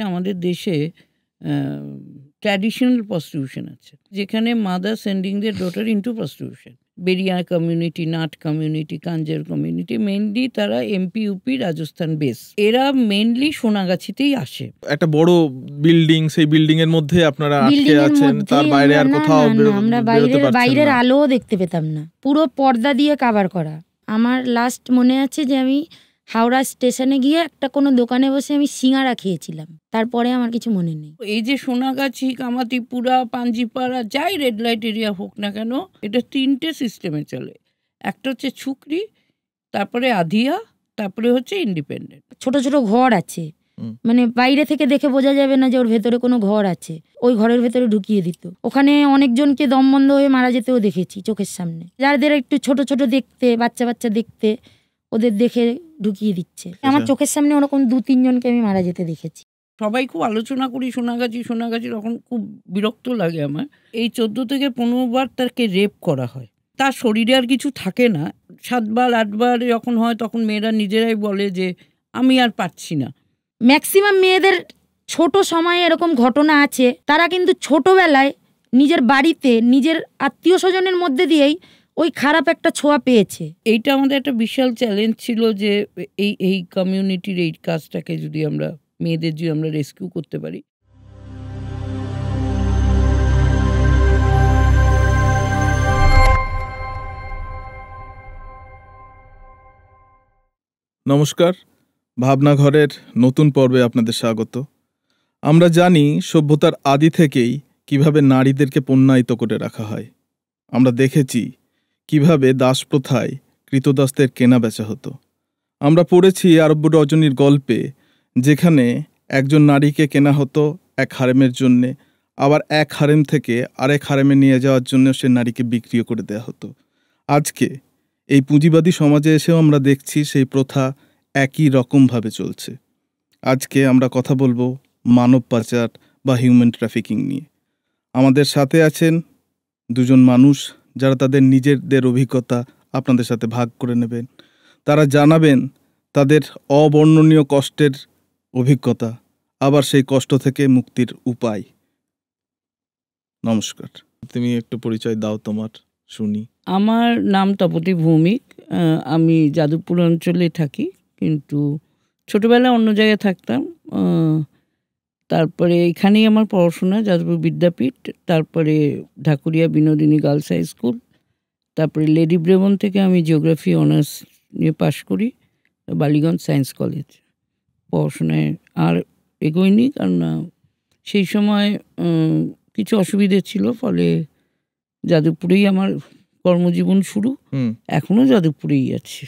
আমাদের দেশে traditional prostitution আছে, যেখানে mother sending their daughter into prostitution. Bedia community, Nat community, Kanjar community, mainly তারা এমপি, ইউপি, রাজস্থান বেস। এরা মেনলি সোনাগাছিতেই আসে। একটা বড় বিল্ডিং, সেই বিল্ডিং এর মধ্যে আপনারা আটকে আছেন, তার বাইরে আর কোথাও আমরা বাইরের আলোও দেখতে পেতাম না, পুরো পর্দা দিয়ে কভার করা। আমার লাস্ট মনে আছে যে আমি হাওড়া স্টেশনে গিয়ে একটা কোনো দোকানে বসে আমি সিঙ্গারা খেয়েছিলাম, তারপরে আমার কিছু মনে নেই। এই যে সোনাগাছি, কামাতিপুরা, পাঞ্জিপাড়া, যাই রেড লাইট এরিয়া হোক না কেন, এটা 3টে সিস্টেমে চলে। একটা হচ্ছে ছুকরি, তারপরে আধিয়া, তারপরে হচ্ছে ইন্ডিপেন্ডেন্ট। ছোট ছোট ঘর আছে, মানে বাইরে থেকে দেখে বোঝা যাবে না যে ওর ভেতরে কোনো ঘর আছে, ওই ঘরের ভেতরে ঢুকিয়ে দিত। ওখানে অনেকজনকে দম বন্ধ হয়ে মারা যেতেও দেখেছি চোখের সামনে, যাদের একটু ছোট ছোট দেখতে, বাচ্চা বাচ্চা দেখতে, ওদের দেখে ঢুকিয়ে দিচ্ছে। আমার চোখের সামনে ওরকম 2-3 জনকে আমি মারা যেতে দেখেছি। সবাই খুব আলোচনা করি সোনাগাছি, তখন খুব বিরক্ত লাগে আমার। এই 14 থেকে 15 বার তাকে রেপ করা হয়, তার শরীরে আর কিছু থাকে না। 7 বার 8 বার যখন হয়, তখন মেয়েরা নিজেরাই বলে যে আমি আর পারছি না। ম্যাক্সিমাম মেয়েদের ছোট সময়ে এরকম ঘটনা আছে, তারা কিন্তু ছোটবেলায় নিজের বাড়িতে নিজের আত্মীয় স্বজনের মধ্যে দিয়েই ওই খারাপ একটা ছোঁয়া পেয়েছে। এইটা আমাদের একটা বিশাল চ্যালেঞ্জ ছিল যে এই কমিউনিটির এই কাজটাকে যদি আমরা, মেয়েদের যদি আমরা রেস্কিউ করতে পারি। নমস্কার, ভাবনাঘরের নতুন পর্বে আপনাদের স্বাগত। আমরা জানি সভ্যতার আদি থেকেই কিভাবে নারীদেরকে পণ্যায়িত করে রাখা হয়। আমরা দেখেছি কিভাবে দাসপ্রথায় কৃতদাসদের কেনা বেচা হতো। আমরা পড়েছি আরব্য রজনীর গল্পে, যেখানে একজন নারীকে কেনা হতো এক হারেমের জন্যে, আবার এক হারেম থেকে আরেক হারেমে নিয়ে যাওয়ার জন্য সে নারীকে বিক্রিও করে দেওয়া হতো। আজকে এই পুঁজিবাদী সমাজে এসেও আমরা দেখছি সেই প্রথা একই রকমভাবে চলছে। আজকে আমরা কথা বলবো মানব পাচার বা হিউম্যান ট্রাফিকিং নিয়ে। আমাদের সাথে আছেন দুজন মানুষ যারা তাদের নিজেদের অভিজ্ঞতা আপনাদের সাথে ভাগ করে নেবেন। তারা জানাবেন তাদের অবর্ণনীয় কষ্টের অভিজ্ঞতা, আবার সেই কষ্ট থেকে মুক্তির উপায়। নমস্কার, তুমি একটু পরিচয় দাও তোমার, শুনি। আমার নাম তপতী ভৌমিক। আমি যাদবপুর অঞ্চলে থাকি, কিন্তু ছোটোবেলায় অন্য জায়গায় থাকতাম। তারপরে এখানেই আমার পড়াশোনা, যাদবপুর বিদ্যাপীঠ, তারপরে Dhakuria Binodini girls high school, তারপরে লেডি ব্রেবন থেকে আমি জিওগ্রাফি অনার্স নিয়ে পাশ করি, বালিগঞ্জ সায়েন্স কলেজ। পড়াশোনায় আর এগোয়নি, কারণ সেই সময় কিছু অসুবিধে ছিল, ফলে যাদবপুরেই আমার কর্মজীবন শুরু। এখনো যাদবপুরেই আছি।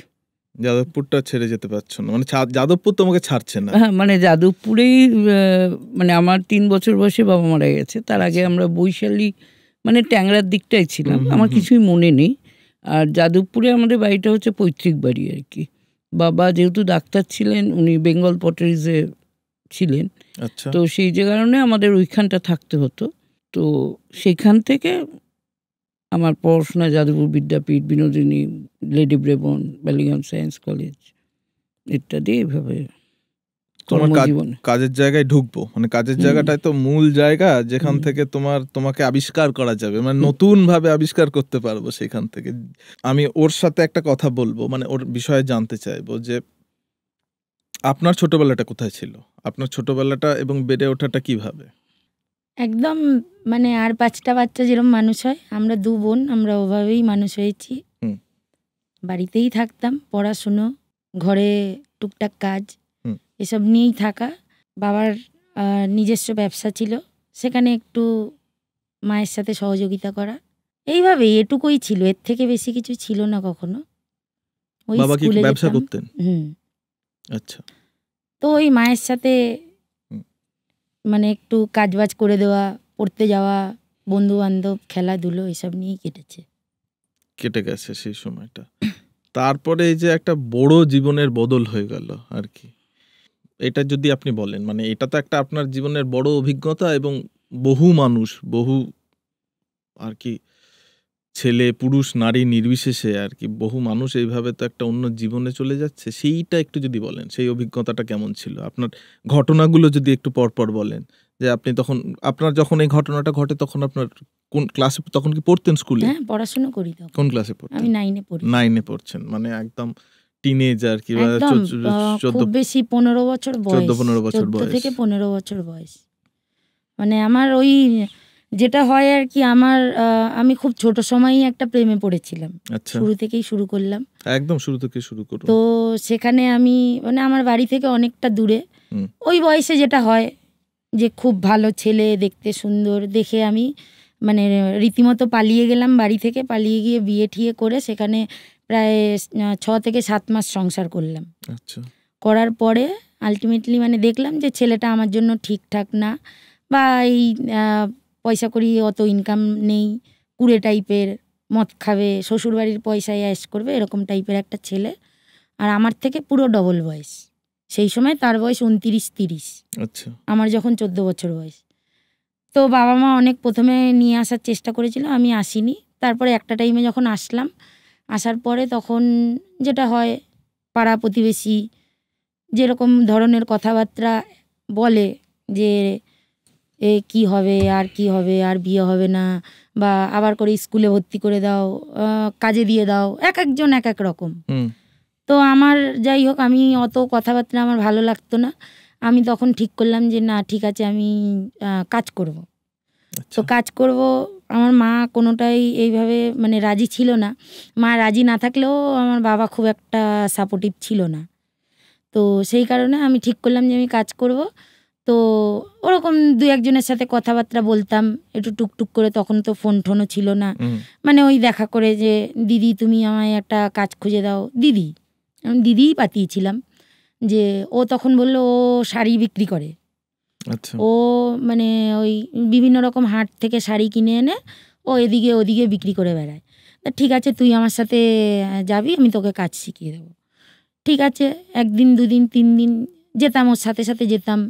যাদবপুরটা ছেড়ে যেতে পারছো না, মানে যাদবপুর তোমাকে ছাড়ছে না? হ্যাঁ, মানে যাদবপুরেই, মানে আমার 3 বছর বয়সে বাবা মারা গেছে। তার আগে আমরা বৈশালী, মানে ট্যাংরার দিকটাই ছিলাম, আমার কিছুই মনে নেই। আর যাদবপুরে আমাদের বাড়িটা হচ্ছে পৈতৃক বাড়ি আর কি। বাবা যেহেতু ডাক্তার ছিলেন, উনি বেঙ্গল পটারিজে ছিলেন, তো সেই যে কারণে আমাদের ওইখানটা থাকতে হতো। তো সেখান থেকে আমার পড়াশোনা Jadavpur Vidyapith, Binodini, Lady Brabourne, Ballygunge science college ইত্যাদি। এইভাবে কাজের জায়গায় ঢুকবো, মানে কাজের জায়গাটাই তো মূল জায়গা যেখান থেকে তোমাকে আবিষ্কার করা যাবে, মানে নতুন ভাবে আবিষ্কার করতে পারবো সেখান থেকে। আমি ওর সাথে একটা কথা বলবো, মানে ওর বিষয়ে জানতে চাইবো যে আপনার ছোটবেলাটা কোথায় ছিল, আপনার ছোটবেলাটা এবং বেড়ে ওঠাটা কিভাবে? একদম মানে আর 5টা বাচ্চা যেরকম মানুষ হয়, আমরা 2 বোন, আমরা ওভাবেই মানুষ হয়েছি। বাড়িতেই থাকতাম, পড়াশুনো, ঘরে টুকটাক কাজ, এসব নিয়েই থাকা। বাবার নিজস্ব ব্যবসা ছিল, সেখানে একটু মায়ের সাথে সহযোগিতা করা, এইভাবেই এটুকুই ছিল, এর থেকে বেশি কিছু ছিল না কখনো। ওই বাবা কি স্কুলে ব্যবসা যেতাম। করতেন? আচ্ছা। তো ওই মায়ের সাথে মানে একটু কাজবাজ করে দেওয়া, পড়তে যাওয়া, বন্ধু বান্ধব, খেলাধুলো, এসব নিয়েই কেটে গেছে সেই সময়টা। তারপরে এই যে একটা বড় জীবনের বদল হয়ে গেল আর কি, এটা যদি আপনি বলেন, মানে এটা তো একটা আপনার জীবনের বড় অভিজ্ঞতা এবং বহু মানুষ, বহু আর কি ছেলে পুরুষ নারী নির্বিশেষে আর কি বহু মানুষ এইভাবে তো একটা অন্য জীবনে চলে যাচ্ছে, সেইটা একটু যদি বলেন, সেই অভিজ্ঞতাটা কেমন ছিল আপনার, ঘটনাগুলো যদি একটু পরপর বলেন, যে আপনি তখন, আপনার যখন এই ঘটনাটা ঘটে তখন আপনার কোন ক্লাসে, তখন কি পড়তেন স্কুলে? হ্যাঁ, পড়াশোনা করি তখন। কোন ক্লাসে পড়তেন? আমি 9-এ পড়ি। 9-এ পড়ছেন, মানে একদম টিনেজার কি একদম খুব বেশি 15 বছর বয়স, 14-15 বছর 14 বয়স। থেকে 15 বছর বয়স। মানে আমার ওই যেটা হয় আর কি, আমার আমি খুব ছোট সময়ই একটা প্রেমে পড়েছিলাম। আচ্ছা, শুরু থেকেই শুরু করলাম। একদম শুরু থেকে শুরু করুন। তো সেখানে আমি মানে আমার বাড়ি থেকে অনেকটা দূরে, ওই বয়সে যেটা হয় যে খুব ভালো ছেলে, দেখতে সুন্দর দেখে আমি মানে রীতিমতো পালিয়ে গেলাম বাড়ি থেকে। পালিয়ে গিয়ে বিয়ে ঠিয়ে করে সেখানে প্রায় 6 থেকে 7 মাস সংসার করলাম। আচ্ছা, করার পরে আলটিমেটলি মানে দেখলাম যে ছেলেটা আমার জন্য ঠিকঠাক না, বা এই পয়সা করি অত ইনকাম নেই, কুড়ে টাইপের, মদ খাবে, শ্বশুরবাড়ির পয়সায় অ্যাশ করবে, এরকম টাইপের একটা ছেলে। আর আমার থেকে পুরো ডবল বয়স। সেই সময় তার বয়স 29-30, আচ্ছা, আমার যখন 14 বছর বয়স। তো বাবা মা অনেক প্রথমে নিয়ে আসার চেষ্টা করেছিল, আমি আসিনি। তারপরে একটা টাইমে যখন আসলাম, আসার পরে তখন যেটা হয়, পাড়া প্রতিবেশী যেরকম ধরনের কথাবার্তা বলে যে এ কি হবে, আর কি হবে, আর বিয়ে হবে না, বা আবার করে স্কুলে ভর্তি করে দাও, কাজে দিয়ে দাও, এক একজন এক এক রকম। তো আমার যাই হোক, আমি অত কথাবার্তা আমার ভালো লাগতো না। আমি তখন ঠিক করলাম যে না, ঠিক আছে, আমি কাজ করব। তো কাজ করব। আমার মা কোনোটাই এইভাবে মানে রাজি ছিল না। মা রাজি না থাকলেও আমার বাবা খুব একটা সাপোর্টিভ ছিল না। তো সেই কারণে আমি ঠিক করলাম যে আমি কাজ করব। তো ওরকম 2-1 জনের সাথে কথাবার্তা বলতাম একটু টুকটুক করে। তখন তো ফোন টোনও ছিল না, মানে ওই দেখা করে যে দিদি তুমি আমায় একটা কাজ খুঁজে দাও। দিদি, আমি দিদিই পাঠিয়েছিলাম। যে ও তখন বলল ও শাড়ি বিক্রি করে। আচ্ছা, ও মানে ওই বিভিন্ন রকম হাট থেকে শাড়ি কিনে এনে ও এদিকে ওদিকে বিক্রি করে বেড়ায়। তা ঠিক আছে, তুই আমার সাথে যাবি, আমি তোকে কাজ শিখিয়ে দেবো। ঠিক আছে, 1 দিন 2 দিন 3 দিন যেতাম, ওর সাথে সাথে যেতাম।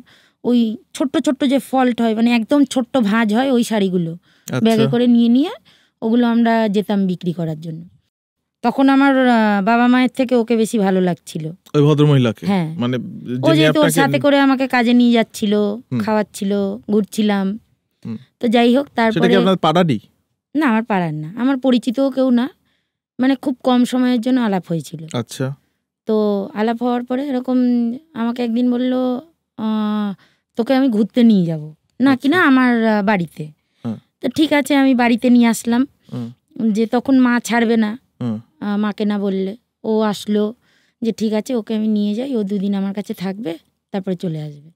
ওই ছোট্ট ছোট্ট যে ফল্ট হয়, মানে একদম ছোট্ট ভাঁজ হয়, ওই শাড়িগুলো ব্যাগে করে নিয়ে নিয়ে ওগুলো আমরা যেতাম বিক্রি করার জন্য। তখন আমার বাবা মায়ের থেকে ওকে বেশি ভালো লাগছিল, ওই ভদ্রমহিলাকে। হ্যাঁ, মানে ও যেহেতু ওর সাথে করে আমাকে কাজে নিয়ে যাচ্ছিল, খাওয়াচ্ছিল, ঘুরছিলাম। তো যাই হোক, তারপরে আপনার পাড়ারই? না, আমার পাড়ার না, আমার পরিচিতও কেউ না, মানে খুব কম সময়ের জন্য আলাপ হয়েছিল। আচ্ছা, তো আলাপ হওয়ার পরে এরকম আমাকে একদিন বলল তোকে আমি ঘুরতে নিয়ে যাব, না কিনা আমার বাড়িতে। তো ঠিক আছে, আমি বাড়িতে নিয়ে আসলাম। যে তখন মা ছাড়বে না মাকে না বললে। ও আসলো যে ঠিক আছে, ওকে আমি নিয়ে যাই, ও 2 দিন আমার কাছে থাকবে, তারপরে চলে আসবে।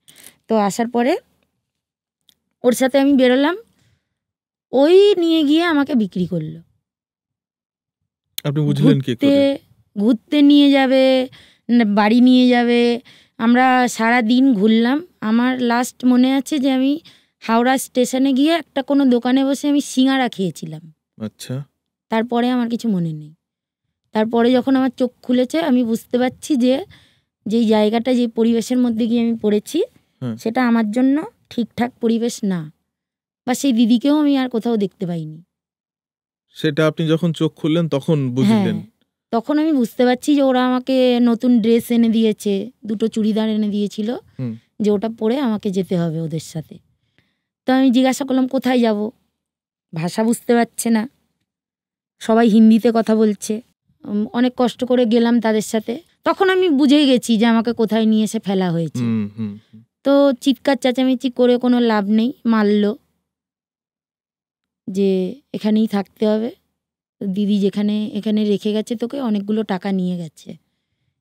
তো আসার পরে ওর সাথে আমি বেরোলাম, ওই নিয়ে গিয়ে আমাকে বিক্রি করলো। আপনি বুঝলেন কি করে? ঘুরতে নিয়ে যাবে, বাড়ি নিয়ে যাবে, আমরা সারা দিন ঘুরলাম। আমার লাস্ট মনে আছে যে আমি হাওড়া স্টেশনে গিয়ে একটা কোনো দোকানে বসে আমি সিঙ্গারা খেয়েছিলাম। আচ্ছা, তারপরে আমার কিছু মনে নেই। তারপরে যখন আমার চোখ খুলেছে, আমি বুঝতে পারছি যে যেই জায়গাটা, যে পরিবেশের মধ্যে গিয়ে আমি পড়েছি, সেটা আমার জন্য ঠিকঠাক পরিবেশ না, বা সেই দিদিকেও আমি আর কোথাও দেখতে পাইনি। সেটা আপনি যখন চোখ খুললেন তখন বুঝলেন? তখন আমি বুঝতে পারছি যে ওরা আমাকে নতুন ড্রেস এনে দিয়েছে, 2টো চুড়িদার এনে দিয়েছিল, যে ওটা পরে আমাকে যেতে হবে ওদের সাথে। তো আমি জিজ্ঞাসা করলাম কোথায় যাব, ভাষা বুঝতে পারছে না, সবাই হিন্দিতে কথা বলছে। অনেক কষ্ট করে গেলাম তাদের সাথে। তখন আমি বুঝেই গেছি যে আমাকে কোথায় নিয়ে এসে ফেলা হয়েছে। তো চিৎকার চেঁচামেচি করে কোনো লাভ নেই, মারলো যে এখানেই থাকতে হবে, দিদি এখানে রেখে গেছে তোকে, অনেকগুলো টাকা নিয়ে গেছে,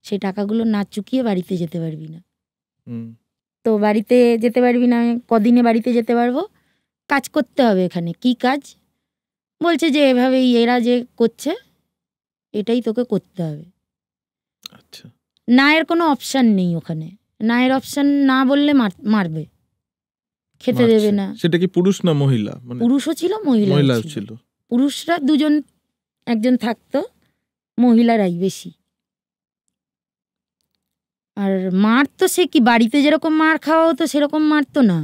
সেই টাকাগুলো না চুকিয়ে বাড়িতে যেতে পারবি না। তো বাড়িতে যেতে পারবি না, কদিনে বাড়িতে যেতে পারবো, কাজ করতে হবে এখানে। কি কাজ? বলছে যে এভাবেই এরা যে করছে এটাই তোকে করতে হবে। আচ্ছা, না এর কোনো অপশান নেই ওখানে, না এর অপশান না বললে মারবে, খেতে দেবে না। সেটা কি পুরুষ না মহিলা? পুরুষও ছিল, মহিলাও ছিল। পুরুষরা 2জন, 1জন থাকতো, মহিলারাই বেশি। আর মার তো সে কি বাড়িতে যেরকম মার খাওয়া হতো সেরকম মারতো না,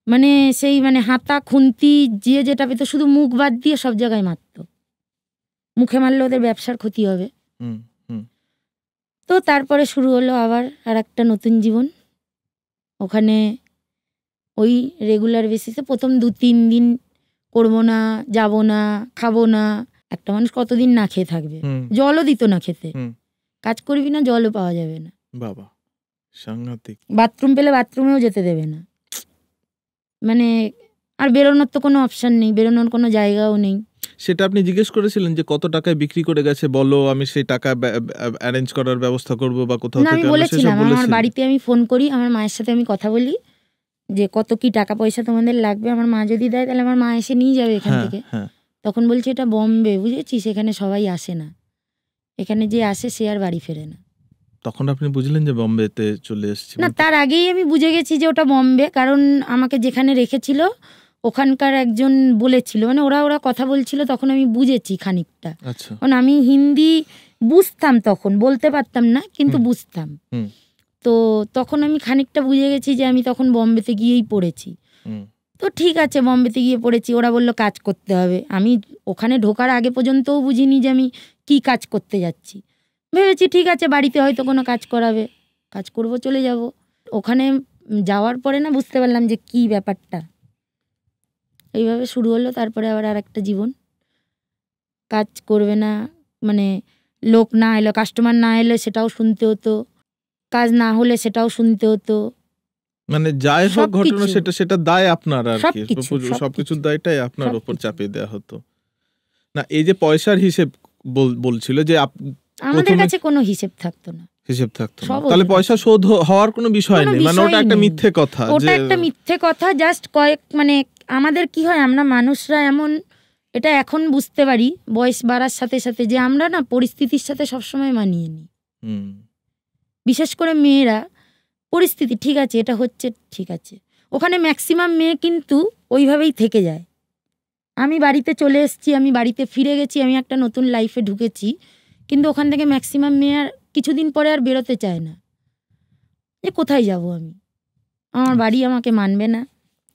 মানে সেই মানে হাতা খুন্তি যে যেটা পেতো, শুধু মুখ বাদ দিয়ে সব জায়গায় মারতো। মুখে মারলে ওদের ব্যবসার ক্ষতি হবে। হুম হুম তো তারপরে শুরু হলো আবার আর একটা নতুন জীবন। ওখানে ওই রেগুলার বেসিসে প্রথম 2-3 দিন করবো না, যাবো না, খাবো না। একটা মানুষ কতদিন না খেয়ে থাকবে? হুম জলও দিত না খেতে। হুম কাজ করবি না, জলও পাওয়া যাবে না। বাবা, সাংঘাতিক। বাথরুম পেলে বাথরুমেও যেতে দেবে না। মানে আর বেরোনোর তো কোনো অপশন নেই, বেরোনোর কোনো জায়গাও নেই। সেটা আপনি জিজ্ঞেস করেছিলেন যে কত টাকায় বিক্রি করে গেছে, বলো, আমি সেই টাকা অ্যারেঞ্জ করার ব্যবস্থা করব বা কোথাও না, আমি থেকে আনবো, সেসব বলেছিলাম, আমার বলেছিলেন? বাড়িতে আমি ফোন করি, আমার মায়ের সাথে আমি কথা বলি যে কত কি টাকা পয়সা তোমাদের লাগবে। আমার মা যদি দেয় তাহলে আমার মা এসে নিয়ে যাবে এখান হ্যাঁ থেকে। হ্যাঁ। তখন বলছে এটা বম্বে, বুঝেছিস, এখানে সবাই আসে না, এখানে যে আসে সে আর বাড়ি ফেরে না। তখন আপনি বুঝলেন যে বম্বেতে চলে এসেছি? না, তার আগেই আমি বুঝে গেছি যে ওটা বম্বে, কারণ আমাকে যেখানে রেখেছিল ওখানকার একজন বলেছিল, মানে ওরা কথা বলছিল, তখন আমি বুঝেছি খানিকটা। আচ্ছা। কারণ আমি হিন্দি বুঝতাম, তখন বলতে পারতাম না কিন্তু বুঝতাম। তো তখন আমি খানিকটা বুঝে গেছি যে আমি তখন বম্বেতে গিয়েই পড়েছি। তো ঠিক আছে, বম্বেতে গিয়ে পড়েছি, ওরা বললো কাজ করতে হবে। আমি ওখানে ঢোকার আগে পর্যন্তও বুঝিনি যে আমি কি কাজ করতে যাচ্ছি। ভেবেছি ঠিক আছে, বাড়িতে হয়তো কোনো কাজ করাবে, কাজ করব, চলে যাব। ওখানে যাওয়ার পরে না বুঝতে পারলাম যে কি ব্যাপারটা। এইভাবে শুরু হলো। তারপরে আবার আর একটা জীবন। কাজ করবে না, মানে লোক না এলো, কাস্টমার না এলে সেটাও শুনতে হতো, কাজ না হলে সেটাও শুনতে হতো। মানে যাই হোক ঘটনা, সবকিছু। সেটা দায় আপনার আর কি, সবকিছু। সবকিছুর দায়টাই আপনার উপর সবকিছু। চাপিয়ে দেওয়া হতো। না, এই যে পয়সার হিসেব বলছিল যে আমাদের প্রথমে কাছে কোনো হিসেব থাকতো না। হিসেব থাকতো না, সব তাহলে ওদের পয়সা কাছে। শোধ হওয়ার কোনো বিষয় কোনো নেই, মানে ওটা বিষয়ই একটা নেই। মিথ্যে কথা। ওটা একটা মিথ্যে কথা, জাস্ট কয়েক, মানে আমাদের কি হয়, আমরা মানুষরা এমন, এটা এখন বুঝতে পারি বয়স বাড়ার সাথে সাথে, যে আমরা না পরিস্থিতির সাথে সবসময় মানিয়ে নিই। বিশেষ করে মেয়েরা, পরিস্থিতি ঠিক আছে, এটা হচ্ছে ঠিক আছে। ওখানে ম্যাক্সিমাম মেয়ে কিন্তু ওইভাবেই থেকে যায়। আমি বাড়িতে চলে এসেছি, আমি বাড়িতে ফিরে গেছি, আমি একটা নতুন লাইফে ঢুকেছি, কিন্তু ওখান থেকে ম্যাক্সিমাম মেয়ে আর কিছুদিন পরে আর বেরোতে চায় না, যে কোথায় যাব আমি, আমার বাড়ি আমাকে মানবে না,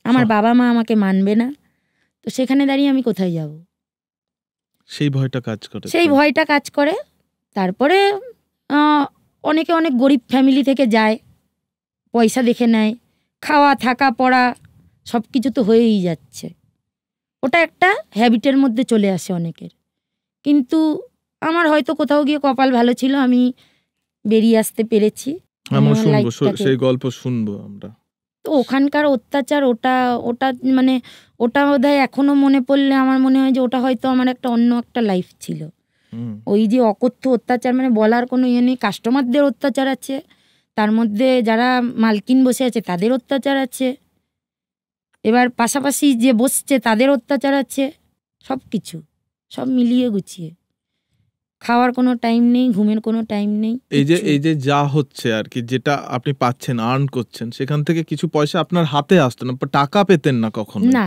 আমার বাবা মা আমাকে মানবে না, তো সেখানে দাঁড়িয়ে আমি কোথায় যাব, সেই ভয়টা কাজ করে। সেই ভয়টা কাজ করে। তারপরে অনেকে অনেক গরিব ফ্যামিলি থেকে যায়, পয়সা দেখে নেয়, খাওয়া থাকা পড়া সব কিছু তো হয়েই যাচ্ছে, ওটা একটা হ্যাবিটের মধ্যে চলে আসে অনেকের। কিন্তু আমার হয়তো কোথাও গিয়ে কপাল ভালো ছিল, আমি বেরিয়ে আসতে পেরেছি। আমরা শুনবো, সেই গল্প শুনবো আমরা। তো ওখানকার অত্যাচার, ওটা মানে ওটা বোধহয় এখনো মনে পড়লে আমার মনে হয় যে ওটা হয়তো আমার একটা অন্য একটা লাইফ ছিল। ওই যে অকথ্য অত্যাচার, মানে বলার কোনো ইয়ে নেই। কাস্টমারদের অত্যাচার আছে, তার মধ্যে যারা মালকিন বসে আছে তাদের অত্যাচার আছে, এবার পাশাপাশি যে বসছে তাদের অত্যাচার আছে, সব কিছু, সব মিলিয়ে গুছিয়ে। খাওয়ার কোনো টাইম নেই, ঘুমের কোনো টাইম নেই। এই যে যা হচ্ছে আর কি, যেটা আপনি পাচ্ছেন, আর্ন করছেন, সেখান থেকে কিছু পয়সা আপনার হাতে আসতো না, টাকা পেতেন না কখনো? না,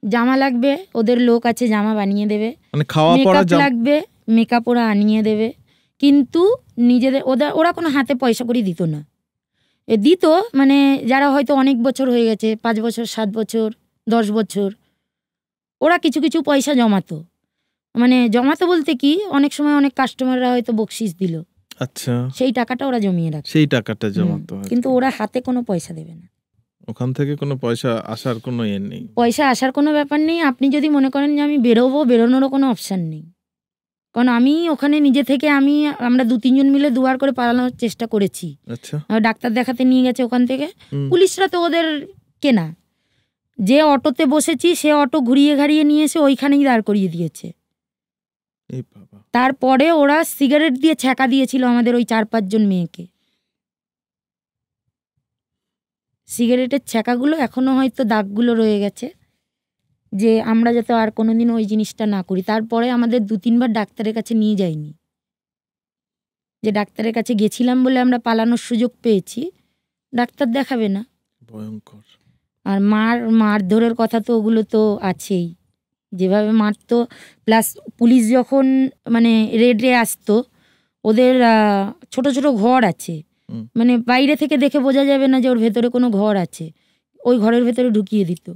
জামা লাগবে, ওদের লোক আছে জামা বানিয়ে দেবে, মানে খাওয়া পড়া লাগবে, মেকআপ ওরা আনিয়ে দেবে, কিন্তু নিজেদের ওরা কোনো হাতে পয়সা করে দিত না। দিত মানে যারা হয়তো অনেক বছর হয়ে গেছে, 5 বছর 7 বছর 10 বছর, ওরা কিছু কিছু পয়সা জমাতো। মানে জমাতো বলতে কি, অনেক সময় অনেক কাস্টমাররা হয়তো বকশিস দিল, আচ্ছা, সেই টাকাটা ওরা জমিয়ে রাখে, সেই টাকাটা জমাতো। কিন্তু ওরা হাতে কোনো পয়সা দেবে না। ওখান থেকে কোনো পয়সা আসার কোনো ইয়ে নেই, পয়সা আসার কোনো ব্যাপার নেই। আপনি যদি মনে করেন যে আমি বেরোবো, বেরোনোরও কোনো অপশান নেই। কারণ আমি ওখানে নিজে থেকে আমরা 2-3 জন মিলে দুবার করে পালানোর চেষ্টা করেছি। আচ্ছা, ডাক্তার দেখাতে নিয়ে গেছে ওখান থেকে, পুলিশরা তো ওদের কেনা, যে অটোতে বসেছি সে অটো ঘুরিয়ে ঘাড়িয়ে নিয়ে এসে ওইখানেই দাঁড় করিয়ে দিয়েছে। তারপরে ওরা সিগারেট দিয়ে ছ্যাঁকা দিয়েছিল আমাদের ওই 4-5 জন মেয়েকে। সিগারেটের ছ্যাঁকাগুলো এখনো হয়তো দাগগুলো রয়ে গেছে, যে আমরা যাতে আর কোনোদিন ওই জিনিসটা না করি। তারপরে আমাদের 2-3 বার ডাক্তারের কাছে নিয়ে যায়নি, যে ডাক্তারের কাছে গেছিলাম বলে আমরা পালানোর সুযোগ পেয়েছি, ডাক্তার দেখাবে না। ভয়ঙ্কর। আর মারধরের কথা তো ওগুলো তো আছেই, যেভাবে মারতো। প্লাস পুলিশ যখন মানে রেডে আসতো, ওদের ছোট ছোট ঘর আছে, মানে বাইরে থেকে দেখে বোঝা যাবে না যে ওর ভেতরে কোনো ঘর আছে, ওই ঘরের ভেতরে ঢুকিয়ে দিত।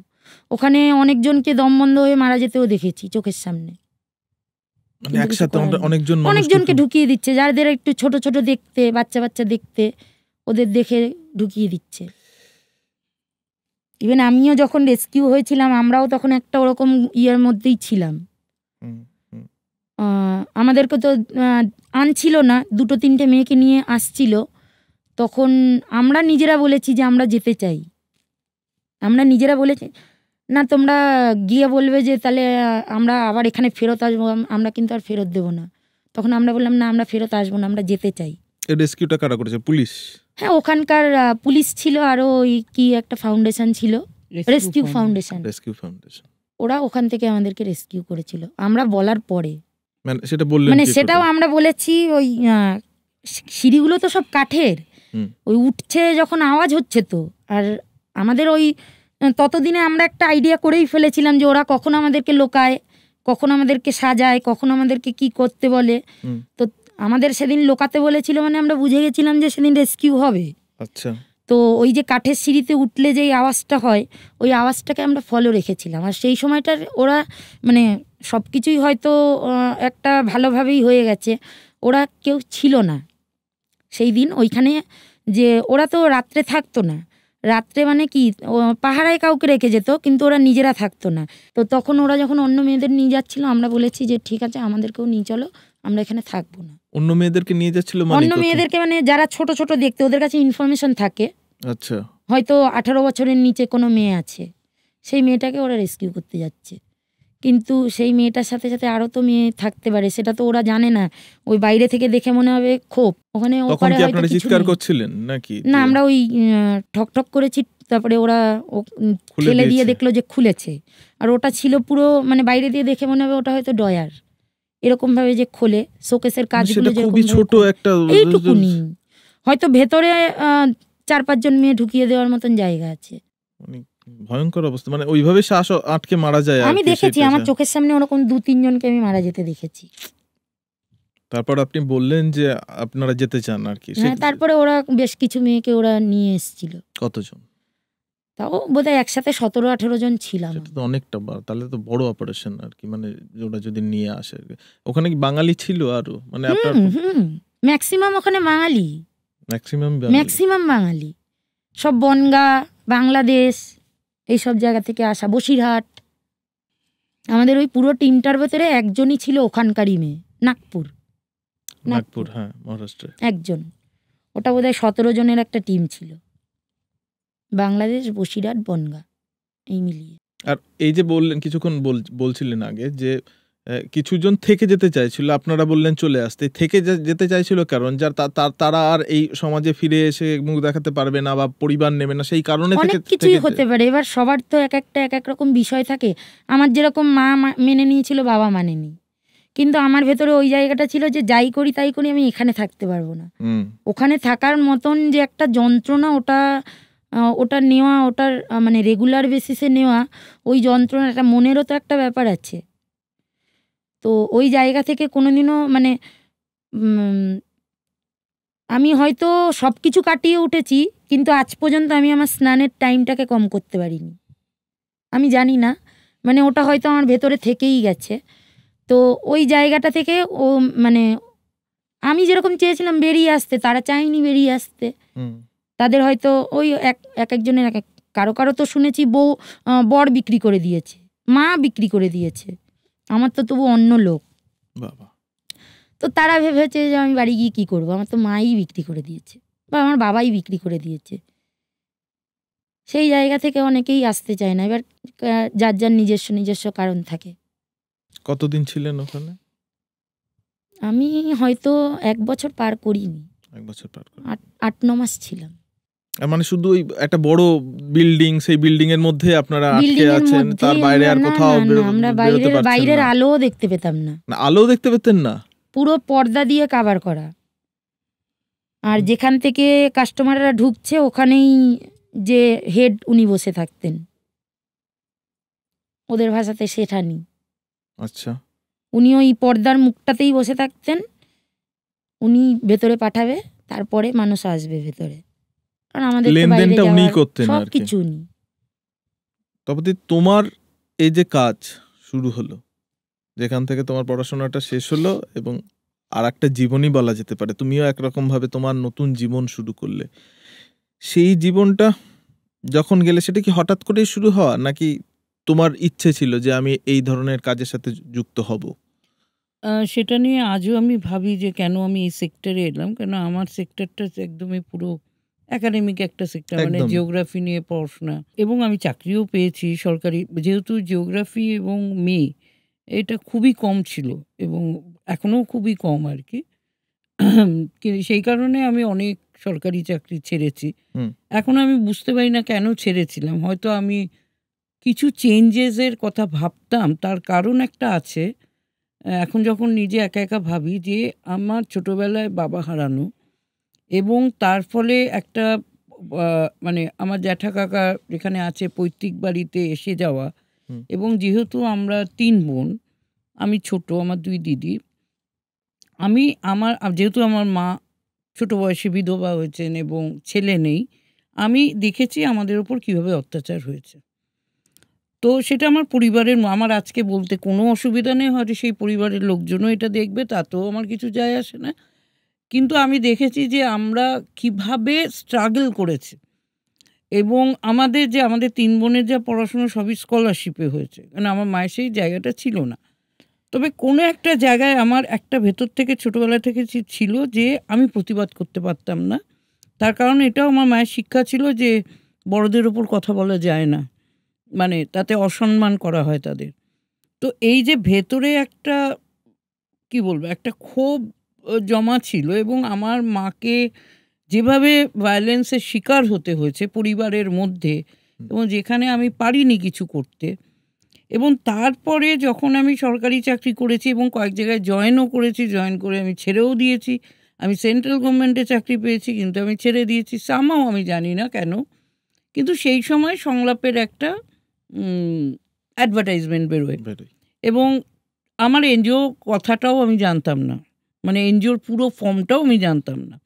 ওখানে অনেকজনকে দম বন্ধ হয়ে মারা যেতেও দেখেছি চোখের সামনে। মানে একসাথে অনেকজন অনেকজনকে ঢুকিয়ে দিচ্ছে, যাদের একটু ছোট ছোট দেখতে, বাচ্চা বাচ্চা দেখতে, ওদের দেখে ঢুকিয়ে দিচ্ছে। ইভেন আমিও যখন রেস্কিউ হয়েছিলাম, আমরাও তখন একটা ওরকম ইয়ের মধ্যেই ছিলাম। আমাদেরকে তো আনছিল না, 2-3টে মেয়েকে নিয়ে আসছিল। তখন আমরা নিজেরা বলেছি যে আমরা যেতে চাই। আমরা নিজেরা বলেছি না, তোমরা গিয়ে বলবে যে তাহলে আমরা আবার এখানে ফেরত আসবো, আমরা কিন্তু আর ফেরত দেবো না। তখন আমরা বললাম না, আমরা ফেরত আসবো না, আমরা যেতে চাই। রেস্কিউটা কারা করেছে? পুলিশ? হ্যাঁ, ওখানকার পুলিশ ছিল, আরও ওই কি একটা ফাউন্ডেশন ছিল, রেস্কিউ ফাউন্ডেশন। ওরা ওখান থেকে আমাদেরকে রেস্কিউ করেছিল আমরা বলার পরে। মানে সেটাও আমরা বলেছি, ওই সিঁড়িগুলো তো সব কাঠের, ওই উঠছে যখন আওয়াজ হচ্ছে তো। আর আমাদের ওই ততদিনে আমরা একটা আইডিয়া করেই ফেলেছিলাম যে ওরা কখন আমাদেরকে লোকায়, কখন আমাদেরকে সাজায়, কখন আমাদেরকে কি করতে বলে। তো আমাদের সেদিন লোকাতে বলেছিল, মানে আমরা বুঝে গেছিলাম যে সেদিন রেস্কিউ হবে। আচ্ছা। তো ওই যে কাঠের সিঁড়িতে উঠলে যেই আওয়াজটা হয়, ওই আওয়াজটাকে আমরা ফলো রেখেছিলাম। আর সেই সময়টার ওরা মানে সব কিছুই হয়তো একটা ভালোভাবেই হয়ে গেছে, ওরা কেউ ছিল না সেই দিন ওইখানে। যে ওরা তো রাত্রে থাকতো না, রাত্রে মানে কি পাহারায় কাউকে রেখে যেত, কিন্তু ওরা নিজেরা থাকতো না। তো তখন ওরা যখন অন্য মেয়েদের নিয়ে যাচ্ছিল, আমরা বলেছি যে ঠিক আছে, আমাদেরকেও নিয়ে চলো, আমরা এখানে থাকবো না। অন্য মেয়েদেরকে নিয়ে যাচ্ছিল? অন্য মেয়েদেরকে মানে যারা ছোট ছোট দেখতে, ওদের কাছে ইনফরমেশন থাকে। আচ্ছা। হয়তো 18 বছরের নিচে কোনো মেয়ে আছে, সেই মেয়েটাকে ওরা রেস্কিউ করতে যাচ্ছে। কিন্তু সেই মেয়েটার সাথে সাথে আরো তো মেয়ে থাকতে পারে, সেটা তো ওরা জানে না। ওই বাইরে থেকে দেখে মনে হবে খোপ, ওখানে ওপারে হয়তো কিছু চিৎকার করছিলেন নাকি? না, আমরা ওই ঠক ঠক করেছি, তারপরে ওরা ফেলে দিয়ে দেখলো যে খুলেছে। আর ওটা ছিল পুরো, মানে বাইরে দিয়ে দেখে মনে হবে ওটা হয়তো ডয়ার, এরকম ভাবে যে খোলে শোকেসের কাজগুলো, খুবই ছোট একটা, এইটুকুনি। হয়তো ভেতরে 4-5 জন মেয়ে ঢুকিয়ে দেওয়ার মতন জায়গা আছে। ভয়ঙ্কর অবস্থা, মানে ওইভাবে শ্বাস আটকে মারা যায়। আমি দেখেছি, আমার চোখের সামনে ওরকম 2-3 জনকে আমি মারা যেতে দেখেছি। তারপর আপনি বললেন যে আপনারা যেতে চান আর কি। হ্যাঁ, তারপরে ওরা বেশ কিছু মেয়েকে ওরা নিয়ে এসেছিল। কতজন? তাও বোধহয় একসাথে 17-18 জন ছিলাম। সেটা তো অনেকটা, তাহলে তো বড় অপারেশন আর কি। মানে ওরা যদি নিয়ে আসে, ওখানে কি বাঙালি ছিল আরো? মানে আপনার ম্যাক্সিমাম ওখানে বাঙালি, ম্যাক্সিমাম বাঙালি, সব বনগা, বাংলাদেশ, এইসব জায়গা থেকে আসা, বসিরহাট। আমাদের ওই পুরো টিমটার ভেতরে একজনই ছিল ওখানকারই মেয়ে, নাগপুর। হ্যাঁ, মহারাষ্ট্রে একজন। ওটা বোধহয় 17 জনের একটা টিম ছিল, বাংলাদেশ, বসিরহাট, বনগা এই মিলিয়ে। আর এই যে বললেন, কিছুক্ষণ বলছিলেন আগে যে কিছুজন থেকে যেতে চাইছিল, আপনারা বললেন চলে আসতে। থেকে যেতে চাইছিল কারণ তারা আর এই সমাজে ফিরে এসে মুখ দেখাতে পারবে না বা পরিবার নেবে না, সেই কারণে অনেক কিছুই হতে পারে। এবার সবার তো এক এক রকম বিষয় থাকে। আমার যেরকম মা মেনে নিয়েছিল, বাবা মানেনি, কিন্তু আমার ভেতরে ওই জায়গাটা ছিল যে যাই করি তাই করি, আমি এখানে থাকতে পারবো না। ওখানে থাকার মতন যে একটা যন্ত্রণা, ওটা নেওয়া, ওটার মানে রেগুলার বেসিসে নেওয়া ওই যন্ত্রণাটা, মনেরও তো একটা ব্যাপার আছে। তো ওই জায়গা থেকে কোনোদিনও মানে আমি হয়তো সব কিছু কাটিয়ে উঠেছি, কিন্তু আজ পর্যন্ত আমি আমার স্নানের টাইমটাকে কম করতে পারিনি। আমি জানি না, মানে ওটা হয়তো আমার ভেতরে থেকেই গেছে। তো ওই জায়গাটা থেকে ও মানে আমি যেরকম চেয়েছিলাম বেরিয়ে আসতে, তারা চায়নি বেরিয়ে আসতে। তাদের হয়তো ওই একজনের কারো তো শুনেছি বর বিক্রি করে দিয়েছে, মা বিক্রি করে দিয়েছে, আমার তো তবু অন্য লোক। তো তারা ভেবেছে যে আমি বাড়ি গিয়ে কী করবো, আমার তো মাই বিক্রি করে দিয়েছে বা আমার বাবাই বিক্রি করে দিয়েছে। সেই জায়গা থেকে অনেকেই আসতে চায় না। এবার যার যার নিজস্ব কারণ থাকে। কতদিন ছিলেন ওখানে? আমি হয়তো 1 বছর পার করিনি। 1 বছর পার করি, 8-9 মাস ছিলাম। মানে শুধু ওই একটা বড় বিল্ডিং, সেই বিল্ডিং এর মধ্যে আপনারা আটকে আছেন, তার বাইরে আর কোথাও আমরা বাইরের আলো দেখতে পেতাম না। আলো দেখতে পেতেন না? পুরো পর্দা দিয়ে কভার করা। আর যেখান থেকে কাস্টমাররা ঢুকছে ওখানেই যে হেড, উনি বসে থাকতেন, ওদের ভাষাতে শেঠানি। আচ্ছা। উনি ওই পর্দার মুখটাতেই বসে থাকতেন, উনি ভেতরে পাঠাবে, তারপরে মানুষ আসবে ভেতরে। কারণ আমাদের লেনদেনটা উনিই করতেন আর কি। সবকিছু উনি। তবে তোমার এই যে কাজ শুরু হলো, যেখান থেকে তোমার পড়াশোনাটা শেষ হলো এবং আর একটা জীবনই বলা যেতে পারে, তুমিও একরকমভাবে তোমার নতুন জীবন শুরু করলে। সেই জীবনটা যখন গেলে সেটা কি হঠাৎ করেই শুরু হওয়া, নাকি তোমার ইচ্ছে ছিল যে আমি এই ধরনের কাজের সাথে যুক্ত হব? সেটা নিয়ে আজও আমি ভাবি যে কেন আমি এই সেক্টরে এলাম, কেন আমার সেক্টরটা একদমই পুরো একাডেমিক একটা সেক্টর, মানে একদম। জিওগ্রাফি নিয়ে পড়াশোনা, এবং আমি চাকরিও পেয়েছি সরকারি, যেহেতু জিওগ্রাফি এবং মেয়ে এটা খুবই কম ছিল এবং এখনও খুবই কম আর কি। সেই কারণে আমি অনেক সরকারি চাকরি ছেড়েছি। হুম। এখন আমি বুঝতে পারি না কেন ছেড়েছিলাম। হয়তো আমি কিছু চেঞ্জেসের কথা ভাবতাম, তার কারণ একটা আছে। এখন যখন নিজে একা একা ভাবি যে আমার ছোটবেলায় বাবা হারানো এবং তার ফলে একটা মানে আমার জ্যাঠা কাকা যেখানে আছে পৈতৃক বাড়িতে এসে যাওয়া, হুম। এবং যেহেতু আমরা 3 বোন, আমি ছোট, আমার 2 দিদি, যেহেতু আমার মা ছোট বয়সে বিধবা হয়েছেন এবং ছেলে নেই, আমি দেখেছি আমাদের ওপর কীভাবে অত্যাচার হয়েছে। তো সেটা আমার পরিবারের, আমার আজকে বলতে কোনো অসুবিধা নেই, হয়তো সেই পরিবারের লোকজনও এটা দেখবে, তাতেও আমার কিছু যায় আসে না। কিন্তু আমি দেখেছি যে আমরা কিভাবে স্ট্রাগল করেছি, এবং আমাদের 3 বোনের যা পড়াশোনা সবই স্কলারশিপে হয়েছে, কারণ আমার মায়ের সেই জায়গাটা ছিল না। তবে কোনো একটা জায়গায় আমার একটা ভেতর থেকে ছোটোবেলা থেকে ছিল যে আমি প্রতিবাদ করতে পারতাম না। তার কারণ এটাও আমার মায়ের শিক্ষা ছিল যে বড়দের ওপর কথা বলা যায় না, মানে তাতে অসম্মান করা হয় তাদের। তো এই যে ভেতরে একটা কি বলবো, একটা ক্ষোভ জমা ছিল, এবং আমার মাকে যেভাবে ভায়োলেন্সের শিকার হতে হয়েছে পরিবারের মধ্যে, এবং যেখানে আমি পারিনি কিছু করতে, এবং তারপরে যখন আমি সরকারি চাকরি করেছি এবং কয়েক জায়গায় জয়েনও করেছি, জয়েন করে আমি ছেড়েও দিয়েছি। আমি সেন্ট্রাল গভর্নমেন্টে চাকরি পেয়েছি কিন্তু আমি ছেড়ে দিয়েছি, সামহাও আমি জানি না কেন। কিন্তু সেই সময় সংলাপের একটা অ্যাডভার্টাইজমেন্ট বেরোয়, এবং আমার এনজিও কথাটাও আমি জানতাম না, মানে এনজিওর পুরো ফর্মটাও আমি জানতাম না।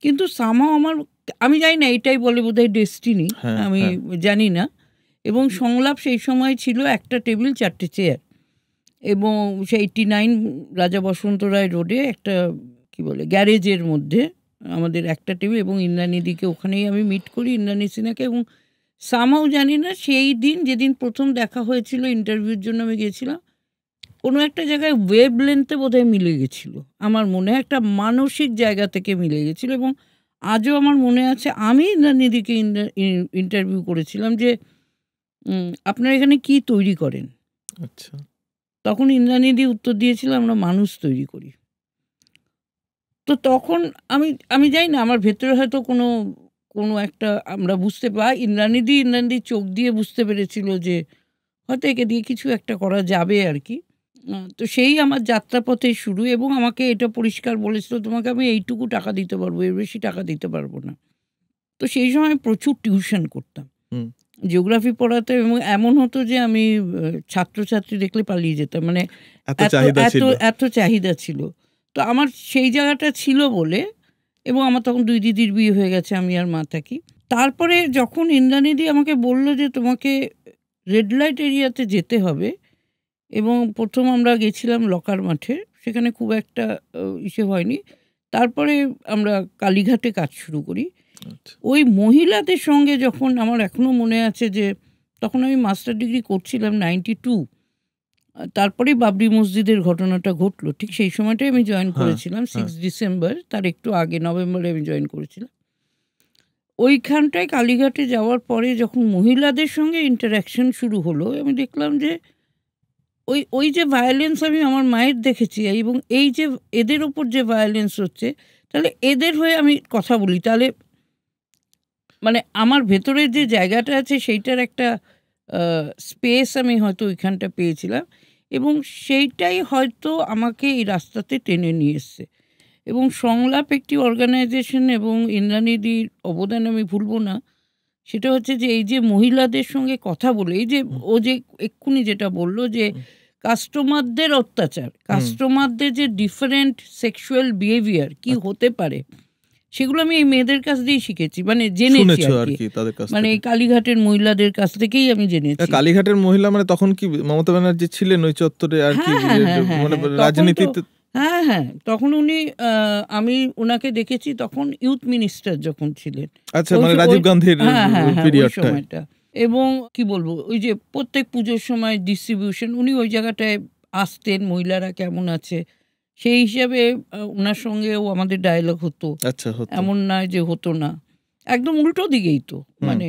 কিন্তু সামহাও আমি জানি না, এটাই বলে বোধহয় ডেস্টিনি, আমি জানি না। এবং সংলাপ সেই সময় ছিল একটা টেবিল 4টে চেয়ার, এবং সেই 89 রাজা বসন্ত রায় রোডে একটা কি বলে গ্যারেজের মধ্যে আমাদের একটা টেবিল, এবং ইন্দ্রাণীদিকে ওখানেই আমি মিট করি, ইন্দ্রাণী সিনহাকে। এবং সামহাও জানি না, সেই দিন যেদিন প্রথম দেখা হয়েছিল ইন্টারভিউর জন্য আমি গেছিলাম, কোনো একটা জায়গায় ওয়েভ লেন্থে বোধহয় মিলে গেছিলো, আমার মনে হয় একটা মানসিক জায়গা থেকে মিলে গেছিলো। এবং আজও আমার মনে আছে আমি ইন্দ্রাণীদিকে ইন্টারভিউ করেছিলাম যে আপনারা এখানে কি তৈরি করেন। আচ্ছা। তখন ইন্দ্রাণীদি উত্তর দিয়েছিল আমরা মানুষ তৈরি করি। তো তখন আমি জানি না, আমার ভেতরে হয়তো কোনো একটা আমরা বুঝতে পাই, ইন্দ্রাণীদি চোখ দিয়ে বুঝতে পেরেছিল যে হয়তো একে দিয়ে কিছু একটা করা যাবে আর কি। তো সেই আমার যাত্রাপথে শুরু, এবং আমাকে এটা পরিষ্কার বলেছিল তোমাকে আমি এইটুকু টাকা দিতে পারবো, এর বেশি টাকা দিতে পারবো না। তো সেই সময় প্রচুর টিউশন করতাম জিওগ্রাফি পড়াতে, এবং এমন হতো যে আমি ছাত্রছাত্রী দেখলে পালিয়ে যেতাম, মানে এত চাহিদা ছিল। তো আমার সেই জায়গাটা ছিল বলে, এবং আমার তখন 2 দিদির বিয়ে হয়ে গেছে, আমি আর মা থাকি। তারপরে যখন ইন্দ্রাণীদি আমাকে বললো যে তোমাকে রেড লাইট এরিয়াতে যেতে হবে, এবং প্রথম আমরা গেছিলাম লকার মাঠে, সেখানে খুব একটা ইসে হয়নি। তারপরে আমরা কালীঘাটে কাজ শুরু করি। ওই মহিলাদের সঙ্গে যখন, আমার এখনও মনে আছে যে তখন আমি মাস্টার ডিগ্রি করছিলাম 92, তারপরেই বাবরি মসজিদের ঘটনাটা ঘটলো, ঠিক সেই সময়টাই আমি জয়েন করেছিলাম 6 ডিসেম্বর, তার একটু আগে নভেম্বরে আমি জয়েন করেছিলাম। ওইখানটায় কালীঘাটে যাওয়ার পরে যখন মহিলাদের সঙ্গে ইন্টারাকশন শুরু হলো, আমি দেখলাম যে ওই যে ভায়োলেন্স আমি আমার মায়ের দেখেছি, এবং এই যে এদের ওপর যে ভায়োলেন্স হচ্ছে, তাহলে এদের হয়ে আমি কথা বলি, তাহলে মানে আমার ভেতরে যে জায়গাটা আছে সেইটার একটা স্পেস আমি হয়তো ওইখানটা পেয়েছিলাম, এবং সেইটাই হয়তো আমাকে এই রাস্তাতে টেনে নিয়ে এসছে। এবং সংলাপ একটি অর্গানাইজেশন, এবং ইন্দ্রাণীদির অবদান আমি ভুলবো না। সেটা হচ্ছে যে এই যে মহিলাদের সঙ্গে কথা বলে, এই যে ও যে এক্ষুনি যেটা বললো যে কাস্টমারদের অত্যাচার, কাস্টমারদের যে ডিফারেন্ট সেক্সুয়াল বিহেভিয়ার কি হতে পারে, সেগুলো আমি এই মেয়েদের কাছ দিয়েই শিখেছি, মানে জেনেছি আর কি, তাদের কাছ মানে এই কালীঘাটের মহিলাদের কাছ থেকেই আমি জেনেছি। কালীঘাটের মহিলা মানে তখন কি মমতা ব্যানার্জি ছিলেন ওই চত্বরে আর কি, মানে রাজনীতিতে? হ্যাঁ হ্যাঁ, তখন উনি আমি ওনাকে দেখেছি তখন ইউথ মিনিস্টার যখন ছিলেন। আচ্ছা, মানে রাজীব গান্ধীর সময়টা। এবং কি বলবো, ওই যে প্রত্যেক পুজোর সময় ডিস্ট্রিবিউশন, উনি ওই জায়গাটায় আসতেন, মহিলারা কেমন আছে সেই হিসাবে ওনার সঙ্গেও আমাদের ডায়ালগ হতো। আচ্ছা, এমন নয় যে হতো না, একদম উল্টো দিকেই তো, মানে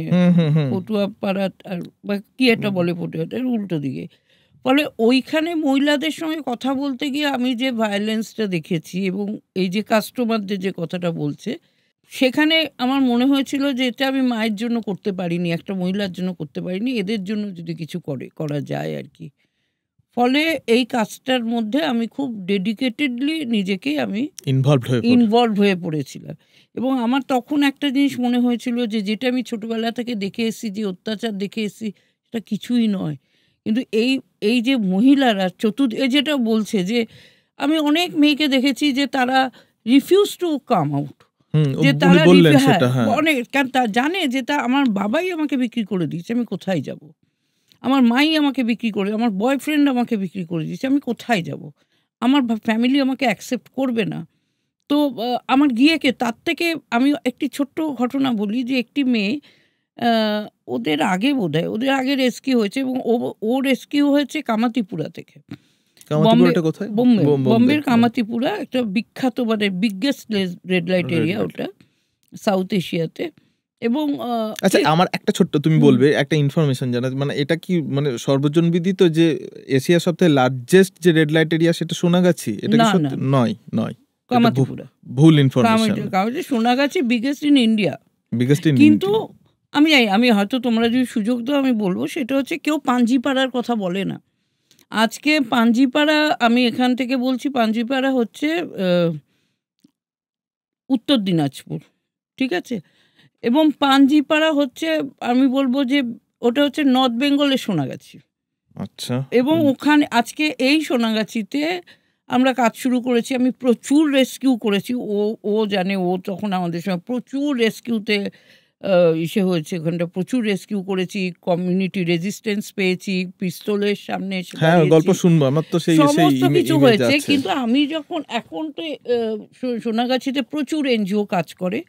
পটুয়া পাড়া আর বা কি একটা বলে পটুয়াটার উল্টো দিকে। ফলে ওইখানে মহিলাদের সঙ্গে কথা বলতে গিয়ে আমি যে ভায়োলেন্সটা দেখেছি এবং এই যে কাস্টমারদের যে কথাটা বলছে, সেখানে আমার মনে হয়েছিল যে এটা আমি মায়ের জন্য করতে পারিনি, একটা মহিলার জন্য করতে পারিনি, এদের জন্য যদি কিছু করা যায় আর কি। ফলে এই কাজটার মধ্যে আমি খুব ডেডিকেটেডলি নিজেকে আমি ইনভলভ হয়ে পড়েছিলাম। এবং আমার তখন একটা জিনিস মনে হয়েছিল যে যেটা আমি ছোটবেলা থেকে দেখে এসেছি, যে অত্যাচার দেখে এসেছি, সেটা কিছুই নয়। কিন্তু এই যে মহিলারা যেটা বলছে যে আমি অনেক মেয়েকে দেখেছি যে তারা রিফিউজ টু কাম আউট, যে তারা অনেক, কারণ তারা জানে যে তা আমার বাবাই আমাকে বিক্রি করে দিয়েছে, আমি কোথায় যাব, আমার মাই আমাকে বিক্রি করে, আমার বয়ফ্রেন্ড আমাকে বিক্রি করে দিয়েছে, আমি কোথায় যাব, আমার ফ্যামিলি আমাকে অ্যাকসেপ্ট করবে না, তো আমার গিয়েকে তার থেকে। আমি একটি ছোট্ট ঘটনা বলি, যে একটি মেয়ে ওদের আগে বোধহয় ওদের আগে রেস্কিউ হয়েছে, এবং ও রেস্কিউ হয়েছে কামাতিপুরা থেকে, বম্বের কামাতিপুরা, একটা বিখ্যাত মানে বিগেস্ট রেড লাইট এরিয়া ওটা সাউথ এশিয়াতে। এবং আচ্ছা, আমার একটা ছোট্ট, তুমি বলবে একটা ইনফরমেশন জানা, মানে এটা কি মানে সর্বজনবিদিত যে এশিয়ার সবথেকে লার্জেস্ট যে রেড লাইট এরিয়া সেটা সোনাগাছি? এটা কি সত্যি? নয়, কামাতিপুরা, ভুল information. Sonagachi biggest in India, কিন্তু আমি হয়তো তোমরা যদি সুযোগ দাও আমি বলবো, সেটা হচ্ছে কেউ পাঞ্জিপাড়ার কথা বলে না। আজকে পাঞ্জিপাড়া, আমি এখান থেকে বলছি, পাঞ্জিপাড়া হচ্ছে উত্তর দিনাজপুর, ঠিক আছে, এবং পাঞ্জিপাড়া হচ্ছে, আমি বলবো যে ওটা হচ্ছে নর্থ বেঙ্গলের সোনাগাছি। আচ্ছা, এবং ওখানে আজকে এই সোনাগাছিতে আমরা কাজ শুরু করেছি, আমি প্রচুর রেস্কিউ করেছি, ও জানে, ও তখন আমাদের সঙ্গে প্রচুর রেস্কিউতে ইসে হয়েছে, ওখানটা প্রচুর রেস্কিউ করেছি, কমিউনিটি রেজিস্ট্যান্স পেয়েছি, পিস্তলের সামনে গল্প শুনবো, আমার তো সেই সমস্ত কিছু হয়েছে। কিন্তু আমি যখন, এখন তো সোনাগাছিতে প্রচুর এনজিও কাজ করে,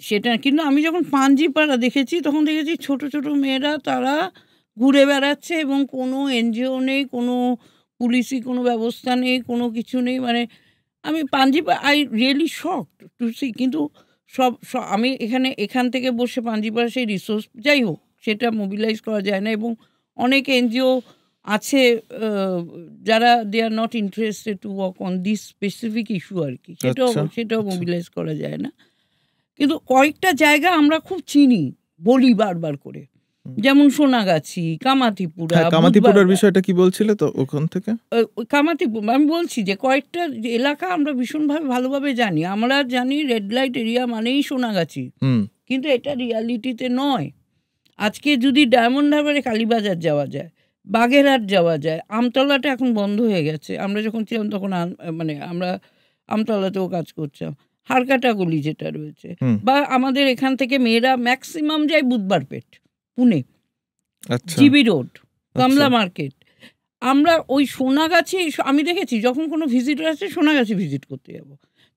সেটা, কিন্তু আমি যখন পাঞ্জিপাড়া দেখেছি, তখন দেখেছি ছোট ছোট মেয়েরা তারা ঘুরে বেড়াচ্ছে এবং কোনো এনজিও নেই, কোনো পুলিশি কোনো ব্যবস্থা নেই, কোনো কিছু নেই। মানে আমি Panjipara, I really shocked to see. কিন্তু আমি এখান থেকে বসে পাঞ্জিপাড়া সেই রিসোর্স, যাই হোক, সেটা মোবিলাইজ করা যায় না। এবং অনেক এনজিও আছে যারা they are not interested to work on this specific issue আর কি, সেটাও মোবিলাইজ করা যায় না। কিন্তু কয়েকটা জায়গা আমরা খুব চিনি, বলি বারবার করে, যেমন সোনাগাছি, কামাতিপুরার বিষয়টা কি বলছিলে তো ওখান থেকে? কামাতিপুর আমি বলছি যে কয়েকটা এলাকা আমরা ভীষণভাবে ভালোভাবে জানি। আমরা জানি রেড লাইট এরিয়া মানেই সোনাগাছি, কিন্তু এটা রিয়ালিটিতে নয়। আজকে যদি ডায়মন্ড হারবারে কালীবাজার যাওয়া যায়, বাগেরহাট যাওয়া যায়, আমতলাটা এখন বন্ধ হয়ে গেছে, আমরা যখন ছিলাম তখন মানে আমরা আমতলাতেও কাজ করছিলাম, হারকাটা গলি যেটা রয়েছে, বা আমাদের এখান থেকে মেয়েরা ম্যাক্সিমাম যায় বুধবারপেট, পুনে, জিবি রোড, কমলা মার্কেট। আমরা ওই সোনাগাছি, আমি দেখেছি যখন কোনো ভিজিটর আসে সোনাগাছি ভিজিট করতে যাব,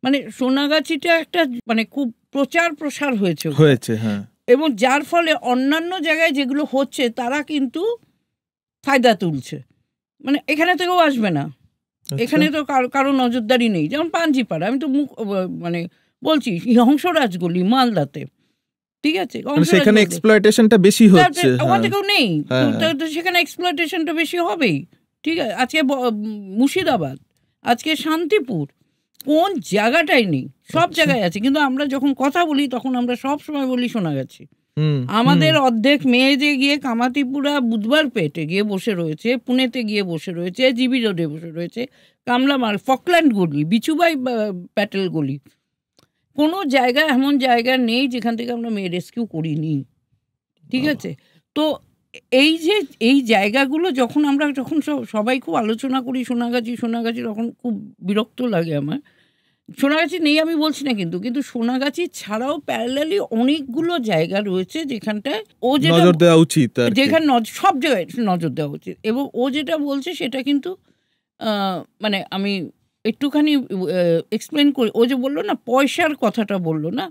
মানে সোনাগাছিটা একটা মানে খুব প্রসার হয়েছে, হ্যাঁ। এবং যার ফলে অন্যান্য জায়গায় যেগুলো হচ্ছে তারা কিন্তু ফায়দা তুলছে, মানে এখানে থেকেও আসবে না, এখানে তো কারো নজরদারি নেই। যেমন পাঞ্জিপাড়া, আমি তো মানে বলছি, হংসরাজগলি মালদাতে, ঠিক আছে, সেখানে এক্সপ্লয়টেশনটা বেশি হচ্ছে, ওখান থেকেও নেই, সেখানে এক্সপ্লয়টেশনটা বেশি হবেই, ঠিক আছে। আজকে মুর্শিদাবাদ, আজকে শান্তিপুর, কোন জায়গাটাই নেই, সব জায়গায় আছে। কিন্তু আমরা যখন কথা বলি তখন আমরা সব সময় বলি সোনাগাছি। আমাদের অর্ধেক মেয়ে যে গিয়ে কামাতিপুরা বুধবারপেটে গিয়ে বসে রয়েছে, পুনেতে গিয়ে বসে রয়েছে, জিবি রোডে বসে রয়েছে, কামলামার, ফকল্যান্ড গলি, বিচুবাই প্যাটেল গলি, কোনো জায়গা এমন জায়গা নেই যেখান থেকে আমরা মেয়ে রেস্কিউ করিনি, ঠিক আছে। তো এই জায়গাগুলো যখন সবাই খুব আলোচনা করি সোনাগাছি, তখন খুব বিরক্ত লাগে আমার, সোনাগাছি নেই আমি বলছি না, কিন্তু কিন্তু সোনাগাছি ছাড়াও প্যারালালি অনেকগুলো জায়গা রয়েছে যেখানটায় ও যেটা নজর দেওয়া উচিত আর কি। যেখানে সব জায়গায় নজর দেওয়া উচিত। এবং ও যেটা বলছে সেটা কিন্তু মানে আমি একটুখানি এক্সপ্লেন করি। ও যে বললো না পয়সার কথাটা বললো না,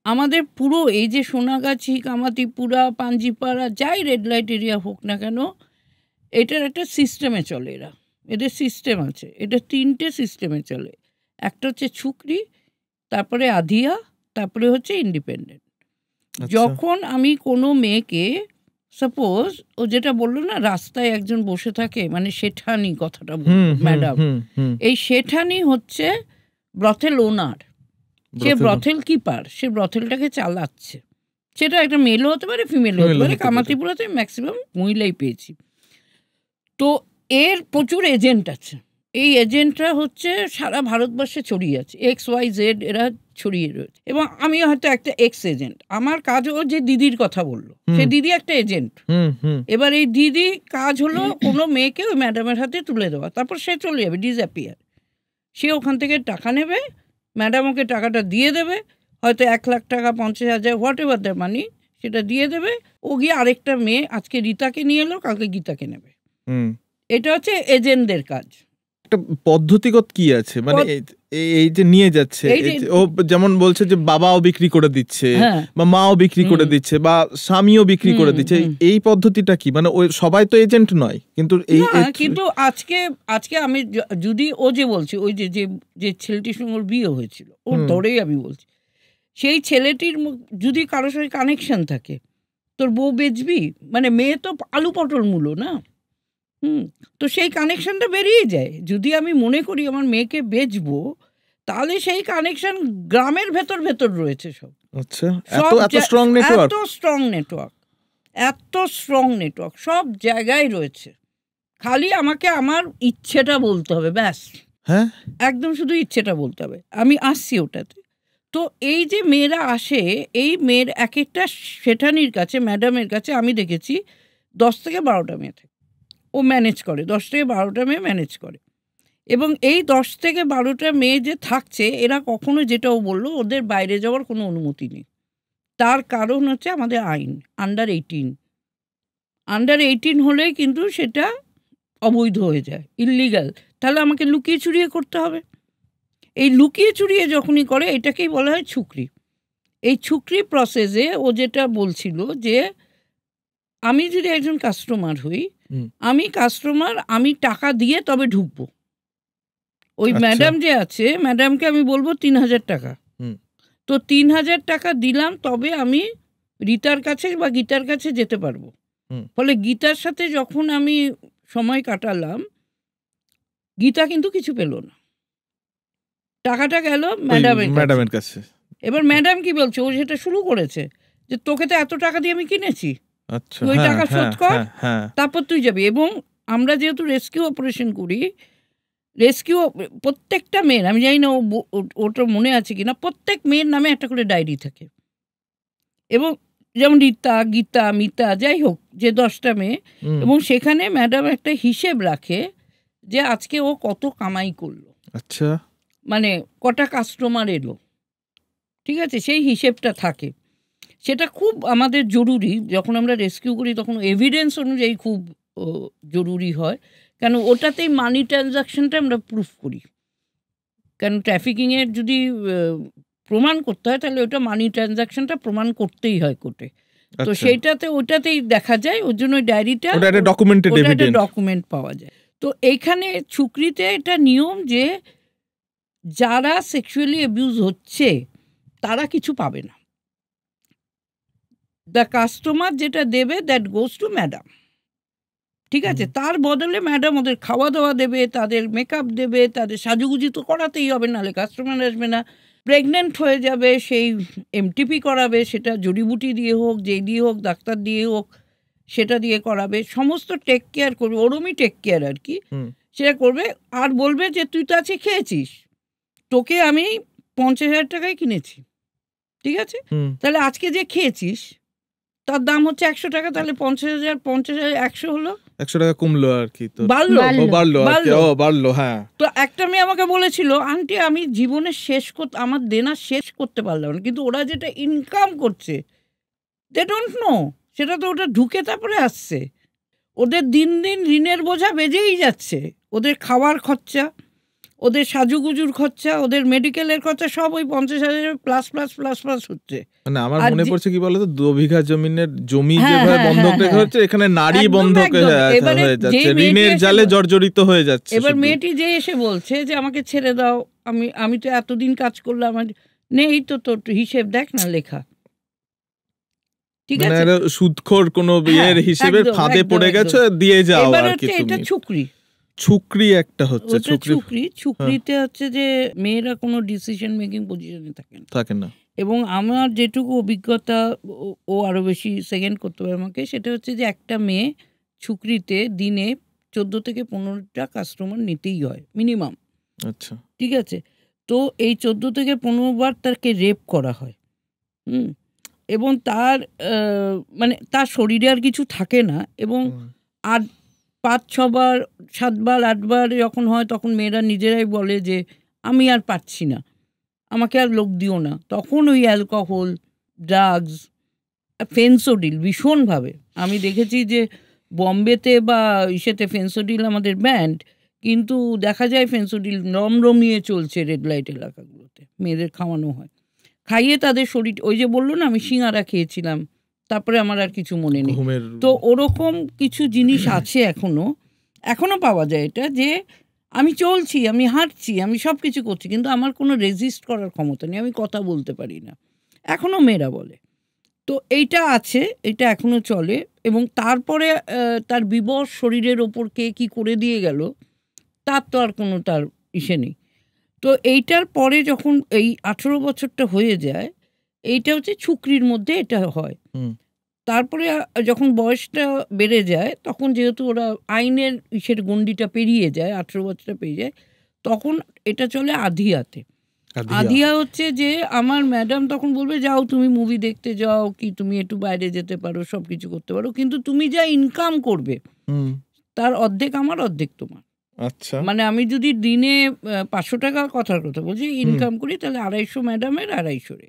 আমাদের পুরো এই যে সোনাগাছি, কামাতিপুরা, পাঞ্জিপাড়া, যাই রেড লাইট এরিয়া হোক না কেন, এটার একটা সিস্টেমে চলে। এদের সিস্টেম আছে, এটা 3টে সিস্টেমে চলে। একটা হচ্ছে ছুকরি, তারপরে আধিয়া, তারপরে হচ্ছে ইন্ডিপেন্ডেন্ট। যখন আমি কোনো মেয়েকে, সাপোজ ও যেটা বললো না রাস্তায় একজন বসে থাকে, মানে শেঠানি কথাটা ম্যাডাম, এই শেঠানি হচ্ছে ব্রথেল ওনার, সে ব্রথেল কিপার, সে ব্রথেলটাকে চালাচ্ছে। সেটা একটা মেলও হতে পারে, ফিমেলও হতে পারে। কামাতিপুরাতে ম্যাক্সিমাম মহিলাই পেয়েছি। তো এর প্রচুর এজেন্ট আছে। এই এজেন্টরা হচ্ছে সারা ভারতবর্ষে ছড়িয়ে আছে, XYZ এরা ছড়িয়ে রয়েছে। এবং আমি হয়তো একটা এজেন্ট, আমার কাজও যে দিদির কথা বললো, সে দিদি একটা এজেন্ট। এবার এই দিদি কাজ হলো কোনো মেয়েকে ওই ম্যাডামের হাতে তুলে দেওয়া, তারপর সে চলে যাবে, ডিসঅ্যাপিয়ার। সে ওখান থেকে টাকা নেবে, ম্যাডাম ওকে টাকাটা দিয়ে দেবে, হয়তো 1 লাখ টাকা, 50,000, হোয়াট এভার দ্য মানি, সেটা দিয়ে দেবে। ও গিয়ে আরেকটা মেয়ে, আজকে রীতাকে নিয়ে এলো, কালকে গীতাকে নেবে। এটা হচ্ছে এজেন্টদের কাজ। একটা পদ্ধতিগত কি আছে, মানে এই যে নিয়ে যাচ্ছে, ও যেমন বলছে যে বাবাও বিক্রি করে দিচ্ছে, বা মাও বিক্রি করে দিচ্ছে, বা স্বামীও বিক্রি করে দিচ্ছে, এই পদ্ধতিটা কি? মানে ওই সবাই তো এজেন্ট নয়, কিন্তু কিন্তু আজকে আমি যদি ও যে বলছি, ওই যে ছেলেটির সঙ্গে ওর বিয়ে হয়েছিল, ওর ধরেই আমি বলছি, সেই ছেলেটির যদি কারোর সঙ্গে কানেকশন থাকে, তোর বউ বেচবি? মানে মেয়ে তো আলু পটল মূলো না। তো সেই কানেকশনটা বেরিয়ে যায়। যদি আমি মনে করি আমার মেয়েকে বেচবো, তাহলে সেই কানেকশন গ্রামের ভেতর রয়েছে সব। আচ্ছা, এত স্ট্রং নেটওয়ার্ক, এত স্ট্রং নেটওয়ার্ক সব জায়গায় রয়েছে। খালি আমাকে আমার ইচ্ছেটা বলতে হবে, ব্যাস। হ্যাঁ, একদম শুধু ইচ্ছেটা বলতে হবে, আমি আসছি ওটাতে। তো এই যে মেয়েরা আসে, এই মেয়ের এক একটা শেঠানির কাছে, ম্যাডামের কাছে আমি দেখেছি 10 থেকে 12টা মেয়ে থাকে। ও ম্যানেজ করে, 10 থেকে 12টা মেয়ে ম্যানেজ করে। এবং এই 10 থেকে 12টা মেয়ে যে থাকছে, এরা কখনো, যেটা ও বললো, ওদের বাইরে যাওয়ার কোনো অনুমতি নেই। তার কারণ হচ্ছে আমাদের আইন, আন্ডার 18 হলেই কিন্তু সেটা অবৈধ হয়ে যায়, ইল্লিগাল। তাহলে আমাকে লুকিয়ে চুরিয়ে করতে হবে। এই লুকিয়ে চুরিয়ে যখনই করে, এটাকেই বলা হয় ছুকরি। এই ছুকরি প্রসেসে ও যেটা বলছিল যে আমি যদি একজন কাস্টমার হই, আমি টাকা দিয়ে তবে ঢুকবো। ওই ম্যাডাম যে আছে, ম্যাডামকে আমি বলবো 3,000 টাকা। তো 3,000 টাকা দিলাম, তবে আমি রীতার কাছে বা গীতার কাছে যেতে পারবো। ফলে গীতার সাথে যখন আমি সময় কাটালাম, গীতা কিন্তু কিছু পেল না, টাকাটা গেল ম্যাডামের কাছে। এবার ম্যাডাম কি বলছে, ও সেটা শুরু করেছে যে তোকে তো এত টাকা দিয়ে আমি কিনেছি, ওই টাকা শোধ কর, তারপর তুই যাবি। এবং আমরা যেহেতু রেস্কিউ অপারেশন করি, প্রত্যেকটা মেয়ের, আমি জানি না ওটা মনে আছে কিনা, প্রত্যেক মেয়ের নামে একটা করে ডায়েরি থাকে। এবং যেমন রীতা, গীতা, মিতা, যাই হোক, যে 10টা মেয়ে, এবং সেখানে ম্যাডাম একটা হিসেব রাখে যে আজকে ও কত কামাই করলো, আচ্ছা, মানে কটা কাস্টমার এলো, ঠিক আছে, সেই হিসেবটা থাকে। সেটা খুব আমাদের জরুরি। যখন আমরা রেস্কিউ করি তখন এভিডেন্স অনুযায়ী খুব জরুরি হয়, কেন ওটাতেই মানি ট্রানজাকশনটা আমরা প্রুফ করি। কেন ট্রাফিকিংয়ের যদি প্রমাণ করতে হয়, তাহলে ওটা মানি ট্রানজাকশনটা প্রমাণ করতেই হয় কোর্টে। তো ওটাতেই দেখা যায়, ওর জন্য ওই ডায়েরিটা ডকুমেন্ট পাওয়া যায়। তো এইখানে ছুকরিতে এটা নিয়ম যে যারা সেক্সুয়ালি অ্যাবিউজ হচ্ছে তারা কিছু পাবে না। দ্য কাস্টমার যেটা দেবে, দ্যাট গোজ টু ম্যাডাম, ঠিক আছে। তার বদলে ম্যাডাম ওদের খাওয়া দাওয়া দেবে, তাদের মেকআপ দেবে, তাদের সাজুগুজি তো করাতেই হবে, নাহলে কাস্টমার আসবে না। প্রেগনেন্ট হয়ে যাবে, সেই MTP করাবে, সেটা জড়িবুটি দিয়ে হোক, যেই দিয়ে হোক, ডাক্তার দিয়ে হোক, সেটা দিয়ে করাবে, সমস্ত টেক কেয়ার করবে, ওরমই টেক কেয়ার আর কি, সেটা করবে। আর বলবে যে তুই তো আজকে খেয়েছিস, তোকে আমি 50,000 টাকায় কিনেছি, ঠিক আছে, তাহলে আজকে যে খেয়েছিস তার দাম হচ্ছে 100 টাকা, তাহলে 50,000 100 হলো 100 টাকা কমলো আর কি, তো বাড়লো বাড়লো আর কি, বাড়লো। হ্যাঁ, তো একটা মেয়ে আমাকে বলেছিল, আন্টি আমি জীবনে আমার দেনা শেষ করতে পারলাম না, কিন্তু ওরা যেটা ইনকাম করছে দে ডোন্ট নো, সেটা তো ওটা ঢুকে তারপরে আসছে। ওদের দিন দিন ঋণের বোঝা বেজেই যাচ্ছে, ওদের খাওয়ার খরচা, ওদের সাজুগুজুর খরচা, ওদের মেডিকেলের খরচা, সব ওই 50,000 প্লাস প্লাস প্লাস প্লাস হচ্ছে। মানে আমার মনে পড়ছে কি বলতো, 2 বিঘা জমি যেভাবে বন্ধক রেখে হচ্ছে, এখানে নারী বন্ধক হয়ে যাচ্ছে, ঋণের জালে জর্জরিত হয়ে যাচ্ছে। এবার মেয়েটি যে এসে বলছে যে আমাকে ছেড়ে দাও, আমি তো এতদিন কাজ করলাম, আমার নেই তো, তোর হিসেব দেখ না লেখা, ঠিক আছে, সুদখোর কোন বিয়ের হিসেবে ফাঁদে পড়ে গেছে, দিয়ে যাও আর কি। এটা ছুকরি একটা হচ্ছে, ছুকরিতে হচ্ছে যে মেয়েরা কোনো ডিসিশন মেকিং পজিশনে থাকে না। এবং আমার যেটুকু অভিজ্ঞতা, ও আরো বেশি সেকেন্ড করতে পারে আমাকে, সেটা হচ্ছে যে একটা মেয়ে ছুকরিতে দিনে 14 থেকে 15টা কাস্টমার নিতেই হয় মিনিমাম। আচ্ছা, ঠিক আছে। তো এই 14 থেকে 15 বার তাকে রেপ করা হয়। এবং তার মানে তার শরীরে আর কিছু থাকে না, এবং 5-6 বার 7 বার 8 বার যখন হয়, তখন মেয়েরা নিজেরাই বলে যে আমি আর পারছি না, আমাকে আর লোক দিও না। তখন ওই অ্যালকোহল, ড্রাগস, ফেন্সোডিল ভীষণভাবে আমি দেখেছি যে বম্বেতে বা ইসেতে ফেন্সোডিল আমাদের ব্যান্ড, কিন্তু দেখা যায় ফেন্সোডিল রমরমিয়ে চলছে রেড লাইট এলাকাগুলোতে, মেয়েদের খাওয়ানো হয়, খাইয়ে তাদের শরীর, ওই যে বললো না আমি সিঙ্গারা খেয়েছিলাম, তারপরে আমার আর কিছু মনে নেই। তো ওরকম কিছু জিনিস আছে এখনো পাওয়া যায়, এটা যে আমি চলছি, আমি হাঁটছি, আমি সব কিছু করছি, কিন্তু আমার কোনো রেজিস্ট করার ক্ষমতা নেই, আমি কথা বলতে পারি না, এখনো মেয়েরা বলে। তো এইটা আছে, এটা এখনো চলে। এবং তারপরে তার বিবশ শরীরের ওপর কে কী করে দিয়ে গেল তার তো আর কোনো তার ইসে নেই। তো এইটার পরে যখন এই 18 বছরটা হয়ে যায়, এইটা হচ্ছে ছুকরির মধ্যে এটা হয়। তারপরে যখন বয়সটা বেড়ে যায়, তখন যেহেতু ওরা আইনের ইসের গণ্ডিটা পেরিয়ে যায়, 18 বছরটা পেরিয়ে যায়, তখন এটা চলে আধিয়াতে। আধিয়া হচ্ছে যে আমার ম্যাডাম তখন বলবে যাও তুমি মুভি দেখতে যাও, কি তুমি একটু বাইরে যেতে পারো, সব কিছু করতে পারো, কিন্তু তুমি যা ইনকাম করবে তার অর্ধেক আমার, অর্ধেক তোমার। আচ্ছা, মানে আমি যদি দিনে 500 টাকা, কথার কথা বলছি, ইনকাম করি, তাহলে 250 ম্যাডামের, 250 রে,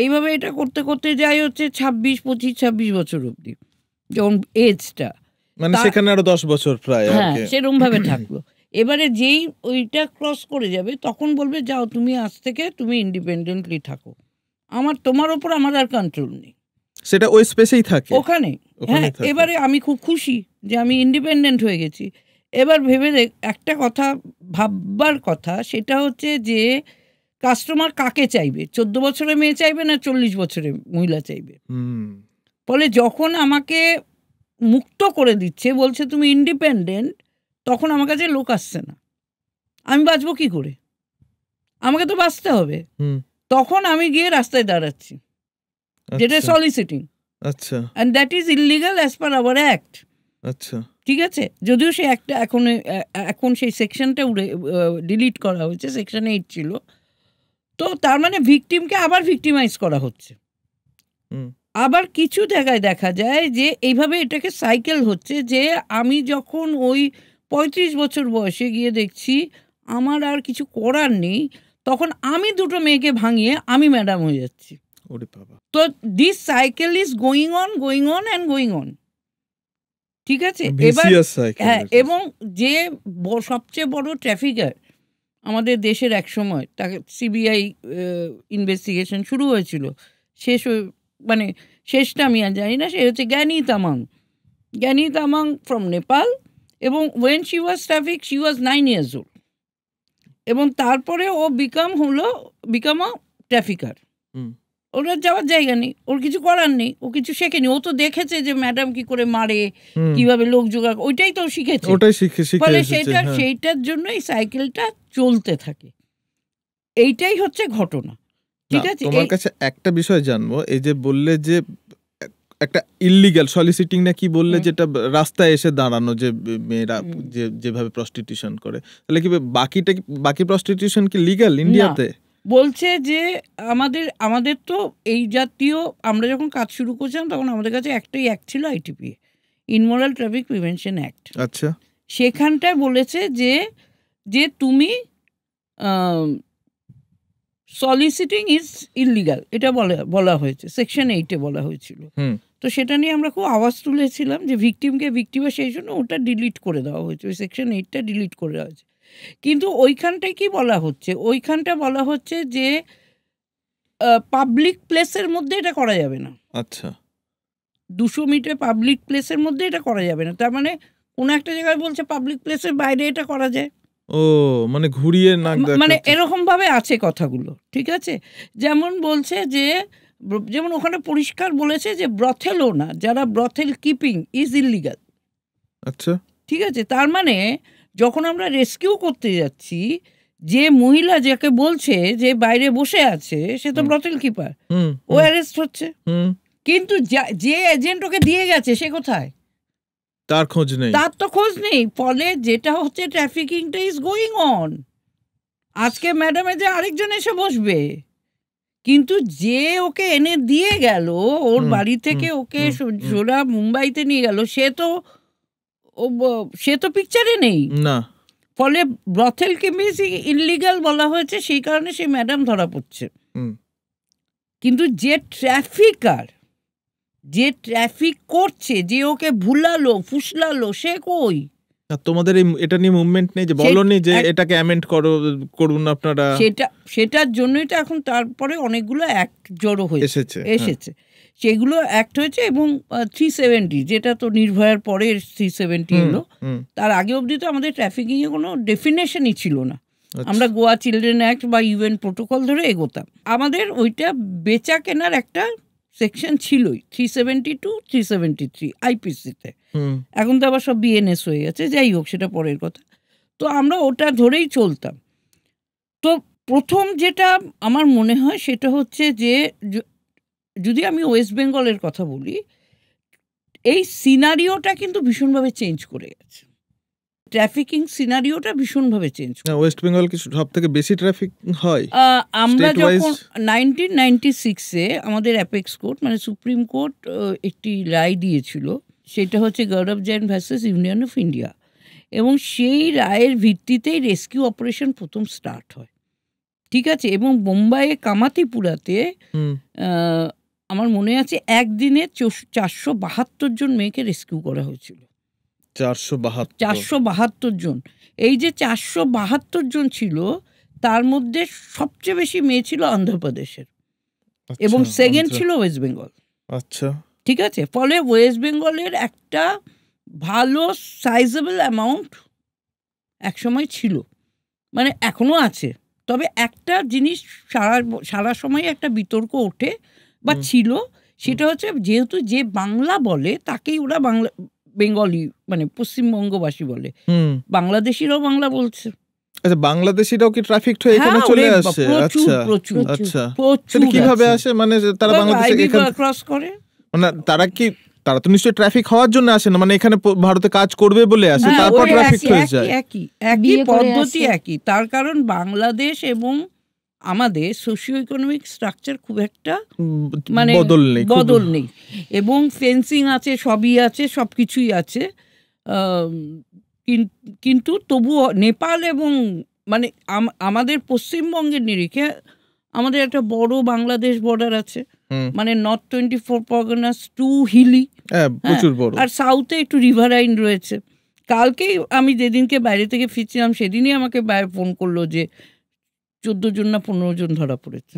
এইভাবে এটা করতে করতে যাই হচ্ছে 26 বছর অবধি, যখন এজটা, মানে সেখানে আরো 10 বছর প্রায়, হ্যাঁ সেরকম ভাবে থাকলো। এবারে যেই ওইটা ক্রস করে যাবে, তখন বলবে যাও তুমি আজ থেকে তুমি ইন্ডিপেন্ডেন্টলি থাকো, তোমার ওপর আমার আর কন্ট্রোল নেই, সেটা ওই স্পেসেই থাকে ওখানে। হ্যাঁ, এবারে আমি খুব খুশি যে আমি ইন্ডিপেন্ডেন্ট হয়ে গেছি। এবার ভেবে দেখ, একটা কথা ভাববার কথা, সেটা হচ্ছে যে কাস্টমার কাকে চাইবে, 14 বছরের মেয়ে চাইবে না 40 বছরের মহিলা চাইবে। ফলে যখন আমাকে মুক্ত করে দিচ্ছে, বলছে তুমি ইন্ডিপেন্ডেন্ট, তখন আমার কাছে লোক আসছে না, আমি বাঁচবো কি করে, আমাকে তো বাঁচতে হবে। তখন আমি গিয়ে রাস্তায় দাঁড়াচ্ছি, যেটা সলিসিটিং। আচ্ছা, and that is illegal as per our act. আচ্ছা, ঠিক আছে, যদিও সেই একটা এখন সেই সেকশনটা ডিলিট করা হয়েছে, সেকশন 8 ছিল। তো তার মানে ভিকটিমকে আবার ভিকটিমাইজ করা হচ্ছে। আবার কিছু জায়গায় দেখা যায় যে এইভাবে এটাকে সাইকেল হচ্ছে, যে আমি যখন ওই 35 বছর বয়সে গিয়ে দেখছি আমার আর কিছু করার নেই, তখন আমি দুটো মেয়েকে ভাঙিয়ে আমি ম্যাডাম হয়ে যাচ্ছি। তো this cycle is going on and going on. ঠিক আছে, এবার হ্যাঁ, এবং যে সবচেয়ে বড় ট্রাফিকার আমাদের দেশের এক সময়, তাকে সিবিআই ইনভেস্টিগেশন শুরু হয়েছিল, মানে শেষটা আমি আর জানি না, সে হচ্ছে জ্ঞানী তামাং ফ্রম নেপাল। এবং when she was traffic she was 9 years old, এবং তারপরে ও বিকাম আ ট্রাফিকার। ওর যাওয়ার জায়গা নেই, ওর কিছু করার নেই, ও কিছু শেখেনি। ও তো দেখেছে যে ম্যাডাম কি করে মারে, কিভাবে লোক জোগাড়, ওইটাই তো শিখেছে। ফলে সেইটার জন্য এই সাইকেলটা চলতে থাকে। এইটাই হচ্ছে ঘটনা। ঠিক আছে, তোমার কাছে একটা বিষয় জানবো, এই যে বললে যে একটা ইললিগাল সলিসিটিং না কি বললে, যেটা রাস্তায় এসে দাঁড়ানো, যে মেয়েরা যেভাবে প্রস্টিটিউশন করে, তাহলে কি বাকি প্রস্টিটিউশন কি লিগ্যাল ইন্ডিয়াতে? বলছে যে আমাদের তো এই জাতীয়, আমরা যখন কাজ শুরু করছিলাম তখন আমাদের কাছে একটাই অ্যাক্ট ছিল, ITPA. Immoral traffic prevention act. আচ্ছা, সেখানটায় বলেছে যে যে তুমি সলিসিটিং ইজ ইললিগাল, এটা বলা হয়েছে, সেকশন 8-এ বলা হয়েছিল। তো সেটা নিয়ে আমরা খুব আওয়াজ তুলেছিলাম যে ভিকটিমকে ভিকটিমে, সেই জন্য ওটা ডিলিট করে দেওয়া হয়েছে, ওই সেকশন 8টা ডিলিট করে দেওয়া হয়েছে। কিন্তু ওইখানটায় কি বলা হচ্ছে, ওইখানটা বলা হচ্ছে যে পাবলিক প্লেসের মধ্যে এটা করা যাবে না। আচ্ছা, 200 মিটার পাবলিক প্লেসের মধ্যে এটা করা যাবে না। তার মানে কোনো একটা জায়গায় বলছে পাবলিক প্লেসের বাইরে এটা করা যায়। ও মানে ঘুরিয়ে নাক দেখাচ্ছে। মানে এরকম ভাবে আছে কথাগুলো, ঠিক আছে। যেমন বলছে যে, যেমন ওখানে পরিষ্কার বলেছে যে ব্রথেল ওনার, যারা ব্রথেল কিপিং ইজ ইললিগাল। আচ্ছা, ঠিক আছে। তার মানে যখন আমরা রেস্কিউ করতে যাচ্ছি, যে মহিলা যাকে বলছে যে বাইরে বসে আছে, সে তো ব্রথেল কিপার, ও অ্যারেস্ট হচ্ছে। কিন্তু যে এজেন্ট ওকে দিয়ে গেছে সে কোথায়, তার খোঁজ নেই, তার তো খোঁজ নেই। ফলে যেটা হচ্ছে ট্রাফিকিংটা ইজ গোয়িং অন। আজকে ম্যাডামে যে আরেকজন এসে বসবে, কিন্তু যে ওকে এনে দিয়ে গেল, ওর বাড়ি থেকে ওকে সোজা মুম্বাইতে নিয়ে গেল, সে তো পিকচারে নেই না। ফলে ব্রথেল কিপিং ইললিগাল বলা হয়েছে, সেই কারণে সেই ম্যাডাম ধরা পড়ছে। কিন্তু যে ট্রাফিকার, যে ট্রাফিক করছে, যে ওকে ভুলালো ফুসলালো, সে কই? তোমাদের এটা নিয়ে মুভমেন্ট নেই যে বলনি যে এটাকে অ্যামেন্ড করুন আপনারা? সেটার জন্যই তো এখন তারপরে অনেকগুলো অ্যাক্ট জড়ো হয়ে এসেছে। সেগুলো অ্যাক্ট হয়েছে এবং 370, যেটা তো নির্ভয়ার পরে 370 এলো। তার আগে অবধি তো আমাদের ট্রাফিকিং এ কোনো ডেফিনেশনই ছিল না। আমরা গোয়া চিলড্রেন অ্যাক্ট বা ইউএন প্রোটোকল ধরে এগোতাম। আমাদের ওইটা বেচা কেনার একটা সেকশন ছিলই, 372, 373 আইপিসিতে। এখন তো আবার সব বিএনএস হয়ে গেছে, যাই হোক সেটা পরের কথা। তো আমরা ওটা ধরেই চলতাম। তো প্রথম যেটা আমার মনে হয় সেটা হচ্ছে যে, যদি আমি ওয়েস্ট বেঙ্গলের কথা বলি, এই সিনারিওটা কিন্তু ভীষণভাবে চেঞ্জ করে গেছে। ট্রাফিকিং সিনারিওটা ভীষণভাবে চেঞ্জ করে। ওয়েস্ট বেঙ্গল কি সব থেকে বেশি ট্রাফিক হয়? আমরা যখন 1996-এ আমাদের অ্যাপেক্স কোর্ট, মানে সুপ্রিম কোর্ট একটি রায় দিয়েছিল, সেটা হচ্ছে Gaurav Jain versus union of India, এবং সেই রায়ের ভিত্তিতেই রেস্কিউ অপারেশন প্রথম স্টার্ট হয়, ঠিক আছে। এবং বোম্বাইয়ে কামাতিপুরাতে আমার মনে আছে একদিনে 472 জন মেয়েকে রেস্কিউ করা হয়েছিল। 472 জন। এই যে 472 জন ছিল, তার মধ্যে সবচেয়ে বেশি মেয়ে ছিল অন্ধ্রপ্রদেশের, এবং সেকেন্ড ছিল ওয়েস্ট বেঙ্গল। আচ্ছা, ঠিক আছে। ফলে ওয়েস্ট বেঙ্গলের একটা ভালো সাইজেবল অ্যামাউন্ট একসময় ছিল, মানে এখনো আছে। তবে একটা জিনিস সারা সময় একটা বিতর্ক ওঠে বা ছিল, সেটা হচ্ছে যেহেতু যে বাংলা বলে তাকেই ওরা বেঙ্গলি, মানে পশ্চিমবঙ্গবাসী বলে, বাংলাদেশিরাও বাংলা বলছে। আচ্ছা, বাংলাদেশিরাও কি ট্রাফিক হয়ে এখানে চলে আসে? আচ্ছা আচ্ছা, সেটা কিভাবে আসে? মানে তারা বাংলাদেশে এখানে ক্রস করে, মানে তারা তো নিশ্চয়ই ট্রাফিক হওয়ার জন্য আসে না, মানে এখানে ভারতে কাজ করবে বলে আসে, তারপর ট্রাফিক হয়ে যায়। একই পদ্ধতি, একই। তার কারণ বাংলাদেশ এবং আমাদের সোশিও ইকোনমিক স্ট্রাকচার খুব একটা মানে বদল নেই, এবং ফেন্সিং আছে, সবই আছে, সব কিছুই আছে। কিন্তু তবুও নেপাল এবং মানে আমাদের পশ্চিমবঙ্গের নিরিখে আমাদের একটা বড় বাংলাদেশ বর্ডার আছে, মানে নর্থ 24 পরগনাস টু হিলি, প্রচুর বড়, আর সাউথে একটু রিভারাইন রয়েছে। কালকেই আমি যেদিনকে বাইরে থেকে ফিরছিলাম, সেদিনই আমাকে ফোন করলো যে 14 জন না 15 জন ধরা পড়েছে।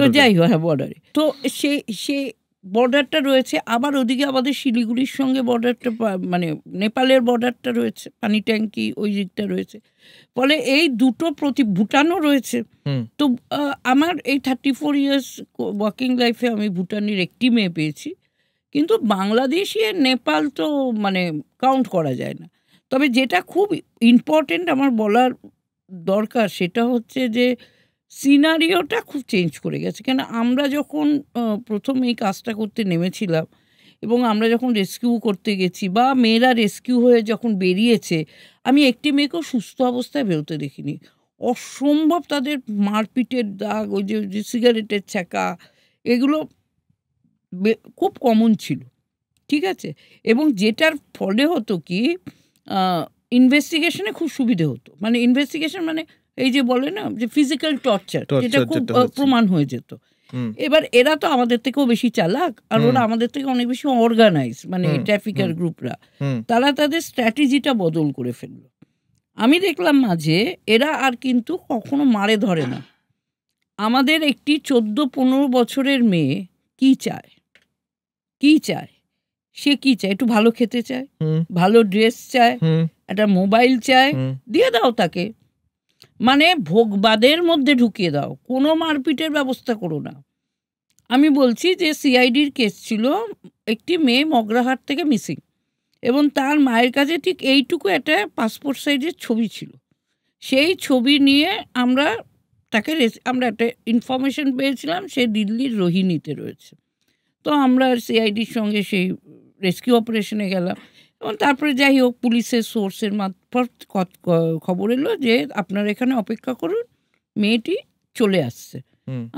তো যাই হোক, হ্যাঁ, বর্ডারে। তো সে বর্ডারটা রয়েছে। আবার ওদিকে আমাদের শিলিগুড়ির সঙ্গে বর্ডারটা, মানে নেপালের বর্ডারটা রয়েছে, পানি ট্যাঙ্কি ওই দিকটা রয়েছে। ফলে এই দুটো ভুটানও রয়েছে। তো আমার এই 34 ইয়ার্স ওয়ার্কিং লাইফে আমি ভুটানের একটি মেয়ে পেয়েছি, কিন্তু বাংলাদেশি আর নেপাল তো মানে কাউন্ট করা যায় না। তবে যেটা খুব ইম্পর্টেন্ট আমার বলার দরকার, সেটা হচ্ছে যে সিনারিওটা খুব চেঞ্জ করে গেছে। কেন, আমরা যখন প্রথম এই কাজটা করতে নেমেছিলাম এবং আমরা যখন রেস্কিউ করতে গেছি বা মেয়েরা রেস্কিউ হয়ে যখন বেরিয়েছে, আমি একটি মেয়েকেও সুস্থ অবস্থায় বেরোতে দেখিনি। অসম্ভব তাদের মারপিটের দাগ, ওই যে সিগারেটের ছ্যাঁকা, এগুলো খুব কমন ছিল। ঠিক আছে, এবং যেটার ফলে হতো কি ইনভেস্টিগেশনে খুব সুবিধে হতো, মানে ইনভেস্টিগেশন মানে এই যে বলে না যে ফিজিক্যাল টর্চার, যেটা খুব প্রমাণ হয়ে যেত। এবার এরা তো আমাদের থেকেও বেশি চালাক, আর ওরা আমাদের থেকে অনেক বেশি অর্গানাইজ, মানে ট্রাফিকার গ্রুপরা, তারা তাদের স্ট্র্যাটেজিটা বদল করে ফেললো। আমি দেখলাম মাঝে এরা আর কিন্তু কখনো মারে ধরে না। আমাদের একটি 14-15 বছরের মেয়ে কি চায়, কি চায়, সে কি চায়, একটু ভালো খেতে চায়, ভালো ড্রেস চায়, একটা মোবাইল চায়, দিয়ে দাও তাকে, মানে ভোগবাদের মধ্যে ঢুকিয়ে দাও, কোনো মারপিটের ব্যবস্থা করো না। আমি বলছি যে সিআইডির কেস ছিল, একটি মেয়ে মগরাহাট থেকে মিসিং, এবং তার মায়ের কাছে ঠিক এইটুকু একটা পাসপোর্ট সাইজের ছবি ছিল। সেই ছবি নিয়ে আমরা একটা ইনফরমেশন পেয়েছিলাম সে দিল্লির রোহিণীতে রয়েছে। তো আমরা সিআইডির সঙ্গে সেই রেস্কিউ অপারেশনে গেলাম, এবং তারপরে যাই হোক পুলিশের সোর্সের মারফত খবর এলো যে আপনারা এখানে অপেক্ষা করুন, মেয়েটি চলে আসছে।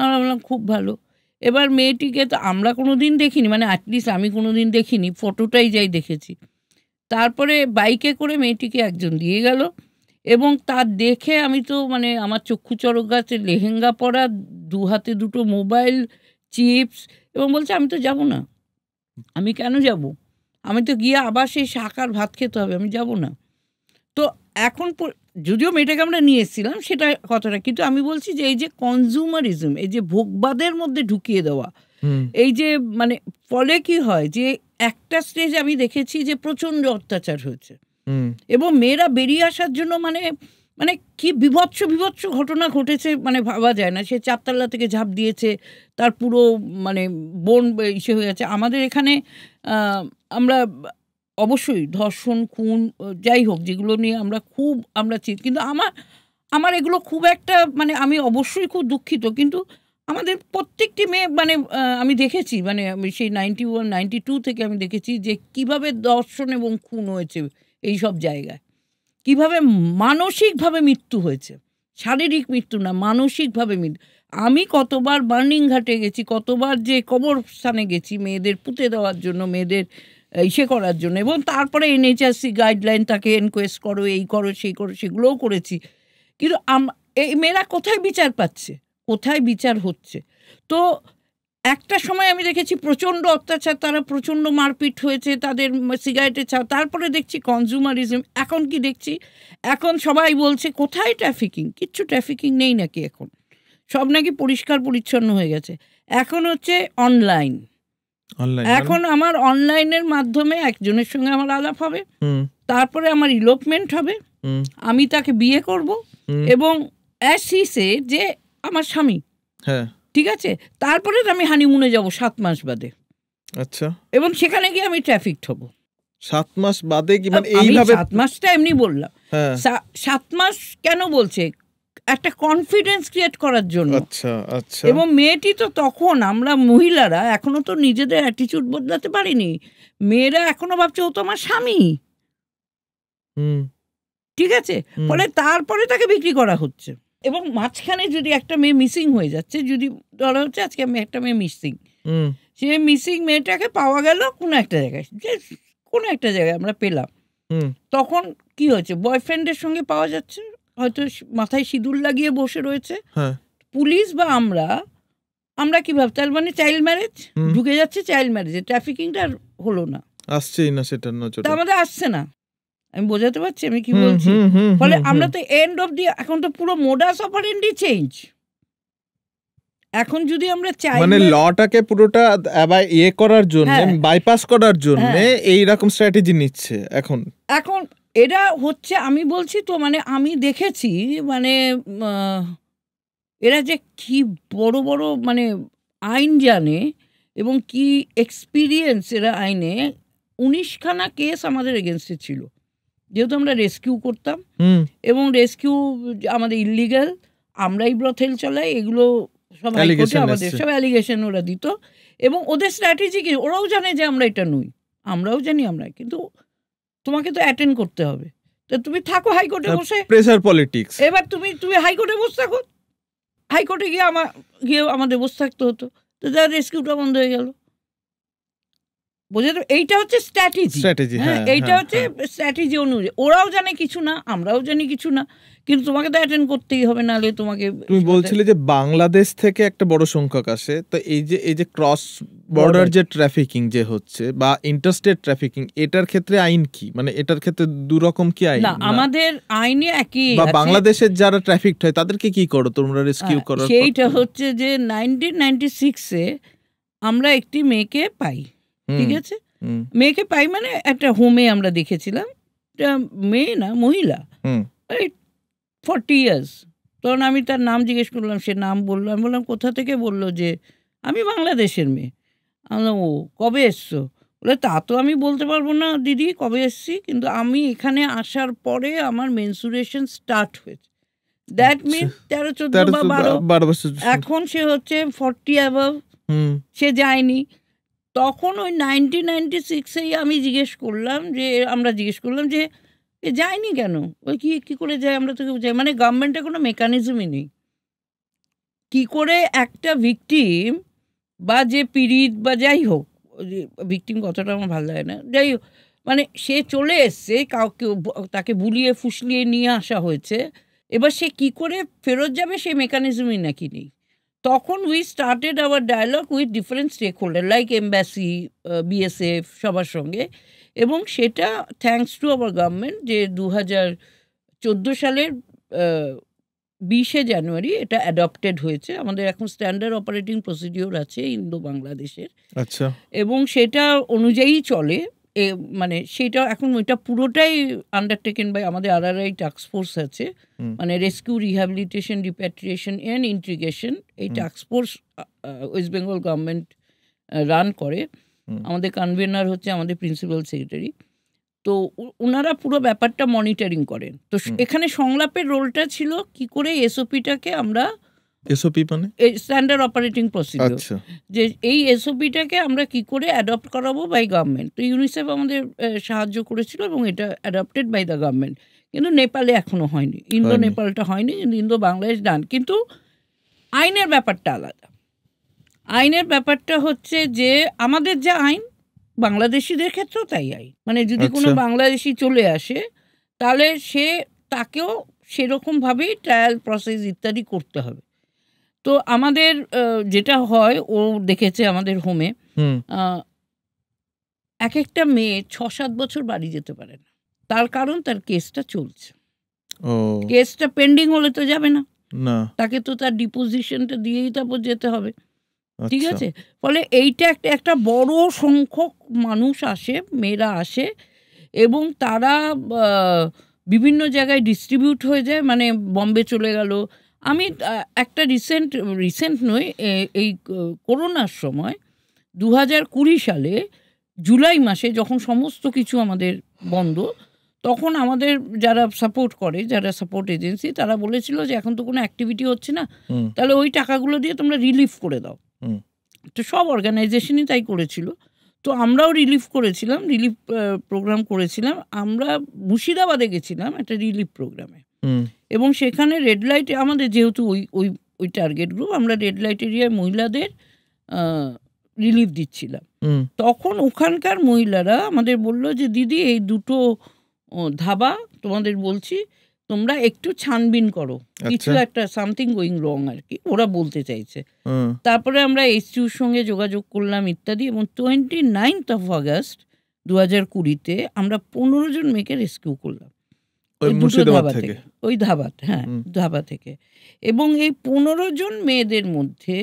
আমরা বললাম খুব ভালো। এবার মেয়েটিকে তো আমরা কোনো দিন দেখিনি, মানে অ্যাটলিস্ট আমি কোনো দিন দেখিনি, ফটোটাই যাই দেখেছি। তারপরে বাইকে করে মেয়েটিকে একজন দিয়ে গেল, এবং তার দেখে আমি তো মানে আমার চক্ষু চড়ক গাছে, লেহেঙ্গা পরা, 2 হাতে 2টো মোবাইল, চিপস, এবং বলছে আমি তো যাব না। আমি কেন যাব? আমি তো গিয়ে আবার সেই শাকার ভাত খেতে হবে, আমি যাব না। তো এখন যদিও মেয়েটাকে আমরা নিয়ে এসেছিলাম সেটা কথাটা, কিন্তু আমি বলছি যে এই যে কনজিউমারিজম, এই যে ভোগবাদের মধ্যে ঢুকিয়ে দেওয়া, এই যে মানে ফলে কি হয় যে একটা স্টেজ আমি দেখেছি যে প্রচণ্ড অত্যাচার হয়েছে, এবং মেয়েরা বেরিয়ে আসার জন্য মানে মানে কি বিভৎস বিভৎস ঘটনা ঘটেছে, মানে ভাবা যায় না। সে 4 তলা থেকে ঝাঁপ দিয়েছে, তার পুরো মানে বোন ইসে হয়ে গেছে। আমাদের এখানে আমরা অবশ্যই ধর্ষণ, খুন, যাই হোক, যেগুলো নিয়ে আমরা কিন্তু আমার এগুলো খুব একটা মানে আমি অবশ্যই খুব দুঃখিত, কিন্তু আমাদের প্রত্যেকটি মেয়ে মানে আমি দেখেছি, মানে আমি সেই 91-92 থেকে আমি দেখেছি যে কিভাবে ধর্ষণ এবং খুন হয়েছে এই সব জায়গায়, কিভাবে মানসিকভাবে মৃত্যু হয়েছে, শারীরিক মৃত্যু না, মানসিকভাবে মৃত্যু। আমি কতবার বার্নিং ঘাটে গেছি, কতবার যে কবরস্থানে গেছি মেয়েদের পুঁতে দেওয়ার জন্য, মেয়েদের ইসে করার জন্য, এবং তারপরে এনএইচআরসি গাইডলাইন, তাকে এনকোয়েস্ট করো, এই করো, সেই করো, সেগুলোও করেছি। কিন্তু এই মেয়েরা কোথায় বিচার পাচ্ছে, কোথায় বিচার হচ্ছে? তো একটা সময় আমি দেখেছি প্রচণ্ড অত্যাচার, তারা প্রচণ্ড মারপিট হয়েছে, তাদের সিগারেটে তারপরে দেখছি কনজিউমারিজম। এখন কি দেখছি, এখন সবাই বলছে কোথায় ট্রাফিকিং, কিচ্ছু ট্রাফিকিং নেই নাকি, এখন সব নাকি পরিষ্কার পরিচ্ছন্ন হয়ে গেছে। এখন হচ্ছে অনলাইন, এখন আমার অনলাইনের মাধ্যমে একজনের সঙ্গে আমার আলাপ হবে, তারপরে আমার ইলোপমেন্ট হবে, আমি তাকে বিয়ে করব, এবং অ্যাসিসে যে আমার স্বামী, হ্যাঁ ঠিক আছে, তারপরে আমি হানিমুনে যাব 7 মাস বাদে। আচ্ছা, এবং সেখানে গিয়ে আমি ট্রাফিকড হব 7 মাস বাদে। কি মানে এইভাবে 7 মাসটা এমনি বললাম, 7 মাস কেন বলছে, একটা কনফিডেন্স ক্রিয়েট করার জন্য। আচ্ছা আচ্ছা। এবং মেয়েটি তো তখন, আমরা মহিলারা এখনো তো নিজেদের অ্যাটিটিউড বদলাতে পারিনি, মেয়েরা এখনো ভাবছে ও তো আমার স্বামী, ঠিক আছে, ফলে তারপরে তাকে বিক্রি করা হচ্ছে। এবং মাঝখানে যদি একটা মেয়ে মিসিং হয়ে যাচ্ছে, যদি ধরা হচ্ছে আজকে একটা মেয়ে মিসিং, সে মিসিং মেয়েটাকে পাওয়া গেল কোনো একটা জায়গায়, যে কোনো একটা জায়গায় আমরা পেলাম, তখন কি হয়েছে, বয়ফ্রেন্ডের সঙ্গে পাওয়া যাচ্ছে, হয়তো মাথায় সিঁদুর লাগিয়ে বসে রয়েছে, পুলিশ বা আমরা কি ভাবছি, তার মানে চাইল্ড ম্যারেজ ঢুকে যাচ্ছে, চাইল্ড ম্যারেজে ট্রাফিকিংটা আর হলো না, আসছেই না, সেটা নজরে আমাদের আসছে না। আমি বোঝাতে পারছি আমি কি বলছি? ফলে আমরা তো এন্ড অফ দি, এখন তো পুরো মোডাস অপারেন্ডি চেঞ্জ। এখন যদি আমরা চাই মানে লটাকে পুরোটা ইয়ে করার জন্য, বাইপাস করার জন্য এই রকম স্ট্র্যাটেজি নিচ্ছে এখন এরা হচ্ছে। আমি বলছি তো, মানে আমি দেখেছি, মানে এরা যে কি বড় বড় মানে আইন জানে, এবং কি এক্সপিরিয়েন্স এরা আইনে। 19খানা কেস আমাদের এগেনস্টে ছিল, যেহেতু আমরা রেস্কিউ করতাম, এবং রেস্কিউ আমাদের ইলিগাল, আমরাই ব্রথেল চালাই, এগুলো সব হাইকোর্টে আমাদের সব অ্যালিগেশন ওরা দিত। এবং ওদের স্ট্র্যাটেজি কি, ওরাও জানে যে আমরা এটা নই, আমরাও জানি আমরা, কিন্তু তোমাকে তো অ্যাটেন্ড করতে হবে, তো তুমি থাকো হাইকোর্টে বসে, প্রেসার পলিটিক্স। এবার তুমি হাইকোর্টে বসে থাকো, হাইকোর্টে গিয়ে আমাদের বসে থাকতে হতো, তো যার রেস্কিউটা বন্ধ হয়ে গেল। বোঝাতে, এইটা হচ্ছে স্ট্র্যাটেজি। হ্যাঁ, এইটা হচ্ছে স্ট্র্যাটেজি অনুযায়ী। ওরাও জানে কিছু না, আমরাও জানি কিছু না, কিন্তু তোমাকে তো অ্যাটেন্ড করতেই হবে, নাহলে তোমাকে। তুমি বলছিলে যে বাংলাদেশ থেকে একটা বড় সংখ্যক আসে, তো এই যে ক্রস বর্ডার যে ট্রাফিকিং যে হচ্ছে বা ইন্টারস্টেট ট্রাফিকিং, এটার ক্ষেত্রে আইন কি? মানে এটার ক্ষেত্রে দুরকম কি আইন? না, আমাদের আইনে একই। বা বাংলাদেশের যারা ট্রাফিকড হয় তাদেরকে কি করো তোমরা রেস্কিউ করো? সেইটা হচ্ছে যে 1996-এ আমরা একটি মেয়েকে পাই, ঠিক আছে? মেয়েকে পাই মানে একটা হোমে আমরা দেখেছিলাম, মেয়ে না মহিলা, 40 ইয়ার্স। তখন আমি তার নাম জিজ্ঞেস করলাম, সে নাম বললো। আমি বললাম কোথা থেকে? বললো যে আমি বাংলাদেশের মেয়ে। আমি বললাম ও, কবে এসছো? বলে তা তো আমি বলতে পারবো না দিদি কবে এসছি, কিন্তু আমি এখানে আসার পরে আমার মেনসুরেশন স্টার্ট হয়েছে। দ্যাট মিন 13-14 বা 12 বছর। এখন সে হচ্ছে 40 অ্যাবাভ, সে যায়নি। তখন ওই 1996-এই আমি আমরা জিজ্ঞেস করলাম যে এ যায়নি কেন, ওই কি করে যায়, আমরা তো কেউ যাই, মানে গভর্নমেন্টের কোনো মেকানিজমই নেই কি করে একটা ভিকটিম বা যে পীড়িত বা যাই হোক, ভিকটিম কথাটা আমার ভালো লাগে না, যাই হোক, মানে সে চলে এসছে, কাউকে তাকে বুলিয়ে ফুসলিয়ে নিয়ে আসা হয়েছে, এবার সে কি করে ফেরত যাবে সেই মেকানিজমই নাকি নেই। তখন we started our dialogue with different stakeholder like embassy, BSF, সবার সঙ্গে। এবং সেটা থ্যাঙ্কস টু আওয়ার গভর্নমেন্ট যে 2014 সালের 20শে জানুয়ারি এটা অ্যাডপ্টেড হয়েছে। আমাদের এখন স্ট্যান্ডার্ড অপারেটিং প্রসিডিওর আছে ইন্দো বাংলাদেশের। আচ্ছা। এবং সেটা অনুযায়ী চলে, মানে সেটা এখন ওইটা পুরোটাই আন্ডারটেকেন বাই আমাদের RRI টাস্কফোর্স আছে, মানে rescue, rehabilitation, repatriation and integration. এই task force west Bengal government run করে। আমাদের কনভেনার হচ্ছে আমাদের প্রিন্সিপাল সেক্রেটারি। তো ওনারা পুরো ব্যাপারটা মনিটরিং করেন। তো এখানে সংলাপের রোলটা ছিল কি করে এসওপিটাকে আমরা, এসওপি মানে স্ট্যান্ডার্ড অপারেটিং প্রসিডিওর, যে এই এসওপিটাকে আমরা কি করে অ্যাডপ্ট করাবো বাই গভর্নমেন্ট। তো ইউনিসেফ আমাদের সাহায্য করেছিল এবং এটা অ্যাডপ্টেড বাই দ্য গভর্নমেন্ট। কিন্তু নেপালে এখনো হয়নি, ইন্দো নেপালটা হয়নি, কিন্তু ইন্দো বাংলাদেশ ডান। কিন্তু আইনের ব্যাপারটা আলাদা। আইনের ব্যাপারটা হচ্ছে যে আমাদের যা আইন, বাংলাদেশিদের ক্ষেত্রেও তাই আইন। মানে যদি কোনো বাংলাদেশি চলে আসে তাহলে তাকেও সেরকমভাবেই ট্রায়াল প্রসেস ইত্যাদি করতে হবে। তো আমাদের যেটা হয়, ও দেখেছে আমাদের হোমে, এক একটা মেয়ে 6-7 বছর বাড়ি যেতে পারে না। তার কারণ তার কেসটা চলছে। কেসটা পেন্ডিং হলে তো যাবে না, তাকে তো তার ডিপোজিশনটা দিয়েই তারপর যেতে হবে, ঠিক আছে? ফলে এইটা একটা বড় সংখ্যক মানুষ আসে, মেয়েরা আসে, এবং তারা বিভিন্ন জায়গায় ডিস্ট্রিবিউট হয়ে যায়, মানে বম্বে চলে গেল। আমি একটা রিসেন্ট নয়, এই করোনার সময় 2020 সালে জুলাই মাসে যখন সমস্ত কিছু আমাদের বন্ধ, তখন আমাদের যারা সাপোর্ট করে, যারা সাপোর্ট এজেন্সি, তারা বলেছিল যে এখন তো কোনো অ্যাক্টিভিটি হচ্ছে না, তাহলে ওই টাকাগুলো দিয়ে তোমরা রিলিফ করে দাও। তো সব অর্গানাইজেশনই তাই করেছিল। তো আমরাও রিলিফ করেছিলাম, রিলিফ প্রোগ্রাম করেছিলাম। আমরা মুর্শিদাবাদে গেছিলাম একটা রিলিফ প্রোগ্রামে, এবং সেখানে রেড লাইটে আমাদের যেহেতু ওই টার্গেট গ্রুপ, আমরা রেড লাইট এরিয়ায় মহিলাদের রিলিফ দিচ্ছিলাম। তখন ওখানকার মহিলারা আমাদের বলল যে দিদি এই দুটো ধাবা তোমাদের বলছি, তোমরা একটু ছানবিন করো, কিছু একটা সামথিং গোয়িং রং আর কি, ওরা বলতে চাইছে। তারপরে আমরা HQর সঙ্গে যোগাযোগ করলাম ইত্যাদি, এবং 29 অগাস্ট 2020-তে আমরা 15 জন মেয়েকে রেস্কিউ করলাম ওই দুটো ধাবা থেকে, ওই ধাবাতে, হ্যাঁ ধাবা থেকে। এবং এই 15 জন মেয়েদের মধ্যে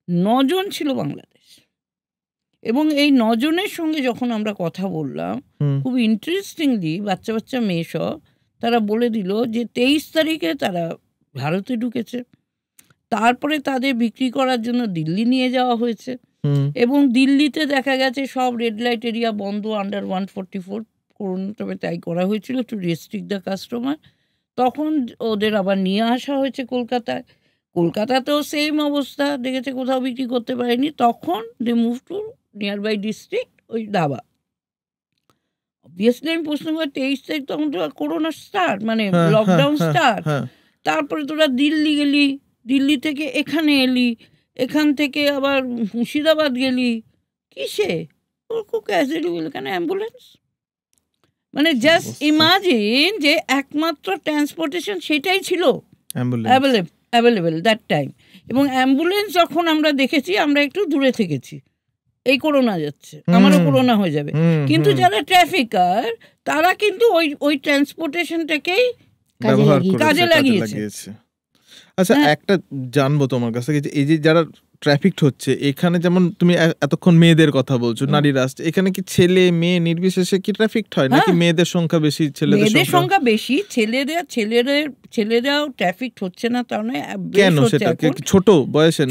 9 জন ছিল বাংলাদেশ। এবং এই 9 জনের সঙ্গে যখন আমরা কথা বললাম, খুব ইন্টারেস্টিংলি বাচ্চা বাচ্চা মেয়ে সব, তারা বলে দিল যে 23 তারিখে তারা ভারতে ঢুকেছে, তারপরে তাদের বিক্রি করার জন্য দিল্লি নিয়ে যাওয়া হয়েছে, এবং দিল্লিতে দেখা গেছে সব রেড লাইট এরিয়া বন্ধ, আন্ডার 144 তবে তাই করা হয়েছিল টু রেস্ট্রিক্ট দ্য কাস্টমার। তখন ওদের আবার নিয়ে আসা হয়েছে কলকাতায়। কলকাতাতেও সেম অবস্থা, দেখেছে কোথাও বিক্রি করতে পারেনি। তখন they move to nearby district, ওই ধাবা। অবভিয়াসলি আমি প্রশ্ন করি 23 তারিখ তখন তো করোনা স্টার্ট, মানে লকডাউন স্টার্ট। তারপরে তোরা দিল্লি গেলি, দিল্লি থেকে এখানে এলি, এখান থেকে আবার মুর্শিদাবাদ গেলি, কিসে? খুব ক্যাজুয়ালি বলে কেন অ্যাম্বুলেন্স, মানে জাস্ট ইমাজিন যে একমাত্র ট্রান্সপোর্টেশন সেটাই ছিল অ্যাভেলেবেল দ্যাট টাইম। এবং অ্যাম্বুলেন্স যখন আমরা দেখেছি আমরা একটু দূরে থেকেছি, এই করোনা যাচ্ছে, আমারও করোনা হয়ে যাবে, কিন্তু যারা ট্রাফিকার তারা কিন্তু ওই ট্রান্সপোর্টেশনটাকেই কাজে লাগিয়েছে। আচ্ছা, একটা জানবো তোমার কাছে, এই যে যারা ট্রাফিক হচ্ছে এখানে, যেমন তুমি এতক্ষণ মেয়েদের কথা বলছো, নারীরা আসছে, এখানে কি ছেলে মেয়ে নির্বিশেষে কি ট্রাফিক হয় নাকি মেয়েদের সংখ্যা বেশি ছেলেদের সংখ্যা বেশি? ছেলেরাও ট্রাফিক হচ্ছে না তা নয়। কেন? সেটা ছোট বয়সের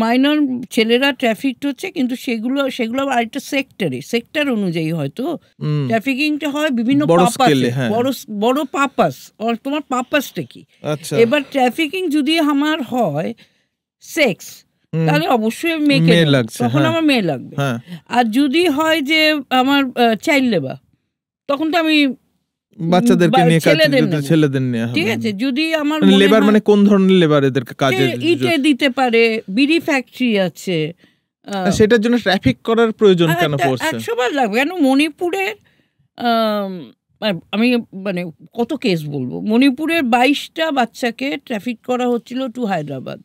মাইনর ছেলেরা ট্রাফিক হচ্ছে, কিন্তু সেগুলো আরেকটা সেক্টর অনুযায়ী হয়তো ট্রাফিকিংটা হয় বিভিন্ন বড় পারপাস। তোমার পারপাসটা কি? এবার ট্রাফিকিং যদি আমার হয় সেক্স, তাহলে অবশ্যই মেয়েকে লাগছে, তখন আমার মেয়ে লাগবে। আর যদি হয় যে আমার চাইল্ড লেবার, তখন তো আমি বাচ্চাদেরকে নিয়ে ছেলেদের নিয়ে, ঠিক আছে। যদি আমার লেবার মানে কোন ধরনের লেবার? এদেরকে কাজে ইটে দিতে পারে, বিড়ি ফ্যাক্টরি আছে, সেটার জন্য ট্রাফিক করার প্রয়োজন কেন পড়ছে? 100 বার লাগবে। কেন মণিপুরের আমি মানে কত কেস বলবো, মণিপুরের 22টা বাচ্চাকে ট্রাফিক করা হচ্ছিল টু হায়দ্রাবাদ।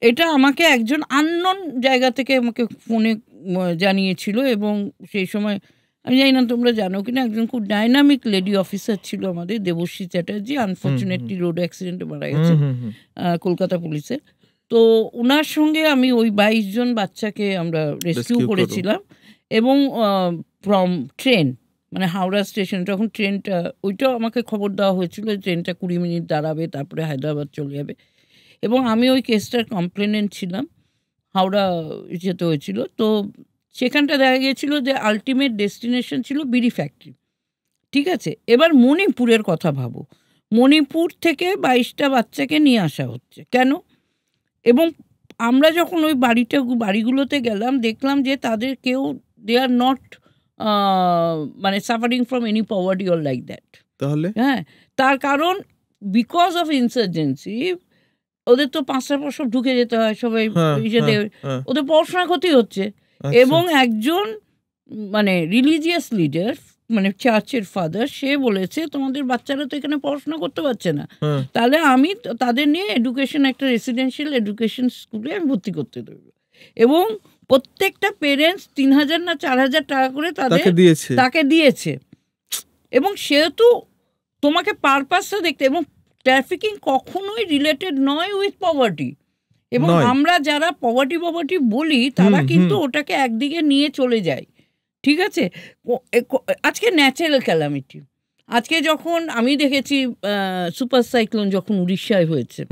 এটা আমাকে একজন আননোন জায়গা থেকে আমাকে ফোনে জানিয়েছিল, এবং সেই সময় আমি জানি না তোমরা জানো কিনা, একজন খুব ডাইনামিক লেডি অফিসার ছিল আমাদের, দেবশ্রী চ্যাটার্জি, আনফর্চুনেটলি রোড অ্যাক্সিডেন্টে মারা গেছে কলকাতা পুলিশের। তো ওনার সঙ্গে আমি ওই 22 জন বাচ্চাকে আমরা রেস্কিউ করেছিলাম, এবং ফ্রম ট্রেন, মানে হাওড়া স্টেশন যখন ট্রেনটা, ওইটাও আমাকে খবর দেওয়া হয়েছিল ট্রেনটা 20 মিনিট দাঁড়াবে, তারপরে হায়দ্রাবাদ চলে যাবে। এবং আমি ওই কেসটার কমপ্লেনেন্ট ছিলাম, হাওড়া যেতে হয়েছিল। তো সেখানটা দেখা গিয়েছিল যে আলটিমেট ডেস্টিনেশন ছিল বিড়ি ফ্যাক্টরি, ঠিক আছে। এবার মণিপুরের কথা ভাবো, মণিপুর থেকে 22টা বাচ্চাকে নিয়ে আসা হচ্ছে কেন? এবং আমরা যখন ওই বাড়িগুলোতে গেলাম, দেখলাম যে তাদের কেউ, দে আর নট মানে suffering from any poverty or like that. তাহলে হ্যাঁ, তার কারণ বিকজ অফ ইনসার্জেন্সি ওদের তো 5টা পর সব ঢুকে যেতে হয় সবাই, ওদের পড়াশোনা ক্ষতি হচ্ছে। এবং একজন মানে রিলিজিয়াস লিডার, মানে চার্চের ফাদার, সে বলেছে তোমাদের বাচ্চারা তো এখানে পড়াশোনা করতে পারছে না, তাহলে আমি তাদের নিয়ে এডুকেশন, একটা রেসিডেন্সিয়াল এডুকেশন স্কুলে আমি ভর্তি করতে দেবো। এবং প্রত্যেকটা পেরেন্টস 3000 না 4000 টাকা করে তাকে দিয়েছে। এবং সেহেতু তোমাকে পারপাসটা দেখতে, এবং ট্রাফিকিং কখনোই রিলেটেড নয় উইথ পভার্টি। এবং আমরা যারা পভার্টি বলি, তারা কিন্তু ওটাকে একদিকে নিয়ে চলে যায়, ঠিক আছে। আজকে ন্যাচারাল ক্যালামিটি, আজকে যখন আমি দেখেছি সুপার সাইক্লোন যখন উড়িষ্যায় হয়েছে,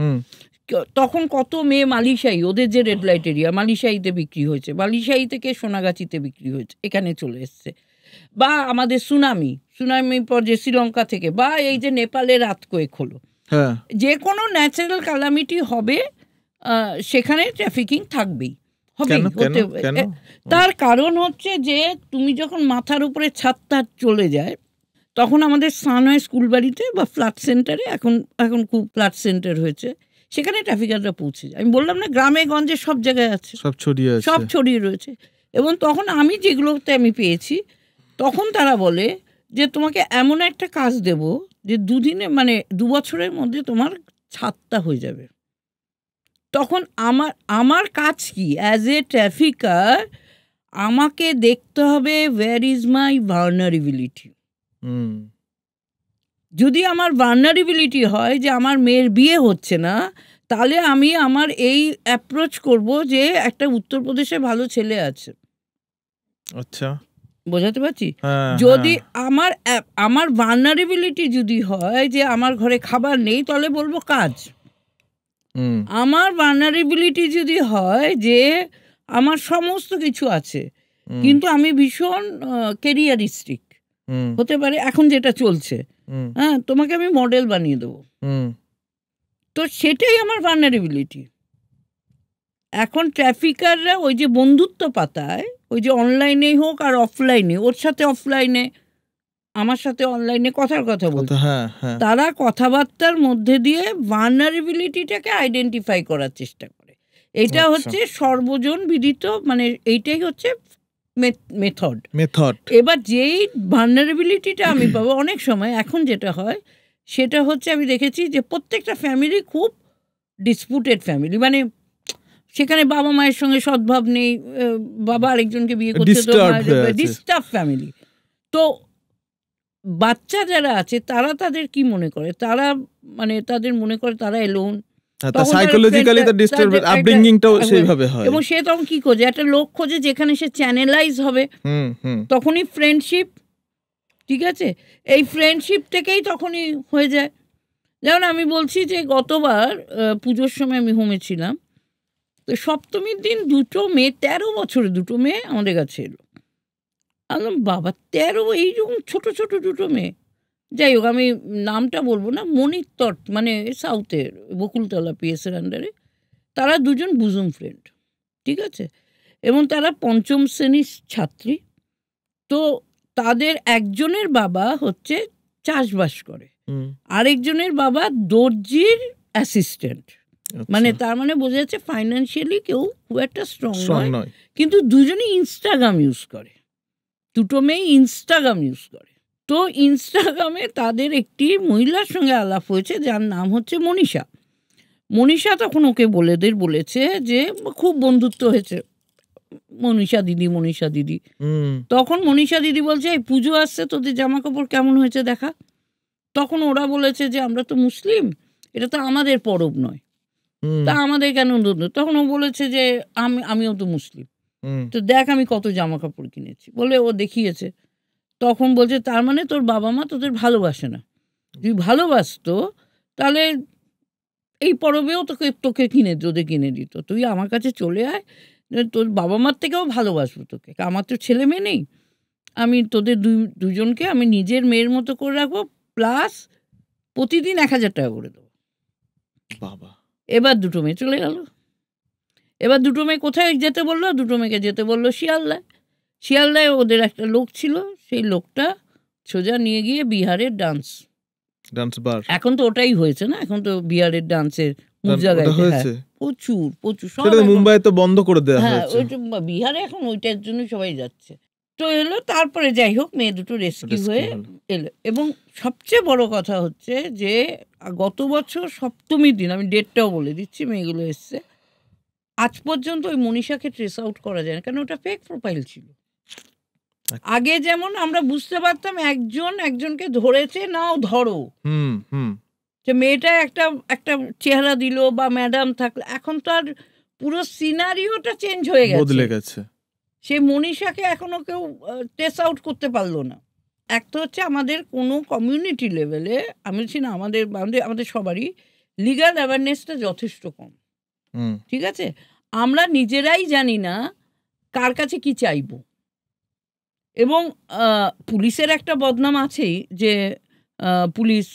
তখন কত মেয়ে মালিশাই, ওদের যে রেড লাইট এরিয়া, মালিশাইতে বিক্রি হয়েছে, মালিশাই থেকে সোনাগাছিতে বিক্রি হয়েছে, এখানে চলে এসছে। বা আমাদের সুনামি পর যে শ্রীলঙ্কা থেকে, বা এই যে নেপালের আর্থকোয়েক হলো, যে কোনো ন্যাচারাল ক্যালামিটি হবে, সেখানে ট্রাফিকিং থাকবেই, হবে। তার কারণ হচ্ছে যে তুমি যখন মাথার উপরে ছাদটা চলে যায়, তখন আমাদের স্নান হয় স্কুল বাড়িতে বা ফ্ল্যাট সেন্টারে, এখন খুব ফ্ল্যাট সেন্টার হয়েছে, সেখানে ট্রাফিকাররা পৌঁছে যায়। আমি বললাম না, গ্রামে গঞ্জে সব জায়গায় আছে, সব ছড়িয়ে রয়েছে। এবং তখন আমি যেগুলোতে আমি পেয়েছি, তখন তারা বলে যে তোমাকে এমন একটা কাজ দেব যে 2 দিনে, মানে 2 বছরের মধ্যে তোমার ছাদটা হয়ে যাবে। তখন আমার কাজ কি? অ্যাজ এ ট্রাফিকার আমাকে দেখতে হবে ওয়্যার ইজ মাই ভালনারেবিলিটি। যদি আমার ভালনারেবিলিটি হয় যে আমার মেয়ের বিয়ে হচ্ছে না, তাহলে আমি আমার এই অ্যাপ্রোচ করব যে একটা উত্তরপ্রদেশে ভালো ছেলে আছে। আচ্ছা, বোঝাতে পারছি? যদি আমার ভালনারেবিলিটি যদি হয় যে আমার ঘরে খাবার নেই, তাহলে বলবো কাজ। আমার ভালনারেবিলিটি যদি হয় যে আমার সমস্ত কিছু আছে, কিন্তু আমি ভীষণ ক্যারিয়ারিস্টিক হতে পারে, এখন যেটা চলছে, হ্যাঁ, তোমাকে আমি মডেল বানিয়ে দেবো, তো সেটাই আমার ভালনারেবিলিটি। এখন ট্রাফিকাররা ওই যে বন্ধুত্ব পাতায়, ওই যে অনলাইনেই হোক আর অফলাইনে, ওর সাথে অফলাইনে, আমার সাথে অনলাইনে কথার কথা বলতে, তারা কথাবার্তার মধ্যে দিয়ে ভালনারেবিলিটিটাকে আইডেন্টিফাই করার চেষ্টা করে। এটা হচ্ছে সর্বজন বিদিত, মানে এইটাই হচ্ছে মেথড। এবার যেই ভালনারেবিলিটিটা আমি পাবো অনেক সময় এখন যেটা হয় সেটা হচ্ছে আমি দেখেছি যে প্রত্যেকটা ফ্যামিলি খুব ডিসপুটেড ফ্যামিলি, মানে সেখানে বাবা মায়ের সঙ্গে সদ্ভাব নেই, বাবা আরেকজনকে বিয়ে করছে, তো ডিস্টার্ব ফ্যামিলি। তো বাচ্চা যারা আছে তারা তাদের কি মনে করে, তারা মানে তাদের মনে করে তারা এলোন, এবং সে তখন কি খোঁজে, একটা লোক খোঁজে যেখানে সে চ্যানেলাইজ হবে, তখনই ফ্রেন্ডশিপ। ঠিক আছে, এই ফ্রেন্ডশিপ থেকেই তখনই হয়ে যায়। যেমন আমি বলছি যে গতবার পুজোর সময় আমি হোমে ছিলাম, তো সপ্তমীর দিন 2 মেয়ে, 13 বছরের 2 মেয়ে আমাদের কাছে এলো। আমি বাবা 13, এইরকম ছোট ছোট 2 মেয়ে, যাই হোক আমি নামটা বলবো না, মনির তট মানে সাউথের বকুলতলা পিএসের আন্ডারে, তারা 2জন বুজুম ফ্রেন্ড। ঠিক আছে, এবং তারা 5ম শ্রেণীর ছাত্রী। তো তাদের একজনের বাবা হচ্ছে চাষবাস করে, আরেকজনের বাবা দর্জির অ্যাসিস্ট্যান্ট, মানে তার মানে বোঝা যাচ্ছে ফাইন্যান্সিয়ালি কেউ খুব একটা স্ট্রং নয়, কিন্তু 2জনই ইনস্টাগ্রাম ইউজ করে, 2 মেয়ে ইনস্টাগ্রাম ইউজ করে। তো ইনস্টাগ্রামে তাদের একটি মহিলার সঙ্গে আলাপ হয়েছে যার নাম হচ্ছে মনীষা। মনীষা তখন ওকে বলেছে যে খুব বন্ধুত্ব হয়েছে, মনীষা দিদি। তখন মনীষা দিদি বলছে এই পুজো আসছে, তোদের জামা কাপড় কেমন হয়েছে দেখা। তখন ওরা বলেছে যে আমরা তো মুসলিম, এটা তো আমাদের পরব নয়, তা আমাদের কেন? তখন ও বলেছে যে আমিও তো মুসলিম, তো দেখ আমি কত জামা কাপড় কিনেছি বলে ও দেখিয়েছে। তখন বলছে তার মানে তোর বাবা মা তোদের ভালোবাসে না, যদি ভালোবাসতো তাহলে এই পরবেও তোকে কিনে দিত, তুই আমার কাছে চলে আয়, তোর বাবা মার থেকেও ভালোবাসবো তোকে, আমার তো ছেলে মেয়ে নেই, আমি তোদের 2জনকে আমি নিজের মেয়ের মতো করে রাখবো, প্লাস প্রতিদিন 1000 টাকা করে দেবো। বাবা, এবার 2 মেয়ে চলে গেল। এবার 2 মেয়ে কোথায় যেতে বললো? 2 মেয়েকে যেতে বললো শিয়ালদায় ওদের একটা লোক ছিল, সেই লোকটা সোজা নিয়ে গিয়ে বিহারের ডান্স বার, এখন তো ওটাই হয়েছে না, এখন তো বিহারের ডান্সের জায়গায় প্রচুর মুম্বাই তো বন্ধ করে দেওয়া হয়েছে, বিহারে এখন ওইটার জন্য সবাই যাচ্ছে। তো এলো, তারপরে যাই হোক মেয়ে 2 রেস্কিউ হয়ে এলো। এবং সবচেয়ে বড় কথা হচ্ছে যে গত বছর সপ্তমীর দিন, আমি ডেটটাও বলে দিচ্ছি, মেয়েগুলো এসছে, আজ পর্যন্ত ওই মনীষাকে ট্রেস আউট করা যায় না, কারণ ওটা ফেক প্রোফাইল ছিল। আগে যেমন আমরা বুঝতে পারতাম একজনকে ধরেছে, নাও ধরো, যে মেয়েটা একটা চেহারা দিল বা ম্যাডাম থাকলে, এখন তো আর পুরো সিনারিওটা চেঞ্জ হয়ে গেছে। সেই মনীষাকে এখনো কেউ ট্রেস আউট করতে পারলো না। একটা হচ্ছে আমাদের কোনো কমিউনিটি লেভেলে, আমি বলছি না আমাদের সবারই লিগ্যাল অ্যাওয়ারনেসটা যথেষ্ট কম। ঠিক আছে, আমরা নিজেরাই জানি না কার কাছে কি চাইব, এবং পুলিশের একটা বদনাম আছেই যে পুলিশ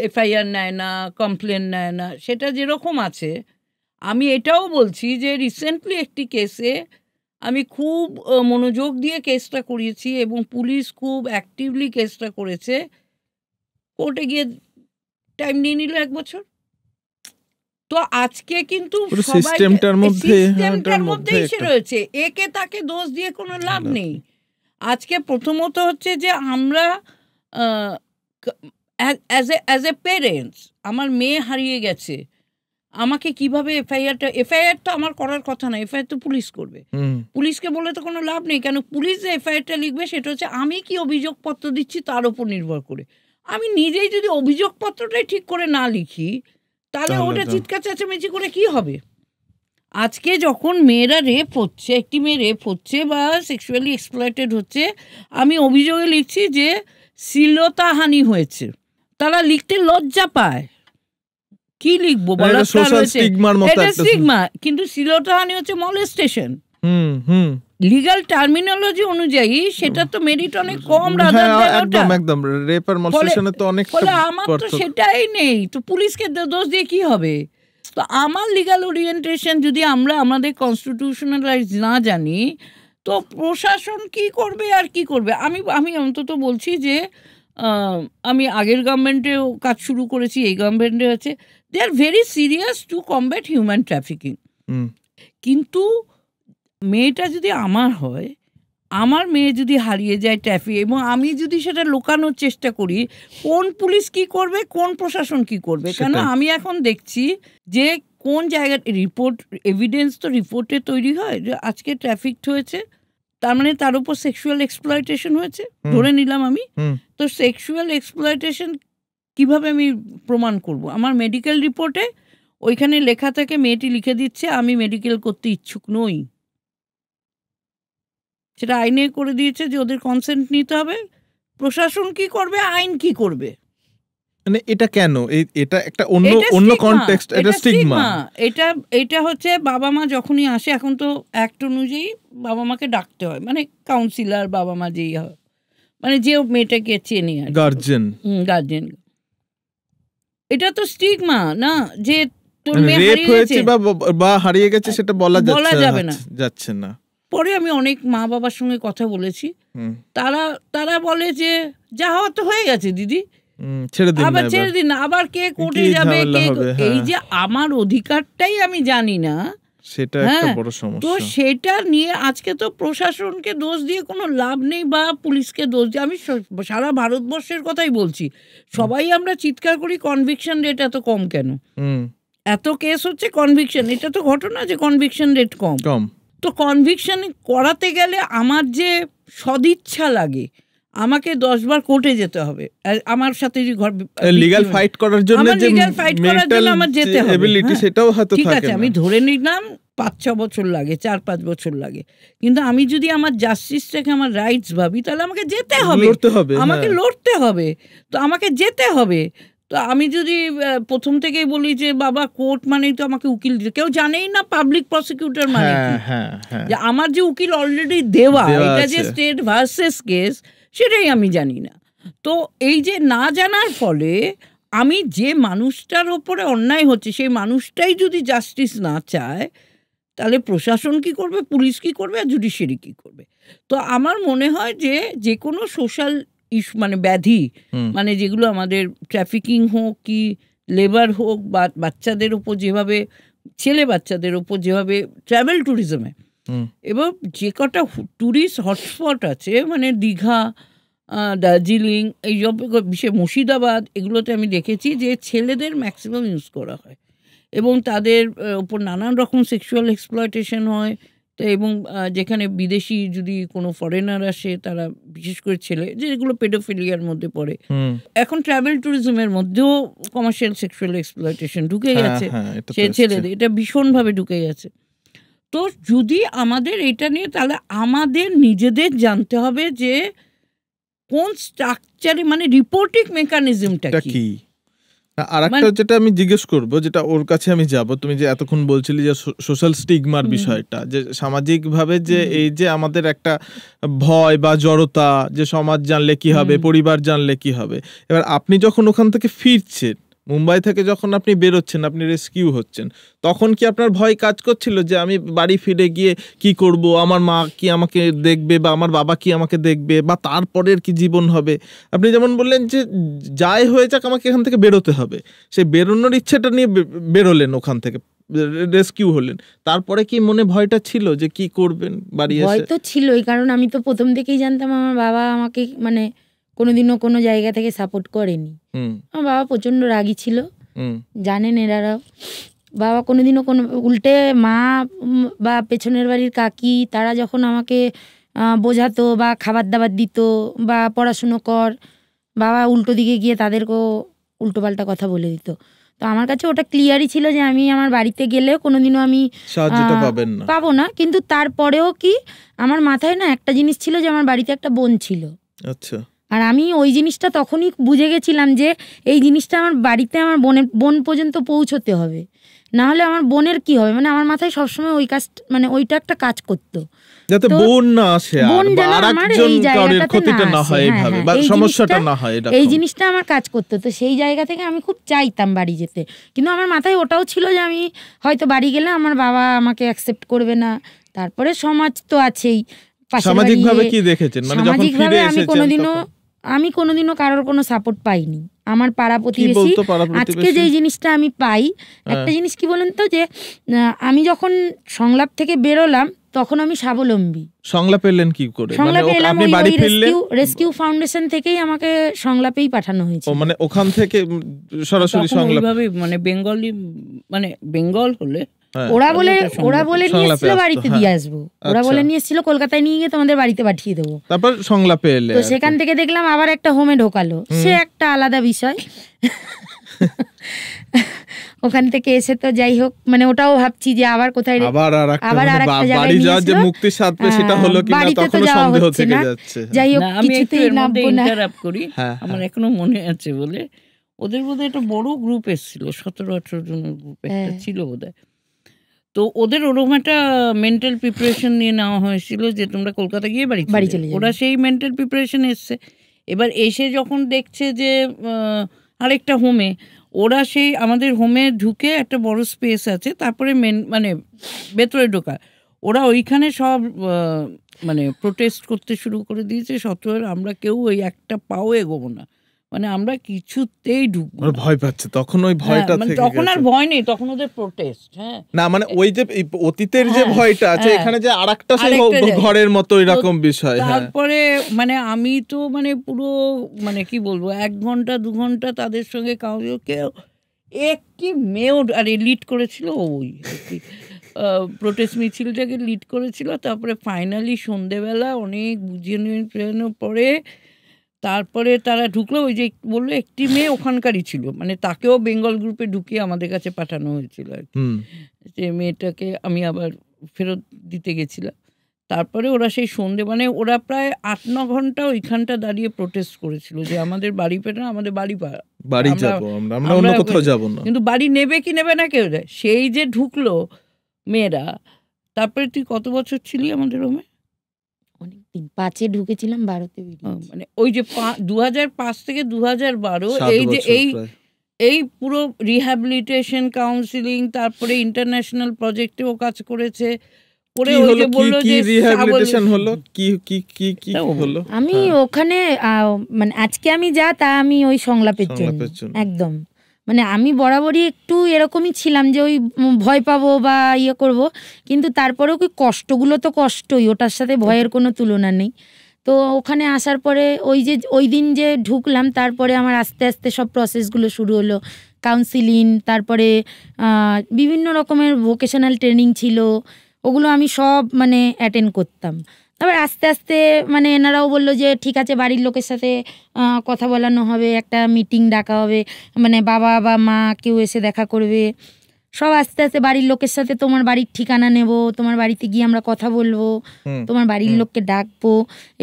এফআইআর নেয় না, কমপ্লেন নেয় না, সেটা যেরকম আছে। আমি এটাও বলছি যে রিসেন্টলি একটি কেসে আমি খুব মনোযোগ দিয়ে কেসটা করিয়েছি এবং পুলিশ খুব অ্যাক্টিভলি কেসটা করেছে, কোর্টে গিয়ে টাইম নিয়ে নিল 1 বছর। তো আজকে কিন্তু সিস্টেমটার মধ্যেই সে রয়েছে, একে তাকে দোষ দিয়ে কোনো লাভ নেই। আজকে প্রথমত হচ্ছে যে আমরা অ্যাজ এ পেরেন্টস, আমার মেয়ে হারিয়ে গেছে, আমাকে কিভাবে এফআইআরটা আমার করার কথা না, এফআইআর তো পুলিশ করবে, পুলিশকে বলে তো কোনো লাভ নেই। কেন পুলিশ যে এফআইআরটা লিখবে সেটা হচ্ছে আমি কি অভিযোগপত্র দিচ্ছি তার উপর নির্ভর করে। আমি নিজেই যদি অভিযোগপত্রটাই ঠিক করে না লিখি তাহলে ওটা চিৎকার চেঁচামেচি করে কি হবে? আজকে যখন মেয়েরা রেপ হচ্ছে, একটি মেয়ে রেপ হচ্ছে বা সেক্সুয়ালি এক্সপ্লয়েটেড হচ্ছে, আমি অভিযোগে লিখছি যে শ্লীলতাহানি হয়েছে, তারা লিখতে লজ্জা পায়। কি লিখবো? এটা স্টিগমা, কিন্তু শ্লীলতাহানি হচ্ছে মলেস্টেশন। লিগ্যাল টার্মিনোলজি অনুযায়ী সেটা তো মেরিট অনেক কম। আমার তো সেটাই নেই, তো পুলিশকে দোষ দিয়ে কি হবে? তো আমার লিগ্যাল ওরিয়েন্টেশন যদি আমরা আমাদের কনস্টিটিউশনালাইজ না জানি, তো প্রশাসন কি করবে আর কি করবে? আমি অন্তত বলছি যে আমি আগের গভর্নমেন্টেও কাজ শুরু করেছি, এই গভর্নমেন্টে হচ্ছে, they are very serious to combat human trafficking. কিন্তু মেয়েটা যদি আমার হয়, আমার মেয়ে যদি হারিয়ে যায় ট্রাফিক, এবং আমি যদি সেটা লুকানোর চেষ্টা করি, কোন পুলিশ কি করবে, কোন প্রশাসন কি করবে? কেন আমি এখন দেখছি যে কোন জায়গায় রিপোর্ট, এভিডেন্স তো রিপোর্টে তৈরি হয় যে আজকে ট্রাফিক হয়েছে, তার মানে তার উপর সেক্সুয়াল এক্সপ্লয়টেশন হয়েছে, ধরে নিলাম আমি। তো সেক্সুয়াল এক্সপ্লয়টেশন কিভাবে আমি প্রমাণ করব? আমার মেডিকেল রিপোর্টে ওইখানে লেখা থাকে, মেয়েটি লিখে দিচ্ছে আমি মেডিকেল করতে ইচ্ছুক নই। সেটা আইনে করে দিয়েছে যে ওদের কনসেন্ট নিতে হবে। প্রশাসন কি করবে, আইন কি করবে? মানে এটা কেন? এটা একটা অন্য কনটেক্সট, এটা স্টিগমা। এটা হচ্ছে বাবা মা যখনই আসে, এখন তো অ্যাক্ট অনুযায়ী বাবা মাকে ডাকতে হয়, মানে কাউন্সিলর বাবা মা যেই হয়, মানে যে মেয়েটাকে চেনে আর গার্জেন। এটা তো স্টিগমা না, যে তোর মেয়ে হারিয়ে গেছে বা হারিয়ে গেছে সেটা বলা যাবে না, যাচ্ছে না। পরে আমি অনেক মা বাবার সঙ্গে কথা বলেছি, তারা বলে যে যা হওয়া তো হয়ে গেছে দিদি, আবার ছেড়ে দিন না, আবার কে কোর্টে যাবে, এই যে আমার অধিকারটাই আমি জানি না, সেটা একটা বড় সমস্যা। তো সেটা নিয়ে আজকে তো প্রশাসনকে দোষ দিয়ে কোনো লাভ নেই, বা পুলিশকে দোষ দিয়ে, আমি সারা ভারতবর্ষের কথাই বলছি, সবাই আমরা চিৎকার করি কনভিকশন রেট এত কম কেন, এত কেস হচ্ছে কনভিকশন, এটা তো ঘটনা যে কনভিকশন রেট কম। তো কনভিকশন করাতে গেলে আমার যে সদিচ্ছা লাগে, আমাকে 10 বার কোর্টে যেতে হবে, আমার সাথে লিগ্যাল ফাইট করার জন্য আমার যেতে হবে, সেটাও হয়তো ঠিক আছে, আমি ধরে নিলাম 5-6 বছর লাগে, 4-5 বছর লাগে, কিন্তু আমি যদি আমার জাস্টিসটাকে আমার রাইটস ভাবি, তাহলে আমাকে যেতে হবে, আমাকে লড়তে হবে, তো আমাকে যেতে হবে। তো আমি যদি প্রথম থেকেই বলি যে বাবা কোর্ট মানেই তো আমাকে উকিল দিতে, কেউ জানেই না পাবলিক প্রসিকিউটর মানে কি, যে আমার যে উকিল অলরেডি দেওয়া, এটা যে স্টেট ভার্সেস কেস, সেটাই আমি জানি না। তো এই যে না জানার ফলে আমি যে মানুষটার ওপরে অন্যায় হচ্ছে, সেই মানুষটাই যদি জাস্টিস না চায়, তাহলে প্রশাসন কি করবে, পুলিশ কি করবে, আর জুডিশিয়ারি কি করবে? তো আমার মনে হয় যে কোনো সোশ্যাল ইস্যু, মানে ব্যাধি, মানে যেগুলো আমাদের ট্রাফিকিং হোক কি লেবার হোক, বা বাচ্চাদের ওপর যেভাবে, ছেলে বাচ্চাদের ওপর যেভাবে ট্রাভেল ট্যুরিজমে, এবং যে কটা ট্যুরিস্ট হটস্পট আছে, মানে দীঘা, দার্জিলিং, এইসব বিশেষ মুর্শিদাবাদ, এগুলোতে আমি দেখেছি যে ছেলেদের ম্যাক্সিমাম ইউজ করা হয়, এবং তাদের ওপর নানান রকম সেক্সুয়াল এক্সপ্লয়টেশন হয়। তো এবং যেখানে বিদেশি যদি কোনো ফরেনার আসে, তারা বিশেষ করে ছেলে, যেগুলো পেডোফিলিয়ার মধ্যে পড়ে, এখন ট্রাভেল ট্যুরিজমের মধ্যেও কমার্শিয়াল সেক্সুয়াল এক্সপ্লয়টেশন ঢুকে গেছে, সে ছেলেদের, এটা ভীষণভাবে ঢুকে গেছে। তো যদি আমাদের এটা নিয়ে, তাহলে আমাদের নিজেদের জানতে হবে যে কোন স্ট্রাকচারে, মানে রিপোর্টিং মেকানিজমটা কি। আর একটা যেটা আমি জিজ্ঞেস করবো, যেটা ওর কাছে আমি যাব, তুমি যে এতক্ষণ বলছিলি যে সোশ্যাল স্টিগমার বিষয়টা, যে সামাজিকভাবে যে এই যে আমাদের একটা ভয় বা জড়তা, যে সমাজ জানলে কি হবে, পরিবার জানলে কি হবে। এবার আপনি যখন ওখান থেকে ফিরছেন, মুম্বাই থেকে যখন আপনি বেরোচ্ছেন, আপনি রেস্কিউ হচ্ছেন, তখন কি আপনার ভয় কাজ করছিল যে আমি বাড়ি ফিরে গিয়ে কি করব, আমার মা কি আমাকে দেখবে, বা আমার বাবা কি আমাকে দেখবে, বা তারপরের কি জীবন হবে? আপনি যেমন বললেন যে যাই হয়ে যাক আমাকে এখান থেকে বেরোতে হবে, সেই বেরোনোর ইচ্ছেটা নিয়ে বেরোলেন, ওখান থেকে রেস্কিউ হলেন, তারপরে কি মনে ভয়টা ছিল যে কি করবেন বাড়ি এসে? ভয় তো ছিলই, কারণ আমি তো প্রথম থেকেই জানতাম আমার বাবা আমাকে মানে কোনোদিনও কোনো জায়গা থেকে সাপোর্ট করেনি। আমার বাবা প্রচণ্ড রাগী ছিল, জানেন এনারাও। বাবা কোনোদিনও কোনো, উল্টে মা বা পেছনের বাড়ির কাকি, তারা যখন আমাকে বোঝাতো বা খাবার দাবার দিত বা পড়াশুনো কর, বাবা উল্টো দিকে গিয়ে তাদেরকেও উল্টোপাল্টা কথা বলে দিত। তো আমার কাছে ওটা ক্লিয়ারই ছিল যে আমি আমার বাড়িতে গেলেও কোনোদিনও আমি পাবো না। কিন্তু তারপরেও কি আমার মাথায় না একটা জিনিস ছিল যে আমার বাড়িতে একটা বোন ছিল। আচ্ছা। আর আমি ওই জিনিসটা তখনই বুঝে গেছিলাম যে এই জিনিসটা আমার বাড়িতে আমার বোন পর্যন্ত পৌঁছতে হবে, না হলে আমার বোনের কি হবে। মানে আমার মাথায় সবসময় ওই কাজ, মানে ওইটা একটা কাজ করতো, যাতে বোন না আসে আর আরেকজন কারোর ক্ষতিটা না হয়, এইভাবে বা সমস্যাটা না হয়, এই জিনিসটা আমার কাজ করতো। তো সেই জায়গা থেকে আমি খুব চাইতাম বাড়ি যেতে, কিন্তু আমার মাথায় ওটাও ছিল যে আমি হয়তো বাড়ি গেলে আমার বাবা আমাকে অ্যাকসেপ্ট করবে না। তারপরে সমাজ তো আছেই, সামাজিকভাবে কি দেখেছেন, মানে যখন ফিরে এসেছেন আমি কোনোদিনও কারোর কোনো সাপোর্ট পাইনি। আমার পাড়া প্রতিবেশী, আজকে যে জিনিসটা আমি পাই, একটা জিনিস কি বলেন তো, যে আমি যখন সংলাপ থেকে বেরোলাম তখন আমি স্বাবলম্বী। সংলাপ পেলেন কি করে? সংলাপে এলাম আপনি বাড়ি ফিরলেন? রেস্কিউ ফাউন্ডেশন থেকেই আমাকে সংলাপেই পাঠানো হয়েছে। মানে ওখান থেকে সরাসরি সংলাপ, মানে বেঙ্গলি, মানে বেঙ্গল হলে ওরা বলে নিয়ে এসেছিল বাড়িতে দিয়ে আসবো, ওরা বলে নিয়ে এসেছিল কলকাতায় নিয়ে গিয়ে তোমাদের বাড়িতে পাঠিয়ে দেবো। তারপর সংলাপে এলে, তো সেখান থেকে দেখলাম আবার একটা হোমে ঢোকালো, সে একটা আলাদা বিষয়। ওখান থেকে এসে তো যাই হোক, মানে ওটাও ভাবছি যে আবার কোথায় আবার আরেকটা জায়গায় নিয়ে আসলো, মুক্তির স্বাদে সেটা হলো কিনা তখন সন্দেহ থেকে যাচ্ছে। যাই হোক, কিছুতেই নামবো না। করি, আমার এখনো মনে আছে বলে, ওদের বোধহয় একটা বড় গ্রুপ এসেছিল, 17-18 জনের গ্রুপ একটা ছিল বোধহয়। তো ওদের ওরকম একটা মেন্টাল প্রিপারেশন নিয়ে নেওয়া হয়েছিল যে তোমরা কলকাতা গিয়ে বাড়ি চলে যাবে। ওরা সেই মেন্টাল প্রিপারেশন এসছে। এবার এসে যখন দেখছে যে আরেকটা হোমে, ওরা সেই আমাদের হোমে ঢুকে একটা বড় স্পেস আছে, তারপরে মানে ভেতরে ঢোকা, ওরা ওইখানে সব মানে প্রোটেস্ট করতে শুরু করে দিয়েছে। সত্ত্বেও আমরা কেউ ওই একটা পাও এগোবো না, মানে আমরা কিছুতেই ঢুকবো না। ভয় পাচ্ছে তখন, ওই ভয়টা থেকে তখন আর ভয় নেই, তখন ওদের প্রোটেস্ট। হ্যাঁ, না মানে ওই যে অতীতের যে ভয়টা আছে, এখানে যে আরেকটা সেই ঘরের মতো এরকম বিষয়। তারপরে মানে আমি তো মানে পুরো মানে কি বলবো, 1 ঘন্টা 2 ঘন্টা তাদের সঙ্গে কেউ একটি মেয়েও, আরে লিড করেছিল ওই প্রোটেস্ট মিছিলটাকে লিড করেছিল। তারপরে ফাইনালি সন্ধেবেলা অনেক বুঝিয়ে নিয়ে পরে তারপরে তারা ঢুকলো। ওই যে বললো একটি মেয়ে ওখানকারই ছিল, মানে তাকেও বেঙ্গল গ্রুপে ঢুকিয়ে আমাদের কাছে পাঠানো হয়েছিল আর কি। যে মেয়েটাকে আমি আবার ফেরত দিতে গেছিলাম। তারপরে ওরা সেই সন্ধে, মানে ওরা প্রায় 8-9 ঘন্টা ওইখানটা দাঁড়িয়ে প্রোটেস্ট করেছিল যে আমাদের বাড়ি পেটা, আমাদের বাড়ি যাবো, আমরা অন্য কোথাও যাবো না। কিন্তু বাড়ি নেবে কি নেবে না কেউ দেয়। সেই যে ঢুকলো মেয়েরা। তারপরে তুই কত বছর ছিলি আমাদের রুমে? অনেকদিন, 5-এ ঢুকেছিলাম, 12-তে বেরিয়েছি। মানে ওই যে 2005 থেকে 2012, এই যে এই পুরো রিহ্যাবিলিটেশন কাউন্সিলিং, তারপরে ইন্টারন্যাশনাল প্রজেক্টেও কাজ করেছে। করে ওই যে বললো যে রিহ্যাবিলিটেশন হলো কি হলো। আমি ওখানে মানে আজকে আমি তা আমি ওই সংলাপের জন্য একদম, মানে আমি বরাবরই একটু এরকমই ছিলাম যে ওই ভয় পাবো বা ইয়ে করব, কিন্তু তারপরেও কি কষ্টগুলো তো কষ্টই, ওটার সাথে ভয়ের কোনো তুলনা নেই। তো ওখানে আসার পরে ওই দিন যে ঢুকলাম, তারপরে আমার আস্তে আস্তে সব প্রসেসগুলো শুরু হলো, কাউন্সিলিং, তারপরে বিভিন্ন রকমের ভোকেশনাল ট্রেনিং ছিল, ওগুলো আমি সব মানে অ্যাটেন্ড করতাম। তারপর আস্তে আস্তে মানে এনারাও বললো যে ঠিক আছে, বাড়ির লোকের সাথে কথা বলানো হবে, একটা মিটিং ডাকা হবে, মানে বাবা বা মা কেউ এসে দেখা করবে, সব আস্তে আস্তে বাড়ির লোকের সাথে তোমার বাড়ির ঠিকানা নেব, তোমার বাড়িতে গিয়ে আমরা কথা বলবো, তোমার বাড়ির লোককে ডাকবো।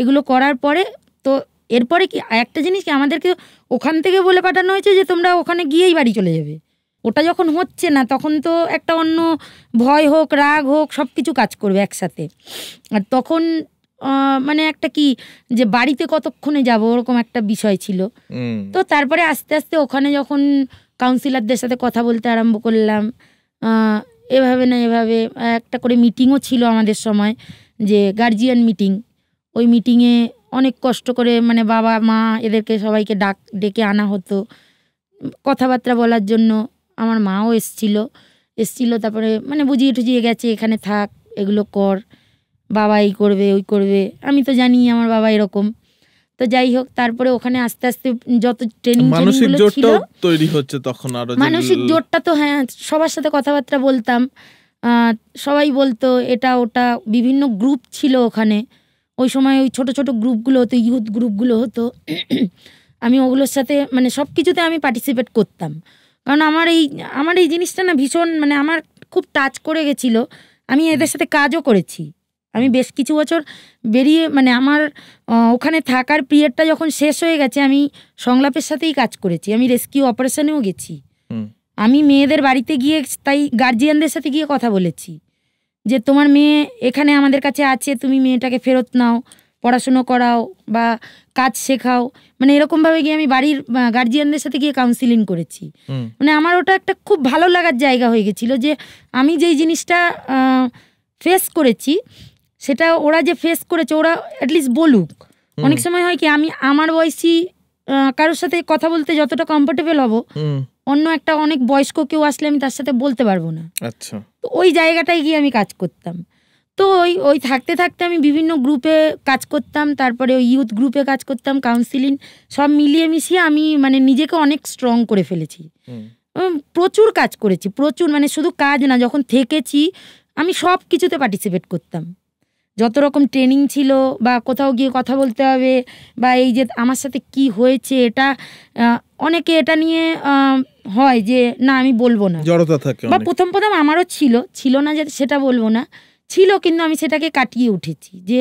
এগুলো করার পরে তো এরপরে কি একটা জিনিস কি, আমাদেরকে ওখান থেকে বলে পাঠানো হয়েছে যে তোমরা ওখানে গিয়েই বাড়ি চলে যাবে। ওটা যখন হচ্ছে না, তখন তো একটা অন্য ভয় হোক, রাগ হোক, সব কিছু কাজ করবে একসাথে। আর তখন মানে একটা কি যে বাড়িতে কতক্ষণে যাব, ওরকম একটা বিষয় ছিল। তো তারপরে আস্তে আস্তে ওখানে যখন কাউন্সিলরদের সাথে কথা বলতে আরম্ভ করলাম, এভাবে না এভাবে একটা করে মিটিংও ছিল আমাদের সময়, যে গার্জিয়ান মিটিং। ওই মিটিংয়ে অনেক কষ্ট করে মানে বাবা মা এদেরকে সবাইকে ডেকে আনা হতো কথাবার্তা বলার জন্য। আমার মাও এসছিল, তারপরে মানে বুঝিয়ে টুজিয়ে গেছে, এখানে থাক, এগুলো কর, বাবা এই করবে ওই করবে। আমি তো জানি আমার বাবা এরকম। তো যাই হোক, তারপরে ওখানে আস্তে আস্তে যত ট্রেনিং ছিল তৈরি হচ্ছে, তখন আরো মানসিক জোরটা তো, হ্যাঁ, সবার সাথে কথাবার্তা বলতাম, সবাই বলতো এটা ওটা, বিভিন্ন গ্রুপ ছিল ওখানে। ওই সময় ওই ছোট ছোট গ্রুপগুলো হতো, ইউথ গ্রুপগুলো হতো, আমি ওগুলোর সাথে মানে সব কিছুতে আমি পার্টিসিপেট করতাম। কারণ আমার এই জিনিসটা না ভীষণ মানে আমার খুব টাচ করে গেছিলো। আমি এদের সাথে কাজও করেছি। আমি বেশ কিছু বছর বেরিয়ে মানে আমার ওখানে থাকার পিরিয়ডটা যখন শেষ হয়ে গেছে, আমি সংলাপের সাথেই কাজ করেছি। আমি রেস্কিউ অপারেশনেও গেছি। আমি মেয়েদের বাড়িতে গিয়ে তাই গার্জিয়ানদের সাথে গিয়ে কথা বলেছি যে তোমার মেয়ে এখানে আমাদের কাছে আছে, তুমি মেয়েটাকে ফেরত নাও, পড়াশুনো করাও বা কাজ শেখাও। মানে এরকমভাবে গিয়ে আমি বাড়ির গার্জিয়ানদের সাথে গিয়ে কাউন্সিলিং করেছি। মানে আমার ওটা একটা খুব ভালো লাগার জায়গা হয়ে গেছিলো যে আমি যেই জিনিসটা ফেস করেছি সেটা ওরা যে ফেস করেছে ওরা অ্যাটলিস্ট বলুক। অনেক সময় হয় কি, আমি আমার বয়সী কারোর সাথে কথা বলতে যতটা কমফোর্টেবল হব, অন্য একটা অনেক বয়স্ক কেউ আসলে আমি তার সাথে বলতে পারবো না। আচ্ছা, তো ওই জায়গাটায় গিয়ে আমি কাজ করতাম। তো ওই ওই থাকতে থাকতে আমি বিভিন্ন গ্রুপে কাজ করতাম, তারপরে ওই ইউথ গ্রুপে কাজ করতাম, কাউন্সিলিং, সব মিলিয়ে মিশিয়ে আমি মানে নিজেকে অনেক স্ট্রং করে ফেলেছি। প্রচুর কাজ করেছি, প্রচুর, মানে শুধু কাজ না, যখন থেকেছি আমি সব কিছুতে পার্টিসিপেট করতাম। যত রকম ট্রেনিং ছিল বা কোথাও গিয়ে কথা বলতে হবে বা এই যে আমার সাথে কি হয়েছে, এটা অনেকে এটা নিয়ে হয় যে না আমি বলবো না, জড়তা থাকে বা প্রথম আমারও ছিল না যে সেটা বলবো না, ছিল, কিন্তু আমি সেটাকে কাটিয়ে উঠেছি যে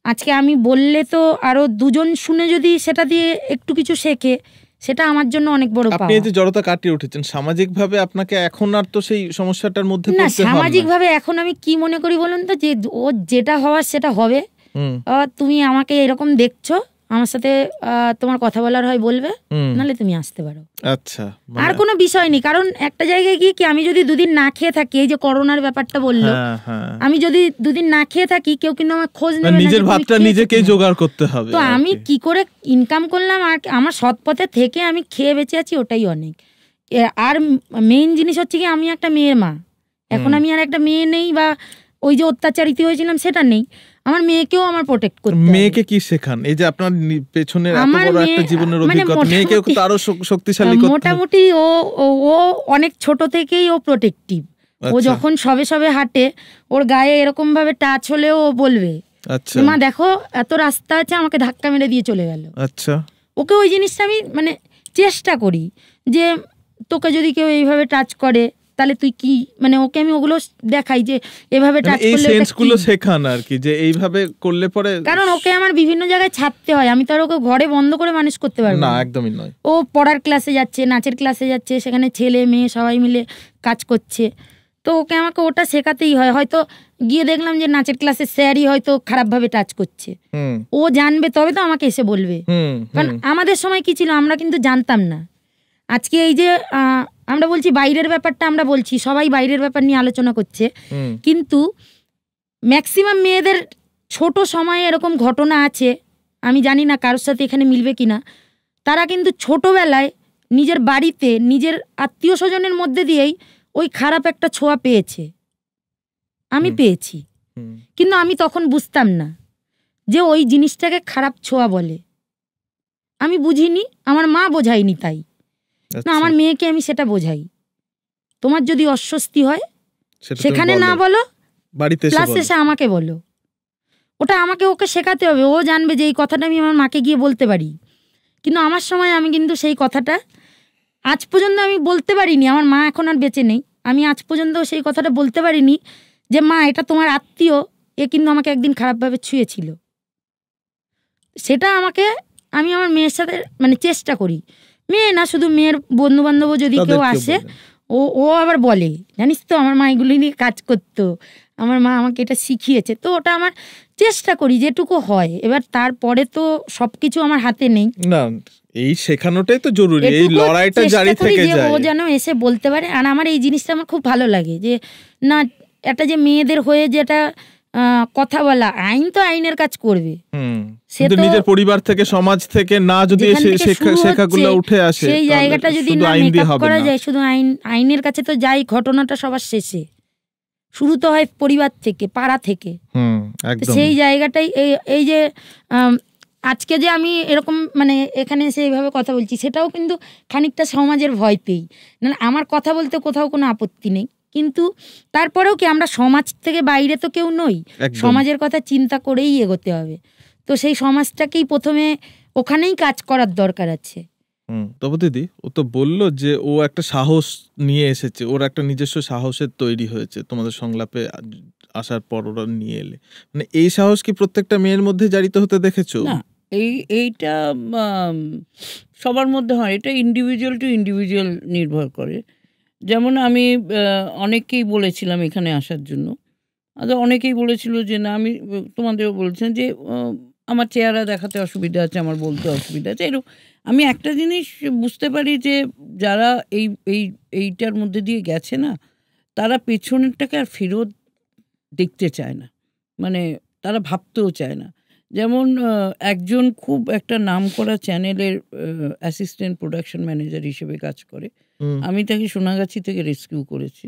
আজকে আমি বললে তো আরো দুজন শুনে যদি সেটা দিয়ে একটু কিছু শেখে, সেটা আমার জন্য অনেক বড় পাওয়া। আপনি যে জড়তা কাটিয়ে উঠেছেন, সামাজিক ভাবে আপনাকে এখন আর তো সেই সমস্যাটার মধ্যে না, সামাজিক ভাবে এখন আমি কি মনে করি বলুন তো, যে ও যেটা হওয়ার সেটা হবে। তুমি আমাকে এরকম দেখছো, আমার সাথে তোমার কথা বলার হয় বলবে, নাহলে তুমি আসতে পারো। আচ্ছা, আর কোনো বিষয় নেই। কারণ একটা জায়গায় গিয়ে কি আমি যদি দুদিন না খেয়ে থাকি, এই যে করোনার ব্যাপারটা বললো, আমি যদি দুদিন না খেয়ে থাকি, কেউ কিন্তু আমার খোঁজ নেবে না, নিজের ভাতটা নিজেকেই জোগাড় করতে হবে। তো আমি কি করে ইনকাম করলাম আর আমার সৎ পথে থেকে আমি খেয়ে বেঁচে আছি, ওটাই অনেক। আর মেইন জিনিস হচ্ছে কি, আমি একটা মেয়ের মা, এখন আমি আর একটা মেয়ে নেই, বা ওই যে অত্যাচারিত হয়েছিলাম সেটা নেই। আমার মেয়েকেও আমার প্রোটেক্ট করতে হবে। মেয়েকে কি শেখান? এই যে আপনার পেছনে এত বড় একটা জীবনের অভিজ্ঞতা, মেয়েকেও তো আরো শক্তিশালী করতে। মোটামুটি ও অনেক ছোট থেকেই ও প্রোটেক্টিভ। ও যখন সবে সবে হাঁটে, ওর গায়ে এরকম ভাবে টাচ হলেও ও বলবে, আচ্ছা মা দেখো এত রাস্তা আছে, আমাকে ধাক্কা মেরে দিয়ে চলে গেল। আচ্ছা, ওকে ওই জিনিসটা আমি মানে চেষ্টা করি যে তোকে যদি কেউ এইভাবে টাচ করে তাহলে তুই কি, মানে ওকে আমি ওগুলো দেখাই যে এভাবে টাচ করলে, এই সেন্সগুলো শেখান আর কি, যে এইভাবে করলে পরে। কারণ ওকে আমার বিভিন্ন জায়গায় ছাড়তে হয়, আমি তো আর ওকে ঘরে বন্ধ করে মানুষ করতে পারবো না, একদমই নয়। ও পড়ার ক্লাসে যাচ্ছে, নাচের ক্লাসে যাচ্ছে, সেখানে ছেলে মেয়ে সবাই মিলে কাজ করছে, তো ওকে আমাকে ওটা শেখাতেই হয়। হয়তো গিয়ে দেখলাম যে নাচের ক্লাসে স্যারই হয়তো খারাপভাবে টাচ করছে, ও জানবে তবে তো আমাকে এসে বলবে। কারণ আমাদের সময় কি ছিল, আমরা কিন্তু জানতাম না। আজকে এই যে আমরা বলছি বাইরের ব্যাপারটা, আমরা বলছি সবাই বাইরের ব্যাপার নিয়ে আলোচনা করছে, কিন্তু ম্যাক্সিমাম মেয়েদের ছোট সময়ে এরকম ঘটনা আছে, আমি জানি না কারোর সাথে এখানে মিলবে কিনা, তারা কিন্তু ছোটবেলায় নিজের বাড়িতে নিজের আত্মীয় স্বজনের মধ্যে দিয়েই ওই খারাপ একটা ছোঁয়া পেয়েছে। আমি পেয়েছি, কিন্তু আমি তখন বুঝতাম না যে ওই জিনিসটাকে খারাপ ছোঁয়া বলে। আমি বুঝিনি, আমার মা বোঝায়নি, তাই না আমার মেয়েকে আমি সেটা বোঝাই। তোমার যদি অস্বস্তি হয় সেখানে না বলো, বাড়িতে এসে আমাকে বলো। ওটা আমাকে ওকে শেখাতে হবে, ও জানবে যে এই কথাটা আমি আমার মাকে গিয়ে বলতে পারি। কিন্তু আমার সময় আমি কিন্তু সেই কথাটা আজ পর্যন্ত আমি বলতে পারিনি। আমার মা এখন আর বেঁচে নেই, আমি আজ পর্যন্ত সেই কথাটা বলতে পারিনি যে মা এটা তোমার আত্মীয়, এ কিন্তু আমাকে একদিন খারাপভাবে ছুঁয়েছিল। সেটা আমি আমার মেয়ের সাথে মানে চেষ্টা করি, মেয়ে না শুধু মেয়ের বন্ধু বান্ধব যদি কেউ আসে, ও আবার বলে জানিস তো আমার মা এগুলি নিয়ে কাজ করতো, আমার মা আমাকে এটা শিখিয়েছে। তো ওটা আমার চেষ্টা করি যেটুকু হয়। এবার তারপরে তো সবকিছু আমার হাতে নেই না, এই শেখানোটাই তো জরুরি, এই লড়াইটা জারি থেকে যায়, ও যেন এসে বলতে পারে। আর আমার এই জিনিসটা আমার খুব ভালো লাগে যে না, এটা যে মেয়েদের হয়ে যেটা কথা বলা, আইন তো আইনের কাজ করবে, কিন্তু নিজের পরিবার থেকে সমাজ থেকে না যদি শেখাগুলো উঠে আসে, সেই জায়গাটা যদি না মেকআপ করা যায়, শুধু আইনের কাছে তো যাই, ঘটনাটা সবার শেষে শুরু তো হয় পরিবার থেকে, পাড়া থেকে। সেই জায়গাটাই এই যে আজকে যে আমি এরকম মানে এখানে এসে এইভাবে কথা বলছি, সেটাও কিন্তু খানিকটা সমাজের ভয় পেই। না আমার কথা বলতে কোথাও কোনো আপত্তি নেই, কিন্তু তারপরেও কি আমরা সমাজ থেকে বাইরে তো কেউ নই, সমাজের কথা চিন্তা করেই এগোতে হবে। তো সেই সমাজটাকেই প্রথমে ওখানেই কাজ করার দরকার আছে। তবে দিদি, ও তো বললো যে ও একটা সাহস নিয়ে এসেছে, ওর একটা নিজস্ব সাহসের তৈরি হয়েছে তোমাদের সংলাপে আসার পর ওরা নিয়ে এলে, মানে এই সাহস কি প্রত্যেকটা মেয়ের মধ্যে জারিত হতে দেখেছো? না, এইটা সবার মধ্যে হয়, এটা ইন্ডিভিজুয়াল টু ইন্ডিভিজুয়াল নির্ভর করে। যেমন আমি অনেককেই বলেছিলাম এখানে আসার জন্য, অনেকেই বলেছিল যে না, আমি তোমাদেরও বলছেন যে আমার চেহারা দেখাতে অসুবিধা আছে, আমার বলতে অসুবিধা আছে, এরকম। আমি একটা জিনিস বুঝতে পারি যে যারা এইটার মধ্যে দিয়ে গেছে না, তারা পেছনেরটাকে আর ফেরত দেখতে চায় না, মানে তারা ভাবতেও চায় না। যেমন একজন খুব একটা নামকরা চ্যানেলের অ্যাসিস্ট্যান্ট প্রোডাকশন ম্যানেজার হিসেবে কাজ করে, আমি তাকে সোনাগাছি থেকে রেস্কিউ করেছি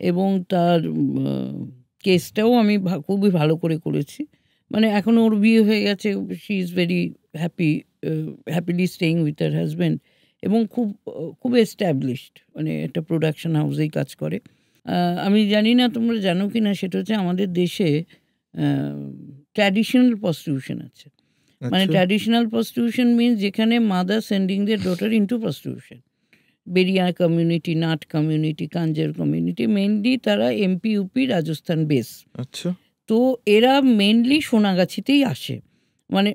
এবং তার কেসটাও আমি খুবই ভালো করে করেছি। মানে এখন ওর বিয়ে হয়ে গেছে, she is very happily staying with her husband, এবং খুব এস্টাবলিশড, মানে একটা প্রোডাকশন হাউসেই কাজ করে। আমি জানি না তোমরা জানো কি না, সেটা হচ্ছে আমাদের দেশে ট্র্যাডিশনাল প্রস্টিটিউশন আছে। মানে ট্র্যাডিশনাল প্রস্টিটিউশন মিনস যেখানে mother sending their daughter into prostitution. Bedia community, Nat community, Kanjar community, mainly তারা এমপি, ইউপি, রাজস্থান বেস। আচ্ছা। তো এরা মেনলি সোনাগাছিতেই আসে, মানে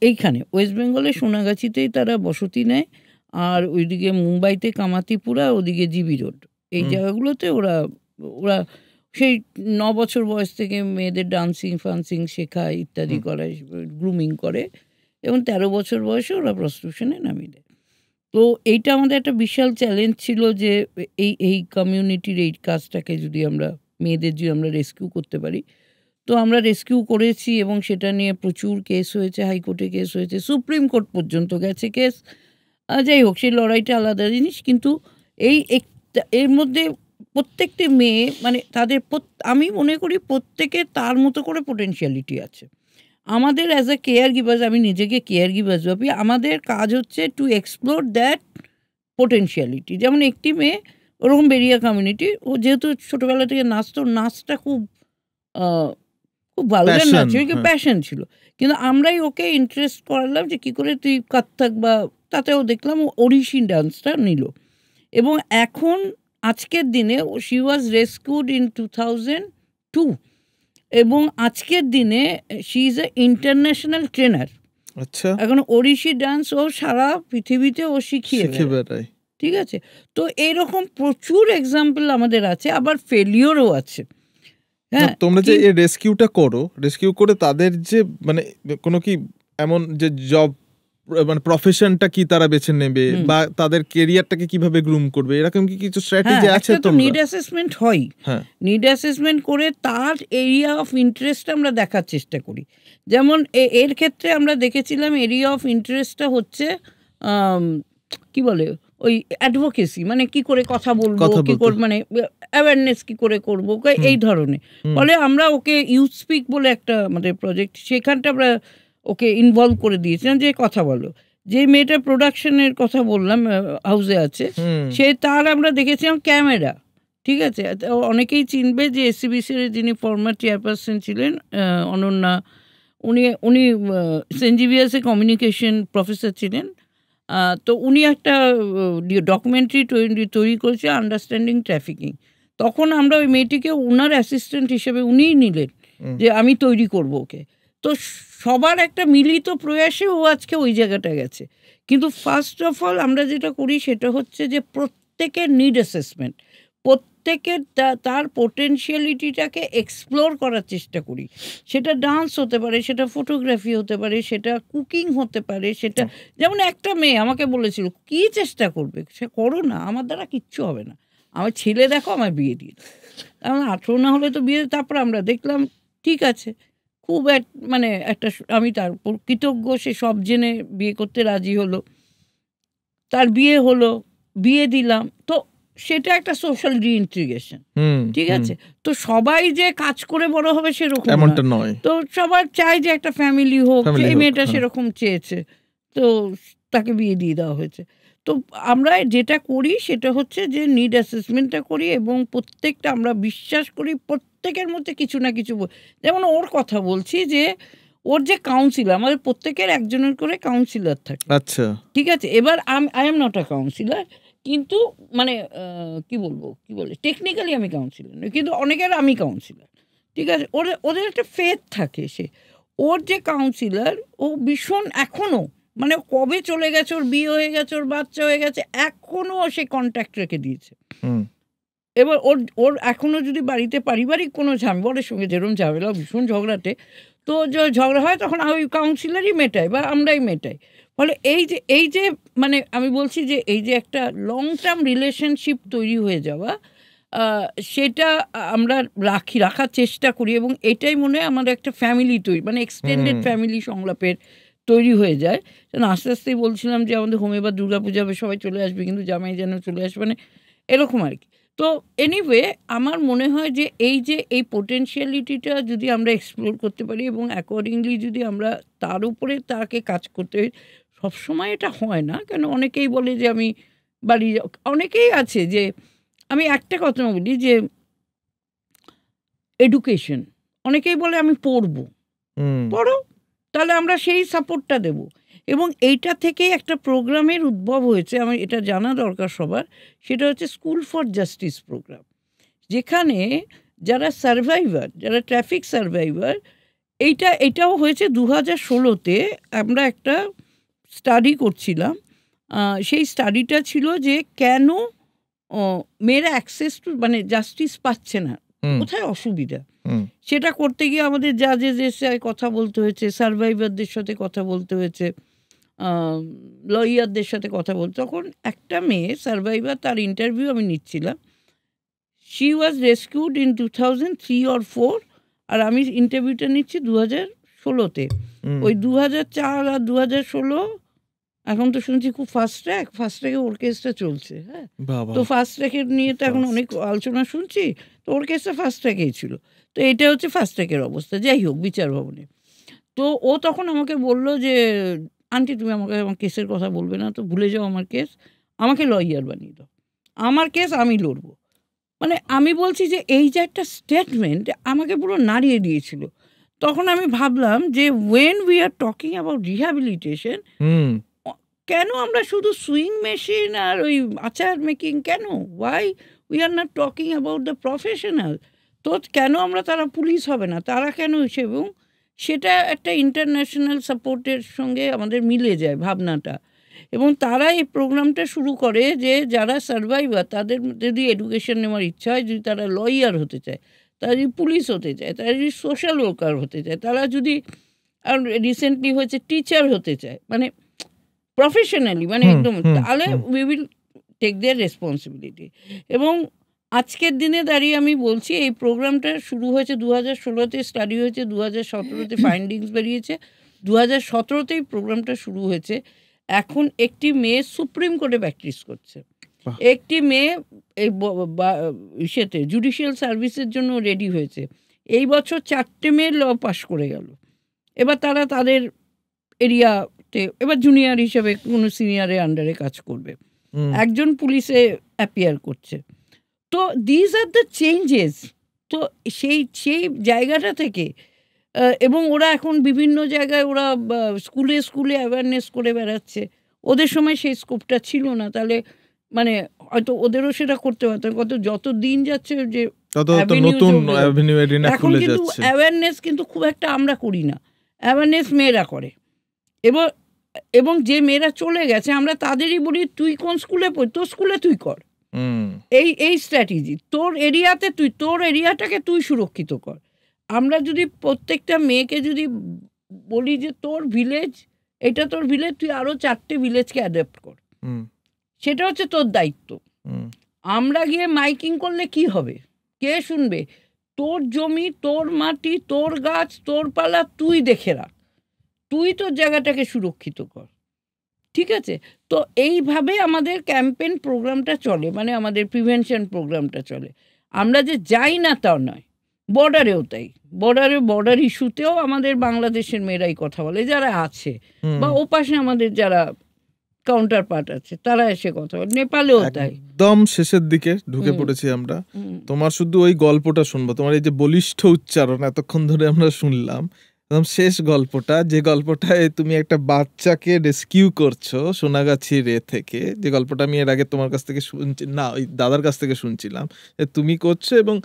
এইখানে ওয়েস্ট বেঙ্গলে সোনাগাছিতেই তারা বসতি নেয়। আর ওইদিকে মুম্বাইতে কামাতিপুরা, ওদিকে জিবি রোড, এই জায়গাগুলোতে ওরা সেই 9 বছর বয়স থেকে মেয়েদের ডান্সিং ফান্সিং শেখায়, ইত্যাদি করায়, গ্রুমিং করে, এবং 13 বছর বয়সে ওরা প্রস্টিটিউশনে নামিয়ে দেয়। তো এইটা আমাদের একটা বিশাল চ্যালেঞ্জ ছিল যে এই কমিউনিটির এই কাজটাকে যদি আমরা, মেয়েদের যদি আমরা রেস্কিউ করতে পারি। তো আমরা রেস্কিউ করেছি, এবং সেটা নিয়ে প্রচুর কেস হয়েছে, হাইকোর্টে কেস হয়েছে, সুপ্রিম কোর্ট পর্যন্ত গেছে কেস। যাই হোক, সেই লড়াইটা আলাদা জিনিস। কিন্তু এর মধ্যে প্রত্যেকটি মেয়ে, মানে তাদের আমি মনে করি প্রত্যেকে তার মতো করে পোটেনশিয়ালিটি আছে। আমাদের অ্যাজ এ কেয়ার গিভার্স, আমি নিজেকে কেয়ার গিভার্স ভাবি, আমাদের কাজ হচ্ছে টু এক্সপ্লোর দ্যাট পোটেনশিয়ালিটি। যেমন একটি মেয়ে ওরকম বেরিয়া কমিউনিটি, ও যেহেতু ছোটোবেলা থেকে নাচতো, নাচটা খুব ভালো নাচ, প্যাশন ছিল, কিন্তু আমরাই ওকে ইন্টারেস্ট করালাম যে কী করে তুই কত্থক বা, তাতেও দেখলাম ওড়িশি ডান্সটা নিল। এবং এখন আজকের দিনে শি ওয়াজ রেস্কিউড ইন 2002, এবং আজকের দিনে she is a international trainer. আচ্ছা। এখন ওড়িশি ডান্স ও সারা পৃথিবীতে ও শিখিয়ে বেড়ায়। ঠিক আছে, তো এইরকম প্রচুর এক্সাম্পল আমাদের আছে, আবার ফেলিওরও আছে। হ্যাঁ, তোমরা যে এই রেস্কিউটা করো, রেস্কিউ করে তাদের যে মানে কোনো কি এমন যে জব, মানে প্রফেশনটা কি তারা বেছে নেবে, বা তাদের ক্যারিয়ারটাকে কিভাবে গ্রুম করবে, এরকম কি কিছু স্ট্র্যাটেজি আছে? তো নিড অ্যাসেসমেন্ট হয়, নিড অ্যাসেসমেন্ট করে তার এরিয়া অফ ইন্টারেস্ট আমরা দেখার চেষ্টা করি। যেমন এর ক্ষেত্রে আমরা দেখেছিলাম এরিয়া অফ ইন্টারেস্টটা হচ্ছে কি বলে, ওই অ্যাডভোকেসি, মানে কি করে কথা বলবো, কি করে, মানে অ্যাওয়ারনেস কি করে করবো, এই ধরনের। ফলে আমরা ওকে ইউথ স্পিক বলে একটা আমাদের প্রজেক্ট, সেখানটা আমরা ওকে ইনভলভ করে দিয়েছিলাম যে কথা বলো। যে মেয়েটা প্রোডাকশনের কথা বললাম হাউসে আছে, সে তার আমরা দেখেছিলাম ক্যামেরা। ঠিক আছে, অনেকেই চিনবে যে এসসিবিসির যিনি ফর্মার চেয়ারপারসন ছিলেন অনন্যা, উনি সেন্ট জেভিয়ার্সে কমিউনিকেশন প্রফেসর ছিলেন। তো উনি একটা ডকুমেন্টারি তৈরি করেছে, আন্ডারস্ট্যান্ডিং ট্রাফিকিং। তখন আমরা ওই মেয়েটিকে ওনার অ্যাসিস্ট্যান্ট হিসেবে উনিই নিলেন যে আমি তৈরি করবো ওকে। তো সবার একটা মিলিত প্রয়াসে ও আজকে ওই জায়গাটা গেছে। কিন্তু ফার্স্ট অফ অল আমরা যেটা করি সেটা হচ্ছে যে প্রত্যেকের নিড অ্যাসেসমেন্ট, প্রত্যেকের তার পোটেনশিয়ালিটিটাকে এক্সপ্লোর করার চেষ্টা করি। সেটা ডান্স হতে পারে, সেটা ফটোগ্রাফি হতে পারে, সেটা কুকিং হতে পারে, সেটা যেমন একটা মেয়ে আমাকে বলেছিল কী চেষ্টা করবে, সে করো না, আমার দ্বারা কিচ্ছু হবে না, আমার ছেলে দেখো আমার বিয়ে দিয়ে দাও। আমার 18 না হলে তো বিয়ে। তারপর আমরা দেখলাম ঠিক আছে, খুব মানে একটা, আমি তার কৃতজ্ঞ, সে সব জেনে বিয়ে করতে রাজি হলো, তার বিয়ে হলো, বিয়ে দিলাম। তো সেটা একটা সোশ্যাল রিইন্টিগ্রেশন। ঠিক আছে, তো সবাই যে কাজ করে বড় হবে সেরকম নয়। তো সবার চাই যে একটা ফ্যামিলি হোক, এই মেয়েটা সেরকম চেয়েছে, তো তাকে বিয়ে দিয়ে দেওয়া হয়েছে। তো আমরা যেটা করি সেটা হচ্ছে যে নিড অ্যাসেসমেন্টটা করি, এবং প্রত্যেকটা আমরা বিশ্বাস করি প্রত্যেকের মধ্যে কিছু না কিছু। যেমন ওর কথা বলছি যে ওর যে কাউন্সিলর, আমাদের প্রত্যেকের একজনের করে কাউন্সিলর থাকে। আচ্ছা, ঠিক আছে। এবার I am not a councillor, কিন্তু মানে কি বলে টেকনিক্যালি আমি কাউন্সিলর নই, কিন্তু অনেকের আমি কাউন্সিলর। ঠিক আছে, ওদের একটা ফেথ থাকে। ওর যে কাউন্সিলর, ও ভীষণ এখনও, মানে কবে চলে গেছে, ওর বিয়ে হয়ে গেছে, ওর বাচ্চা হয়ে গেছে, এখনও সে কন্ট্যাক্ট রেখে দিয়েছে। এবার ওর এখনও যদি বাড়িতে পারিবারিক কোনো ঝামেলার সঙ্গে, যেরকম ঝামেলা ভীষণ ঝগড়াটে, তো ঝগড়া হয় তখন ওই কাউন্সিলারই মেটায় বা আমরাই মেটাই। ফলে এই যে মানে আমি বলছি যে এই যে একটা লং টার্ম রিলেশনশিপ তৈরি হয়ে যাওয়া, সেটা আমরা রাখার চেষ্টা করি, এবং এটাই মনে হয় আমাদের একটা ফ্যামিলি তৈরি, মানে এক্সটেন্ডেড ফ্যামিলি সংলাপের তৈরি হয়ে যায়। আস্তে আস্তেই বলছিলাম যে আমাদের হোমে বা দুর্গাপূজা হবে, সবাই চলে আসবে, কিন্তু জামাই যেন চলে আসবে, মানে এরকম আর কি। তো এনিওয়ে আমার মনে হয় যে এই পোটেনশিয়ালিটিটা যদি আমরা এক্সপ্লোর করতে পারি এবং অ্যাকর্ডিংলি যদি আমরা তার উপরে তাকে কাজ করতে, সবসময় এটা হয় না, কেন অনেকেই বলে যে আমি বাড়ি, অনেকেই আছে যে, আমি একটা কথা বলি যে এডুকেশন, অনেকেই বলে আমি পড়বো, পড়ো, তাহলে আমরা সেই সাপোর্টটা দেব। এবং এইটা থেকেই একটা প্রোগ্রামের উদ্ভব হয়েছে, আমার এটা জানা দরকার সবার, সেটা হচ্ছে স্কুল ফর জাস্টিস প্রোগ্রাম, যেখানে যারা সার্ভাইভার, যারা ট্রাফিক সার্ভাইভার, এটাও হয়েছে 2016-তে। আমরা একটা স্টাডি করছিলাম, সেই স্টাডিটা ছিল যে কেন মেয়েরা অ্যাক্সেস টু মানে জাস্টিস পাচ্ছে না, কোথায় অসুবিধা। সেটা করতে গিয়ে আমাদের জাজেসদের সাথে কথা বলতে হয়েছে, সার্ভাইভারদের সাথে কথা বলতে হয়েছে, লয়ারদের সাথে কথা বলতে। তখন একটা মেয়ে সার্ভাইভার, তার ইন্টারভিউ আমি নিচ্ছিলাম। She was rescued in 2003 or 4, আর আমি ইন্টারভিউটা নিচ্ছি 2016-তে। ওই 2004 আর 2016, এখন তো শুনছি খুব ফাস্ট ট্র্যাকে ওর কেসটা চলছে। হ্যাঁ, তো ফাস্ট ট্র্যাকের নিয়ে তো এখন অনেক আলোচনা শুনছি, তো ওর কেসটা ফাস্ট ট্র্যাকেই ছিল। তো এটা হচ্ছে ফাস্ট ট্র্যাকের অবস্থা, যাই হোক বিচার ভবনে। তো ও তখন আমাকে বললো যে আন্টি তুমি আমাকে আমার কেসের কথা বলবে না, তো ভুলে যাও আমার কেস, আমাকে লয়ার বানিয়ে দাও, আমার কেস আমি লড়বো। মানে আমি বলছি যে এই যে একটা স্টেটমেন্ট আমাকে পুরো নাড়িয়ে দিয়েছিল। তখন আমি ভাবলাম যে when we are talking about rehabilitation, কেন আমরা শুধু সুইং মেশিন আর ওই আচার মেকিং, কেন why we are not talking about the professional? তো কেন আমরা, তারা পুলিশ হবে না, তারা কেন হিসেবে? এবং সেটা একটা ইন্টারন্যাশনাল সাপোর্টের সঙ্গে আমাদের মিলে যায় ভাবনাটা। এবং তারা এই প্রোগ্রামটা শুরু করে যে যারা সার্ভাইভার, তাদের যদি এডুকেশন নেওয়ার ইচ্ছা হয়, যদি তারা লয়ার হতে চায়, তারা যদি পুলিশ হতে চায়, তারা যদি সোশ্যাল ওয়ার্কার হতে চায়, তারা যদি, আর রিসেন্টলি হয়েছে টিচার হতে চায়, মানে প্রফেশনালি, মানে একদম, তাহলে we will take their responsibility. এবং আজকের দিনে দাঁড়িয়ে আমি বলছি এই প্রোগ্রামটা শুরু হয়েছে 2016-তে, স্টাডি হয়েছে 2017-তে, ফাইন্ডিংস বেরিয়েছে 2017-তেই প্রোগ্রামটা শুরু হয়েছে। এখন একটি মেয়ে সুপ্রিম কোর্টে প্র্যাকটিস করছে, একটি মেয়ে এই ইসেতে জুডিশিয়াল সার্ভিসের জন্য রেডি হয়েছে। এই বছর 4টে মেয়ে ল পাস করে গেল। এবার তারা তাদের এরিয়াতে এবার জুনিয়র হিসেবে কোনো সিনিয়রের আন্ডারে কাজ করবে, একজন পুলিশে অ্যাপিয়ার করছে। তো দিজ আর দ্য চেঞ্জেস। তো সেই জায়গাটা থেকে, এবং ওরা এখন বিভিন্ন জায়গায় ওরা স্কুলে অ্যাওয়ারনেস করে বেড়াচ্ছে। ওদের সময় সেই স্কোপটা ছিল না, তাহলে মানে হয়তো ওদেরও সেটা করতে পারতো। যত দিন যাচ্ছে যে এখন কিন্তু অ্যাওয়ারনেস কিন্তু খুব একটা আমরা করি না, অ্যাওয়ারনেস মেয়েরা করে। এবং যে মেয়েরা চলে গেছে আমরা তাদেরই বলি তুই কোন স্কুলে পড়ি, তোর স্কুলে তুই কর, এই স্ট্র্যাটেজি, তোর এরিয়াতে তোর এরিয়াটাকে তুই সুরক্ষিত কর। আমরা যদি প্রত্যেকটা মেয়েকে যদি বলি যে তোর ভিলেজ, এটা তোর ভিলেজ, তুই আরো 4টে ভিলেজকে অ্যাডাপ্ট কর, সেটা হচ্ছে তোর দায়িত্ব। আমরা গিয়ে মাইকিং করলে কি হবে, কে শুনবে? তোর জমি, তোর মাটি, তোর গাছ, তোর পালা তুই দেখে রাখ, তুই তোর জায়গাটাকে সুরক্ষিত কর, ঠিক আছে? তো এইভাবে আমাদের ক্যাম্পেইন প্রোগ্রামটা চলে, মানে আমাদের প্রিভেনশন প্রোগ্রামটা চলে। আমরা যে যাই না তা নয়, বর্ডারেও তাই, বর্ডার ইস্যুতেও আমাদের বাংলাদেশের মেয়েরাই কথা বলে যারা আছে, বা ওপাশে আমাদের যারা কাউন্টার পার্ট আছে তারা এসে কথা বলে, নেপালেও তাই। একদম শেষের দিকে ঢুকে পড়েছি আমরা। তোমার শুধু ওই গল্পটা শুনবো, তোমার এই যে বলিষ্ঠ উচ্চারণ এতক্ষণ ধরে আমরা শুনলাম, একদম শেষ গল্পটা, যে গল্পটায় তুমি একটা বাচ্চাকে রেস্কিউ করছো সোনাগাছি রে থেকে, যে গল্পটা আমি এর আগে তোমার কাছ থেকে শুনছি না, ওই দাদার কাছ থেকে শুনছিলাম যে তুমি করছো, এবং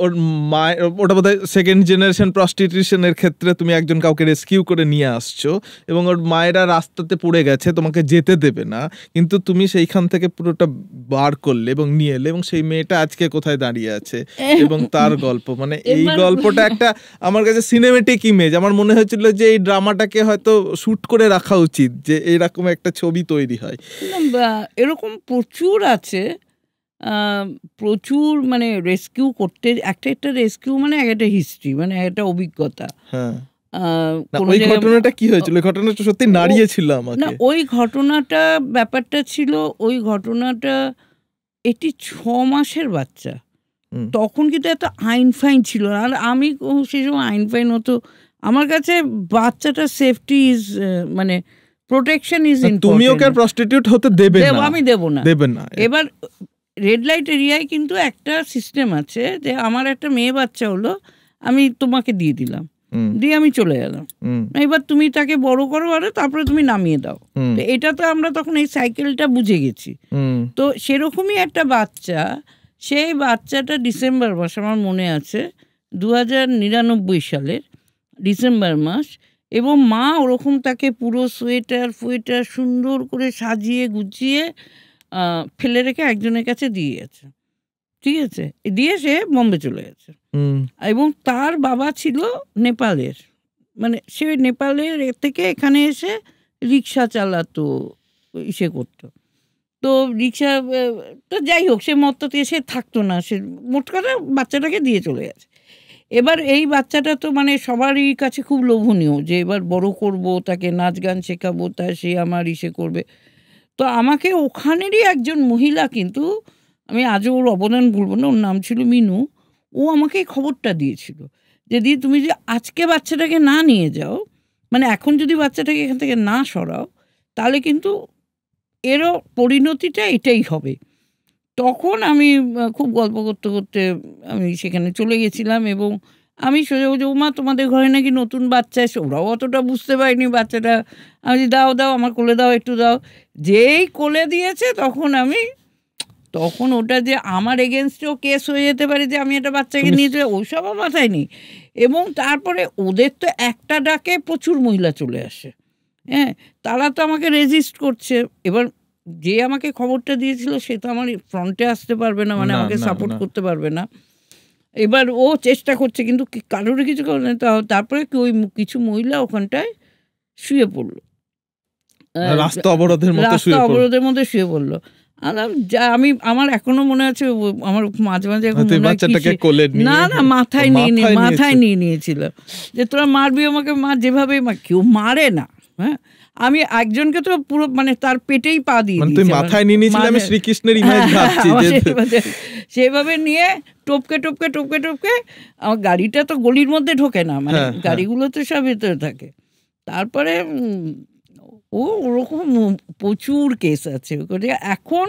ওর মায়ের, ওটা বোধহয় সেকেন্ড জেনারেশন প্রস্টিটিউশনের ক্ষেত্রে তুমি একজন কাউকে রেস্কিউ করে নিয়ে আসছো, এবং ওর মায়েরা রাস্তাতে পড়ে গেছে, তোমাকে যেতে দেবে না, কিন্তু তুমি সেইখান থেকে পুরোটা বার করলে এবং নিয়ে এলে, এবং সেই মেয়েটা আজকে কোথায় দাঁড়িয়ে আছে এবং তার গল্প, মানে এই গল্পটা একটা আমার কাছে সিনেমেটিক ইমেজ। আমার মনে হয়েছিল যে এই ড্রামাটাকে হয়তো শুট করে রাখা উচিত, যে এইরকম একটা ছবি তৈরি হয়। এরকম প্রচুর আছে, প্রচুর, মানে রেস্কিউ করতে, একটা রেস্কিউ মানে একটা হিস্ট্রি, মানে একটা অভিজ্ঞতা। হ্যাঁ, ওই ঘটনাটা কি হয়েছিল? ওই ঘটনাটা সত্যি নাড়িয়েছিল আমাকে। না, ওই ঘটনাটা, ব্যাপারটা ছিল, ওই ঘটনাটা এটি 6 মাসের বাচ্চা। তখন কিন্তু এত আইন ফাইন ছিল না, আর আমি সেই সময় আইন ফাইন হতো আমার কাছে বাচ্চাটা সেফটি ইজ মানে প্রোটেকশন ইজ ইম্পর্টেন্ট। তুমি ওকে প্রস্টিটিউট হতে দেবে না, আমি দেব না, দেবেন না। এবার রেড লাইট এরিয়ায় কিন্তু একটা সিস্টেম আছে যে আমার একটা মেয়ে বাচ্চা হলো, আমি তোমাকে দিয়ে দিলাম, দিয়ে আমি চলে গেলাম, এবার তুমি তাকে বড় করো আর তারপরে তুমি নামিয়ে দাও। এটা তো আমরা তখন এই সাইকেলটা বুঝে গেছি। তো সেরকমই একটা বাচ্চা, সেই বাচ্চাটা ডিসেম্বর মাস, আমার মনে আছে 2099 সালের ডিসেম্বর মাস, এবং মা ওরকম তাকে পুরো সোয়েটার সুন্দর করে সাজিয়ে গুছিয়ে ফেলে রেখে একজনের কাছে দিয়ে গেছে, ঠিক আছে, দিয়ে সে বোম্বে চলে গেছে। এবং তার বাবা ছিল নেপালের, মানে সে নেপালের থেকে এখানে এসে রিক্সা চালাতো, ইসে করতো। তো রিক্সা, তো যাই হোক, সে মত্ততে এসে থাকতো না, সে মোট কথা বাচ্চাটাকে দিয়ে চলে গেছে। এবার এই বাচ্চাটা তো মানে সবারই কাছে খুব লোভনীয়, যে এবার বড় করব, তাকে নাচ গান শেখাবো, তা সে আমার ইসে করবে। তো আমাকে ওখানেরই একজন মহিলা, কিন্তু আমি আজও ওর অবদান ভুলবো না, ওর নাম ছিল মিনু, ও আমাকে এই খবরটা দিয়েছিল যে দিদি তুমি যে আজকে বাচ্চাটাকে না নিয়ে যাও, মানে এখন যদি বাচ্চাটাকে এখান থেকে না সরাও, তাহলে কিন্তু এরও পরিণতিটা এটাই হবে। তখন আমি খুব গল্প করতে করতে আমি সেখানে চলে গেছিলাম, এবং আমি সোজা বলছি, ওমা তোমাদের ঘরে নাকি নতুন বাচ্চা এসে, ওরাও অতটা বুঝতে পারিনি বাচ্চাটা, আমি দাও দাও আমার কোলে দাও, একটু দাও। যেই কোলে দিয়েছে তখন ওটা যে আমার এগেনস্টেও কেস হয়ে যেতে পারে যে আমি একটা বাচ্চাকে নিয়ে চলে, ওইসব মাথায় নেই। এবং তারপরে ওদের তো একটা ডাকে প্রচুর মহিলা চলে আসে, হ্যাঁ, তারা তো আমাকে রেজিস্ট করছে। এবার যে আমাকে খবরটা দিয়েছিল সে তো আমার ফ্রন্টে আসতে পারবে না, মানে আমাকে সাপোর্ট করতে পারবে না। এবার ও চেষ্টা করছে, কিন্তু কারোরই কিছু করে না। তারপরে ওই কিছু মহিলা ওখানটায় শুয়ে পড়লো, রাস্তা অবরোধের মধ্যে শুয়ে পড়লো। আমি আমার এখনো মনে আছে, আমার মাঝে মাঝে না মাথায় নিয়ে নিয়েছিল যে তোরা মারবি আমাকে, মা যেভাবে কেউ মারে না। হ্যাঁ, আমি একজনকে তো পুরো মানে তার পেটেই পা দিয়ে মাথায় নিয়ে নিয়েছিল, আমি শ্রীকৃষ্ণের ইমেজ ভাবছি সেভাবে নিয়ে টপকে টপকে টপকে টপকে, আমার গাড়িটা তো গলির মধ্যে ঢোকে না, মানে গাড়িগুলো তো সব ভেতরে থাকে। তারপরে ওরকম প্রচুর কেস আছে। এখন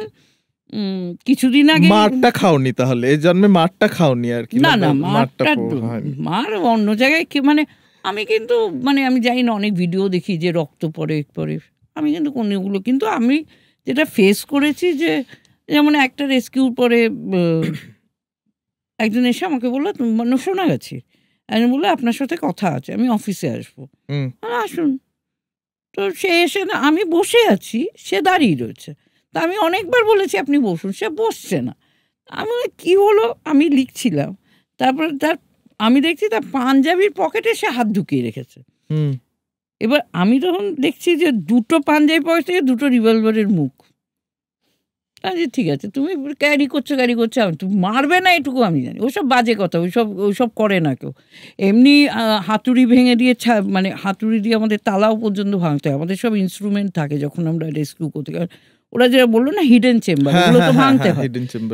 কিছুদিন আগে মারটা খাওনি, তাহলে এই জন্মে মারটা খাওনি আর কি? না মার অন্য জায়গায় মানে আমি কিন্তু মানে আমি জানি না, অনেক ভিডিও দেখি যে রক্ত পড়ে, আমি কিন্তু কোনগুলো, কিন্তু আমি যেটা ফেস করেছি, যে যেমন একটা রেস্কিউর পরে একজন এসে আমাকে বললো মানে শোনা গেছে, একজন বললো আপনার সাথে কথা আছে, আমি অফিসে আসবো, আসুন। তো সে এসে না, আমি বসে আছি, সে দাঁড়িয়ে রয়েছে। তা আমি অনেকবার বলেছি আপনি বসুন, সে বসছে না। আমি কি হলো, আমি লিখছিলাম, তারপরে আমি দেখছি তার পাঞ্জাবির পকেটে সে হাত ঢুকিয়ে রেখেছে। এবার আমি তখন দেখছি যে দুটো পাঞ্জাবি পকেট থেকে দুটো রিভলভারের মুখ। ঠিক আছে, তুমি ক্যারি করছো, তুমি মারবে না এটুকু আমি জানি, ওইসব বাজে কথা, ওইসব করে না কেউ। এমনি হাতুড়ি ভেঙে দিয়ে, মানে হাতুড়ি দিয়ে আমাদের তালাও পর্যন্ত ভাঙতে হয়, আমাদের সব ইনস্ট্রুমেন্ট থাকে যখন আমরা রেস্কিউ করতে। কারণ ওরা যেটা বললো না হিডেন চেম্বার, ওগুলো তো ভাঙতে হয়,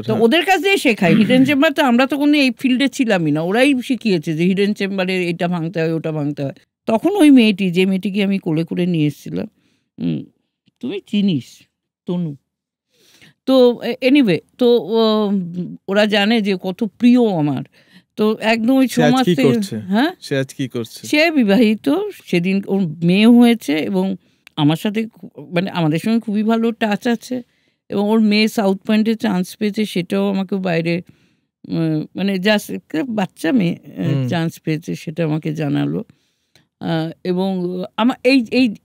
তো ওদের কাছ দিয়ে শেখাই হিডেন চেম্বার। তো আমরা তো কোনো এই ফিল্ডে ছিলামই না, ওরাই শিখিয়েছে যে হিডেন চেম্বারে এটা ভাঙতে হয়, ওটা ভাঙতে হয়। তখন ওই মেয়েটি, যে মেয়েটিকে আমি কোলে করে নিয়ে এসেছিলাম, তুমি চিনিস তনু, তো এনিওয়ে, তো ওরা জানে যে কত প্রিয় আমার। তো একদম ওই 6 মাস, হ্যাঁ সে বিবাহিত, সেদিন ওর মেয়ে হয়েছে, এবং আমার সাথে মানে আমাদের সঙ্গে খুবই ভালো টাচ আছে, এবং ওর মেয়ে সাউথ পয়েন্টে চান্স পেয়েছে, সেটাও আমাকে বাইরে মানে জাস্ট বাচ্চা মেয়ে চান্স পেয়েছে, সেটা আমাকে জানালো। এবং আমার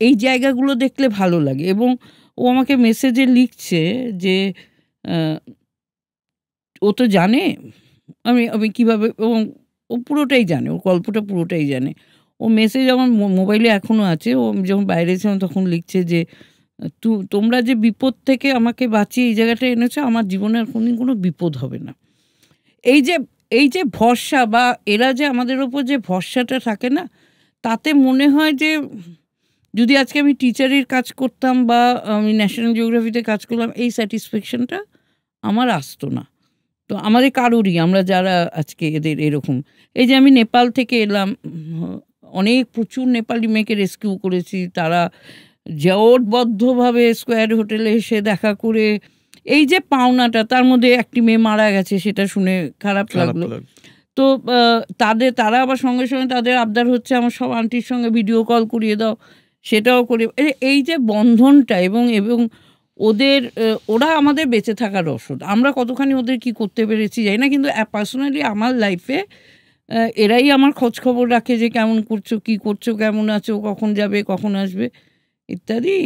এই জায়গাগুলো দেখলে ভালো লাগে। এবং ও আমাকে মেসেজে লিখছে যে ও তো জানে আমি কীভাবে, এবং ও পুরোটাই জানে, ওর গল্পটা পুরোটাই জানে। ও মেসেজ আমার মোবাইলে এখনও আছে, ও যখন বাইরে ছিলাম তখন লিখছে যে তোমরা যে বিপদ থেকে আমাকে বাঁচিয়ে এই জায়গাটা এনেছো, আমার জীবনে আর কোনোদিন কোনো বিপদ হবে না। এই যে ভরসা, বা এরা যে আমাদের ওপর যে ভরসাটা থাকে না, তাতে মনে হয় যে যদি আজকে আমি টিচারের কাজ করতাম বা আমি ন্যাশনাল জিওগ্রাফিতে কাজ করলাম, এই স্যাটিসফ্যাকশনটা আমার আসতো না। তো আমাদের কারোরই, আমরা যারা আজকে এদের এরকম, এই যে আমি নেপাল থেকে এলাম, অনেক প্রচুর নেপালি মেয়েকে রেস্কিউ করেছি। তারা জোটবদ্ধভাবে স্কোয়ার হোটেলে এসে দেখা করে, এই যে পাওনাটা, তার মধ্যে একটি মেয়ে মারা গেছে, সেটা শুনে খারাপ লাগলো। তো তারা আবার সঙ্গে সঙ্গে তাদের আবদার হচ্ছে আমার সব আন্টির সঙ্গে ভিডিও কল করিয়ে দাও, সেটাও করি। এই যে বন্ধনটা এবং ওরা আমাদের বেঁচে থাকার রসদ। আমরা কতখানি ওদের কি করতে পেরেছি জানি না, কিন্তু পার্সোনালি আমার লাইফে এরাই আমার খোঁজ খবর রাখে যে কেমন করছো, কি করছো, কেমন আছো, কখন যাবে, কখন আসবে ইত্যাদি।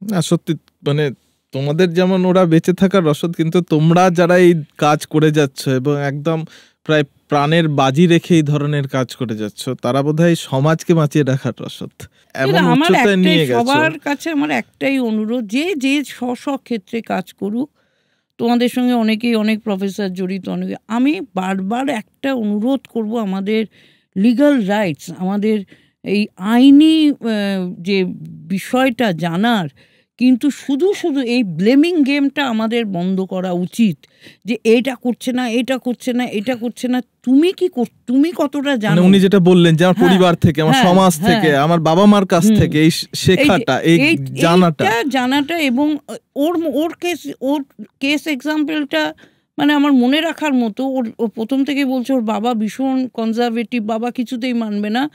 না সত্যি, মানে তোমাদের যেমন ওরা বেঁচে থাকার রসদ, কিন্তু তোমরা যারা এই কাজ করে যাচ্ছ এবং একদম প্রায় প্রাণের বাজি রেখে এই ধরনের কাজ করে যাচ্ছ, তারা বোধহয় সমাজকে বাঁচিয়ে রাখার রসদ। সবার কাছে আমার একটাই অনুরোধ, যে স্ব ক্ষেত্রে কাজ করুক, তোমাদের সঙ্গে অনেকেই অনেক প্রফেসর জড়িত, অনেকে, আমি বারবার একটা অনুরোধ করব, আমাদের লিগ্যাল রাইটস, আমাদের এই আইনি যে বিষয়টা জানার, কিন্তু শুধু এই ব্লেমিং গেমটা আমাদের বন্ধ করা উচিত। যে এটা করছে না, এটা করছে না, এটা করছে না, তুমি কতটা জানো। উনি যেটা বললেন যে আমার পরিবার থেকে, আমার সমাজ থেকে, আমার বাবা মার কাছ থেকে এই শেখাটা, এই জানাটা এবং ওর কেস এক্সাম্পলটা মানে আমার মনে রাখার মতো। ও প্রথম থেকে বলছে ওর বাবা ভীষণ কনজারভেটিভ, বাবা কিছুতেই মানবে না।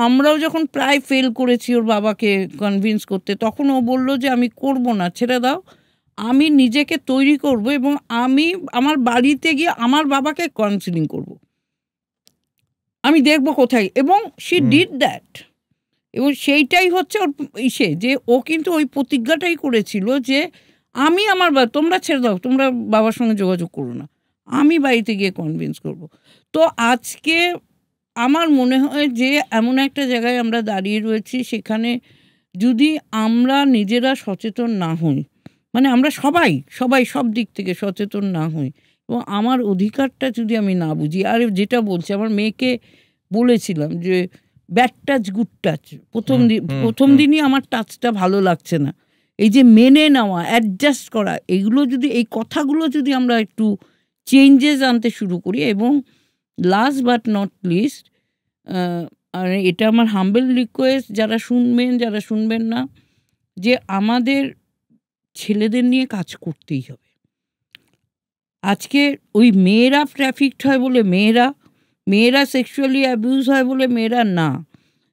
আমরাও যখন প্রায় ফেল করেছি ওর বাবাকে কনভিন্স করতে, তখন ও বলল যে আমি করব না, ছেড়ে দাও, আমি নিজেকে তৈরি করব এবং আমি আমার বাড়িতে গিয়ে আমার বাবাকে কাউন্সিলিং করব, আমি দেখব কোথায়। এবং শি ডিড দ্যাট। এবং সেইটাই হচ্ছে ওর যে ও কিন্তু ওই প্রতিজ্ঞাটাই করেছিল যে আমি তোমরা ছেড়ে দাও, তোমরা বাবার সঙ্গে যোগাযোগ করো না, আমি বাড়িতে গিয়ে কনভিন্স করব। তো আজকে আমার মনে হয় যে এমন একটা জায়গায় আমরা দাঁড়িয়ে রয়েছি, সেখানে যদি আমরা নিজেরা সচেতন না হই, মানে আমরা সবাই সব দিক থেকে সচেতন না হই এবং আমার অধিকারটা যদি আমি না বুঝি, আর যেটা বলছি, আমার মেয়েকে বলেছিলাম যে ব্যাড টাচ গুড টাচ, প্রথম দিনই আমার টাচটা ভালো লাগছে না, এই যে মেনে নেওয়া, অ্যাডজাস্ট করা, এগুলো যদি, এই কথাগুলো যদি আমরা একটু চেঞ্জেস আনতে শুরু করি। এবং লাস্ট বাট নট লিস্ট, আর এটা আমার হাম্বল রিকোয়েস্ট, যারা শুনবেন না, যে আমাদের ছেলেদের নিয়ে কাজ করতেই হবে। আজকে ওই মেয়েরা ট্রাফিকড হয় বলে মেয়েরা সেক্সুয়ালি অ্যাবিউজ হয় বলে মেয়েরা না,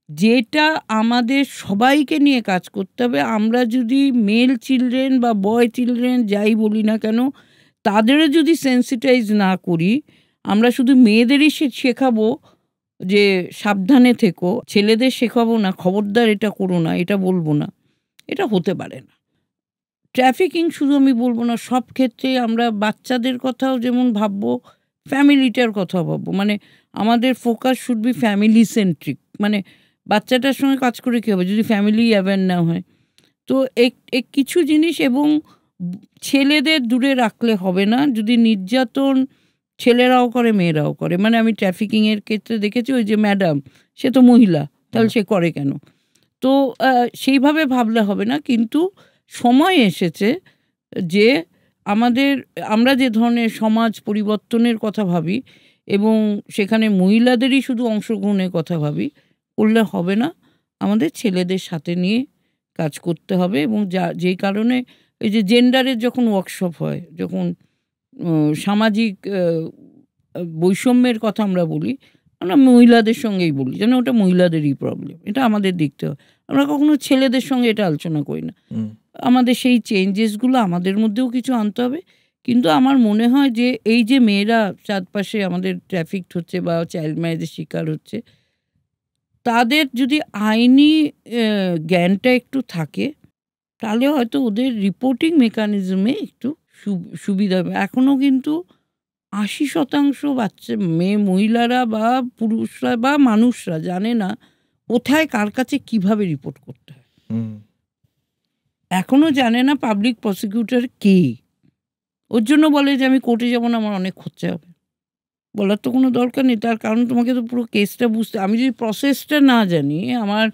যেটা আমাদের সবাইকে নিয়ে কাজ করতে হবে। আমরা যদি মেল চিলড্রেন বা বয় চিলড্রেন যাই বলি না কেন, তাদেরও যদি সেন্সিটাইজ না করি, আমরা শুধু মেয়েদেরই শেখাবো যে সাবধানে থেকো, ছেলেদের শেখাবো না খবরদার এটা করো না, এটা বলবো না, এটা হতে পারে না। ট্রাফিকিং শুধু আমি বলবো না, সব ক্ষেত্রে আমরা বাচ্চাদের কথাও যেমন ভাববো, ফ্যামিলিটার কথা ভাববো। মানে আমাদের focus should be family centric. মানে বাচ্চাটার সঙ্গে কাজ করে কী হবে যদি ফ্যামিলি অ্যাওয়্যার না হয়। তো কিছু জিনিস, এবং ছেলেদের দূরে রাখলে হবে না। যদি নির্যাতন ছেলেরাও করে মেয়েরাও করে, মানে আমি ট্রাফিকিংয়ের ক্ষেত্রে দেখেছি, ওই যে ম্যাডাম, সে তো মহিলা, তাহলে সে করে কেন? তো সেইভাবে ভাবলে হবে না। কিন্তু সময় এসেছে যে আমরা যে ধরনের সমাজ পরিবর্তনের কথা ভাবি এবং সেখানে মহিলাদেরই শুধু অংশগ্রহণের কথা ভাবি, করলে হবে না, আমাদের ছেলেদের সাথে নিয়ে কাজ করতে হবে। এবং যেই কারণে এই যে জেন্ডারের যখন ওয়ার্কশপ হয়, যখন সামাজিক বৈষম্যের কথা আমরা বলি, আমরা মহিলাদের সঙ্গেই বলি, যেন ওটা মহিলাদেরই প্রবলেম, এটা আমাদের দেখতে হয়। আমরা কখনো ছেলেদের সঙ্গে এটা আলোচনা করি না। আমাদের সেই চেঞ্জেসগুলো আমাদের মধ্যেও কিছু আনতে হবে। কিন্তু আমার মনে হয় যে এই যে মেয়েরা চারপাশে আমাদের ট্রাফিকড হচ্ছে বা চাইল্ড ম্যারেজের শিকার হচ্ছে, তাদের যদি আইনি জ্ঞানটা একটু থাকে, তাহলে হয়তো ওদের রিপোর্টিং মেকানিজমে একটু সুবিধা হবে। এখনও কিন্তু 80% বাচ্চা মহিলারা বা পুরুষরা বা মানুষরা জানে না কোথায় কার কাছে কিভাবে রিপোর্ট করতে হয়। এখনও জানে না পাবলিক প্রসিকিউটর কে। ওর জন্য বলে যে আমি কোর্টে যাব না, আমার অনেক খরচা হবে। বলার তো কোনো দরকার নেই, তার কারণ তোমাকে তো পুরো কেসটা বুঝতে, আমি যদি প্রসেসটা না জানি, আমার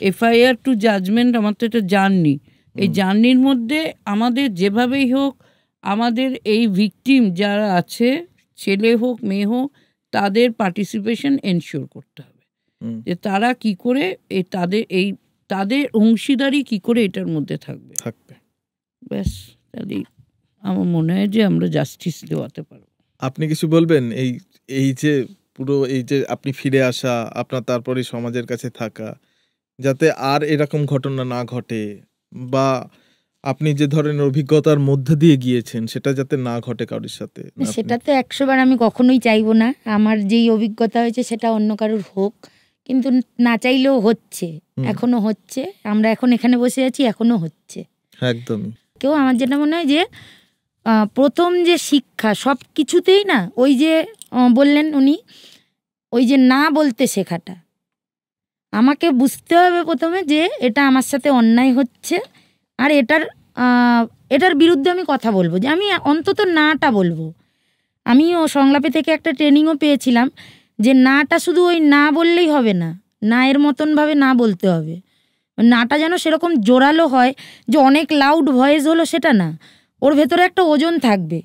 এফআইআর টু জাজমেন্ট, আমার তো এটা জার্নি, এই জার্নির মধ্যে আমাদের যেভাবেই হোক আমাদের এই ভিকটিম যারা আছে, ছেলে হোক মেয়ে হোক, তাদের পার্টিসিপেশন এনশিওর করতে হবে, যে তারা কি করে তাদের অংশীদারি কি করে এটার মধ্যে থাকবে। ব্যাস, তাহলেই আমার মনে হয় যে আমরা জাস্টিস দেওয়াতে পারবো। আপনি কিছু বলবেন? এই যে পুরো এই যে আপনি ফিরে আসা, আপনার তারপরে সমাজের কাছে থাকা, যাতে আর এরকম ঘটনা না ঘটে, বা আপনি যে ধরনের অভিজ্ঞতার মধ্যে দিয়ে গিয়েছেন সেটা যাতে না ঘটে কারোর সাথে। সেটা তো 100 বার আমি কখনোই চাইবো না আমার যেই অভিজ্ঞতা হয়েছে সেটা অন্য কারোর হোক, কিন্তু না চাইলেও হচ্ছে, এখনো হচ্ছে। আমরা এখন এখানে বসে আছি, এখনো হচ্ছে। একদমই। কেউ আমার যেটা মনে হয় যে প্রথম যে শিক্ষা সব কিছুতেই না, ওই যে বললেন উনি, ওই যে না বলতে শেখাটা, আমাকে বুঝতে হবে প্রথমে যে এটা আমার সাথে অন্যায় হচ্ছে, আর এটার বিরুদ্ধে আমি কথা বলবো, যে আমি অন্তত নাটা বলবো। আমিও সংলাপে থেকে একটা ট্রেনিংও পেয়েছিলাম যে নাটা শুধু ওই না বললেই হবে না, না এর মতনভাবে না বলতে হবে। নাটা যেন সেরকম জোরালো হয় যে অনেক লাউড ভয়েস হলো, সেটা না, ওর ভেতরে একটা ওজন থাকবে।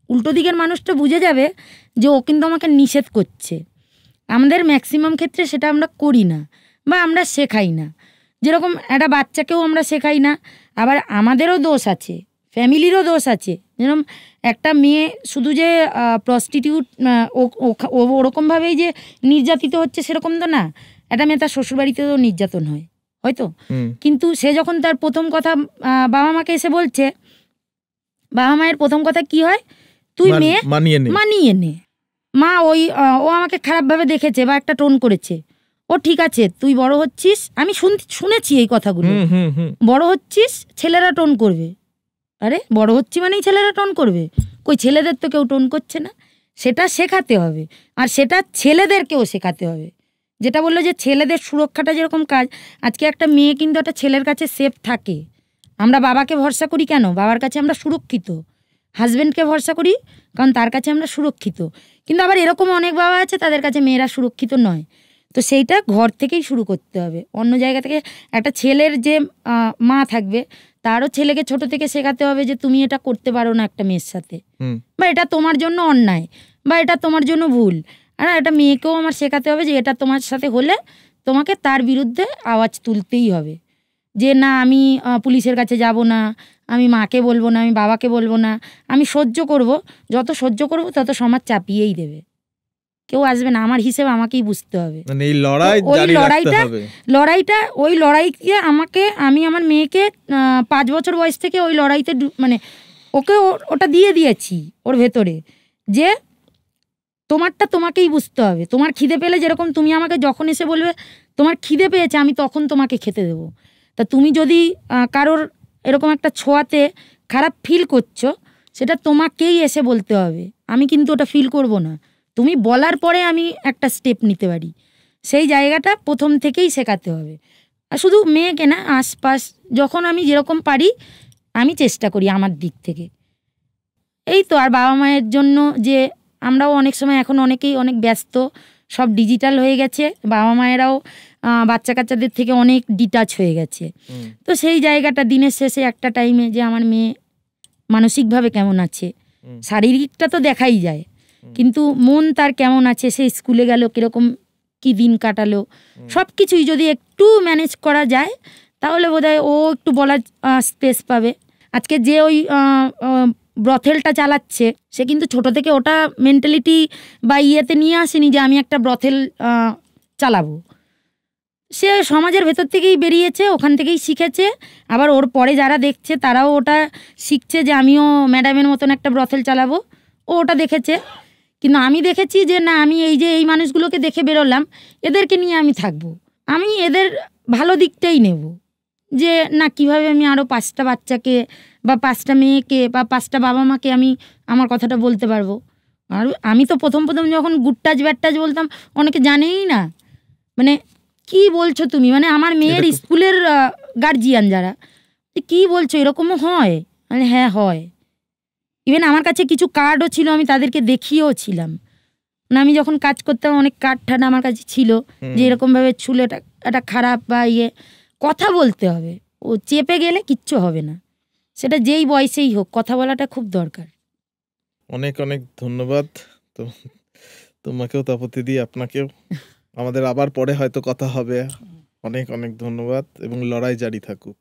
উল্টো দিকের মানুষটা বুঝে যাবে যে ও কিন্তু আমাকে নিষেধ করছে। আমাদের ম্যাক্সিমাম ক্ষেত্রে সেটা আমরা করি না বা আমরা শেখাই না। যেরকম একটা বাচ্চাকেও আমরা শেখাই না, আবার আমাদেরও দোষ আছে, ফ্যামিলিরও দোষ আছে। যেরকম একটা মেয়ে শুধু যে প্রস্টিটিউট ওরকমভাবেই যে নির্যাতিত হচ্ছে সেরকম তো না, একটা মেয়ে তার শ্বশুরবাড়িতেও নির্যাতন হয় হয়তো, কিন্তু সে যখন তার প্রথম কথা বাবা মাকে এসে বলছে, বাবা মায়ের প্রথম কথা কি হয়, তুই মেয়ে মানিয়ে নে। মা ও আমাকে খারাপভাবে দেখেছে বা একটা টোন করেছে, ও ঠিক আছে তুই বড় হচ্ছিস, আমি শুনেছি এই কথাগুলো, বড় হচ্ছিস ছেলেরা টোন করবে। আরে বড় হচ্ছি মানেই ছেলেরা টোন করবে? কই, ছেলেদের তো কেউ টোন করছে না। সেটা শেখাতে হবে, আর সেটা ছেলেদেরকেও শেখাতে হবে। যেটা বললো যে ছেলেদের সুরক্ষাটা যেরকম কাজ, আজকে একটা মেয়ে কিন্তু একটা ছেলের কাছে সেফ থাকে। আমরা বাবাকে ভরসা করি কেন? বাবার কাছে আমরা সুরক্ষিত। হাজব্যান্ডকে ভরসা করি কারণ তার কাছে আমরা সুরক্ষিত। কিন্তু আবার এরকম অনেক বাবা আছে তাদের কাছে মেয়েরা সুরক্ষিত নয়। তো সেইটা ঘর থেকেই শুরু করতে হবে। অন্য জায়গা থেকে একটা ছেলের যে মা থাকবে, তারও ছেলেকে ছোট থেকে শেখাতে হবে যে তুমি এটা করতে পারো না একটা মেয়ের সাথে, বা এটা তোমার জন্য অন্যায়, বা এটা তোমার জন্য ভুল। আর একটা মেয়েকেও আমার শেখাতে হবে যে এটা তোমার সাথে হলে তোমাকে তার বিরুদ্ধে আওয়াজ তুলতেই হবে। যে না আমি পুলিশের কাছে যাব না, আমি মাকে বলবো না, আমি বাবাকে বলবো না, আমি সহ্য করব। যত সহ্য করব তত সমাজ চাপিয়েই দেবে, কেউ আসবে না। আমার হিসেবে আমাকেই বুঝতে হবে। ওই লড়াইকে আমি আমার মেয়েকে 5 বছর বয়স থেকে ওই লড়াইতে মানে ওকে ওটা দিয়ে দিয়েছি ওর ভেতরে, যে তোমারটা তোমাকেই বুঝতে হবে। তোমার খিদে পেলে যেরকম তুমি আমাকে যখন এসে বলবে তোমার খিদে পেয়েছে, আমি তখন তোমাকে খেতে দেবো। তা তুমি যদি কারোর এরকম একটা ছোঁয়াতে খারাপ ফিল করছো, সেটা তোমাকেই এসে বলতে হবে। আমি কিন্তু ওটা ফিল করব না, তুমি বলার পরে আমি একটা স্টেপ নিতে পারি। সেই জায়গাটা প্রথম থেকেই শেখাতে হবে। আর শুধু মেয়েকে না, আশপাশ যখন আমি যেরকম পারি আমি চেষ্টা করি আমার দিক থেকে। এই তো। আর বাবা মায়ের জন্য যে আমরাও অনেক সময় এখন অনেকেই অনেক ব্যস্ত, সব ডিজিটাল হয়ে গেছে, বাবা মায়েরাও বাচ্চা কাচ্চাদের থেকে অনেক ডিটাচ হয়ে গেছে। তো সেই জায়গাটা দিনের শেষে একটা টাইমে যে আমার মেয়ে মানসিকভাবে কেমন আছে, শারীরিকটা তো দেখাই যায়, কিন্তু মন তার কেমন আছে, সে স্কুলে গেল কিরকম কি দিন কাটালো, সব কিছুই যদি একটু ম্যানেজ করা যায় তাহলে বোধহয় ও একটু বলার স্পেস পাবে। আজকে যে ওই ব্রথেলটা চালাচ্ছে, সে কিন্তু ছোট থেকে ওটা মেন্টালিটি বা ইয়েতে নিয়ে আসেনি যে আমি একটা ব্রথেল চালাবো। সে সমাজের ভেতর থেকেই বেরিয়েছে, ওখান থেকেই শিখেছে। আবার ওর পরে যারা দেখছে তারাও ওটা শিখছে যে আমিও ম্যাডামের মতন একটা ব্রথেল চালাবো, ও ওটা দেখেছে। কিন্তু আমি দেখেছি যে না, আমি এই মানুষগুলোকে দেখে বেরোলাম, এদেরকে নিয়ে আমি থাকবো, আমি এদের ভালো দিকটাই নেব, যে না কিভাবে আমি আরও 5টা বাচ্চাকে বা 5টা মেয়েকে বা 5টা বাবা মাকে আমি আমার কথাটা বলতে পারবো। আর আমি তো প্রথম যখন গুড টাচ ব্যাড টাচ বলতাম, অনেকে জানেই না, মানে কি বলছো তুমি, মানে আমার মেয়ের স্কুলের গার্জিয়ান যারা, কি বলছো, এরকমও হয়? মানে হ্যাঁ হয়। ইভেন আমার কাছে কিছু কার্ডও ছিল, আমি তাদেরকে দেখিয়েও ছিলাম। মানে আমি যখন কাজ করতাম অনেক কার্ড ঠান্ডা আমার কাছে ছিল, যে এরকমভাবে ছুলে এটা খারাপ বা কথা বলতে হবে, ও চেপে গেলে কিচ্ছু হবে না। সেটা যেই বয়সেই হোক, কথা বলাটা খুব দরকার। অনেক অনেক ধন্যবাদ। তো তোমাকেও তাপতি দি, আপনাকেও। আমাদের আবার পরে হয়তো কথা হবে। অনেক অনেক ধন্যবাদ এবং লড়াই জারি থাকুক।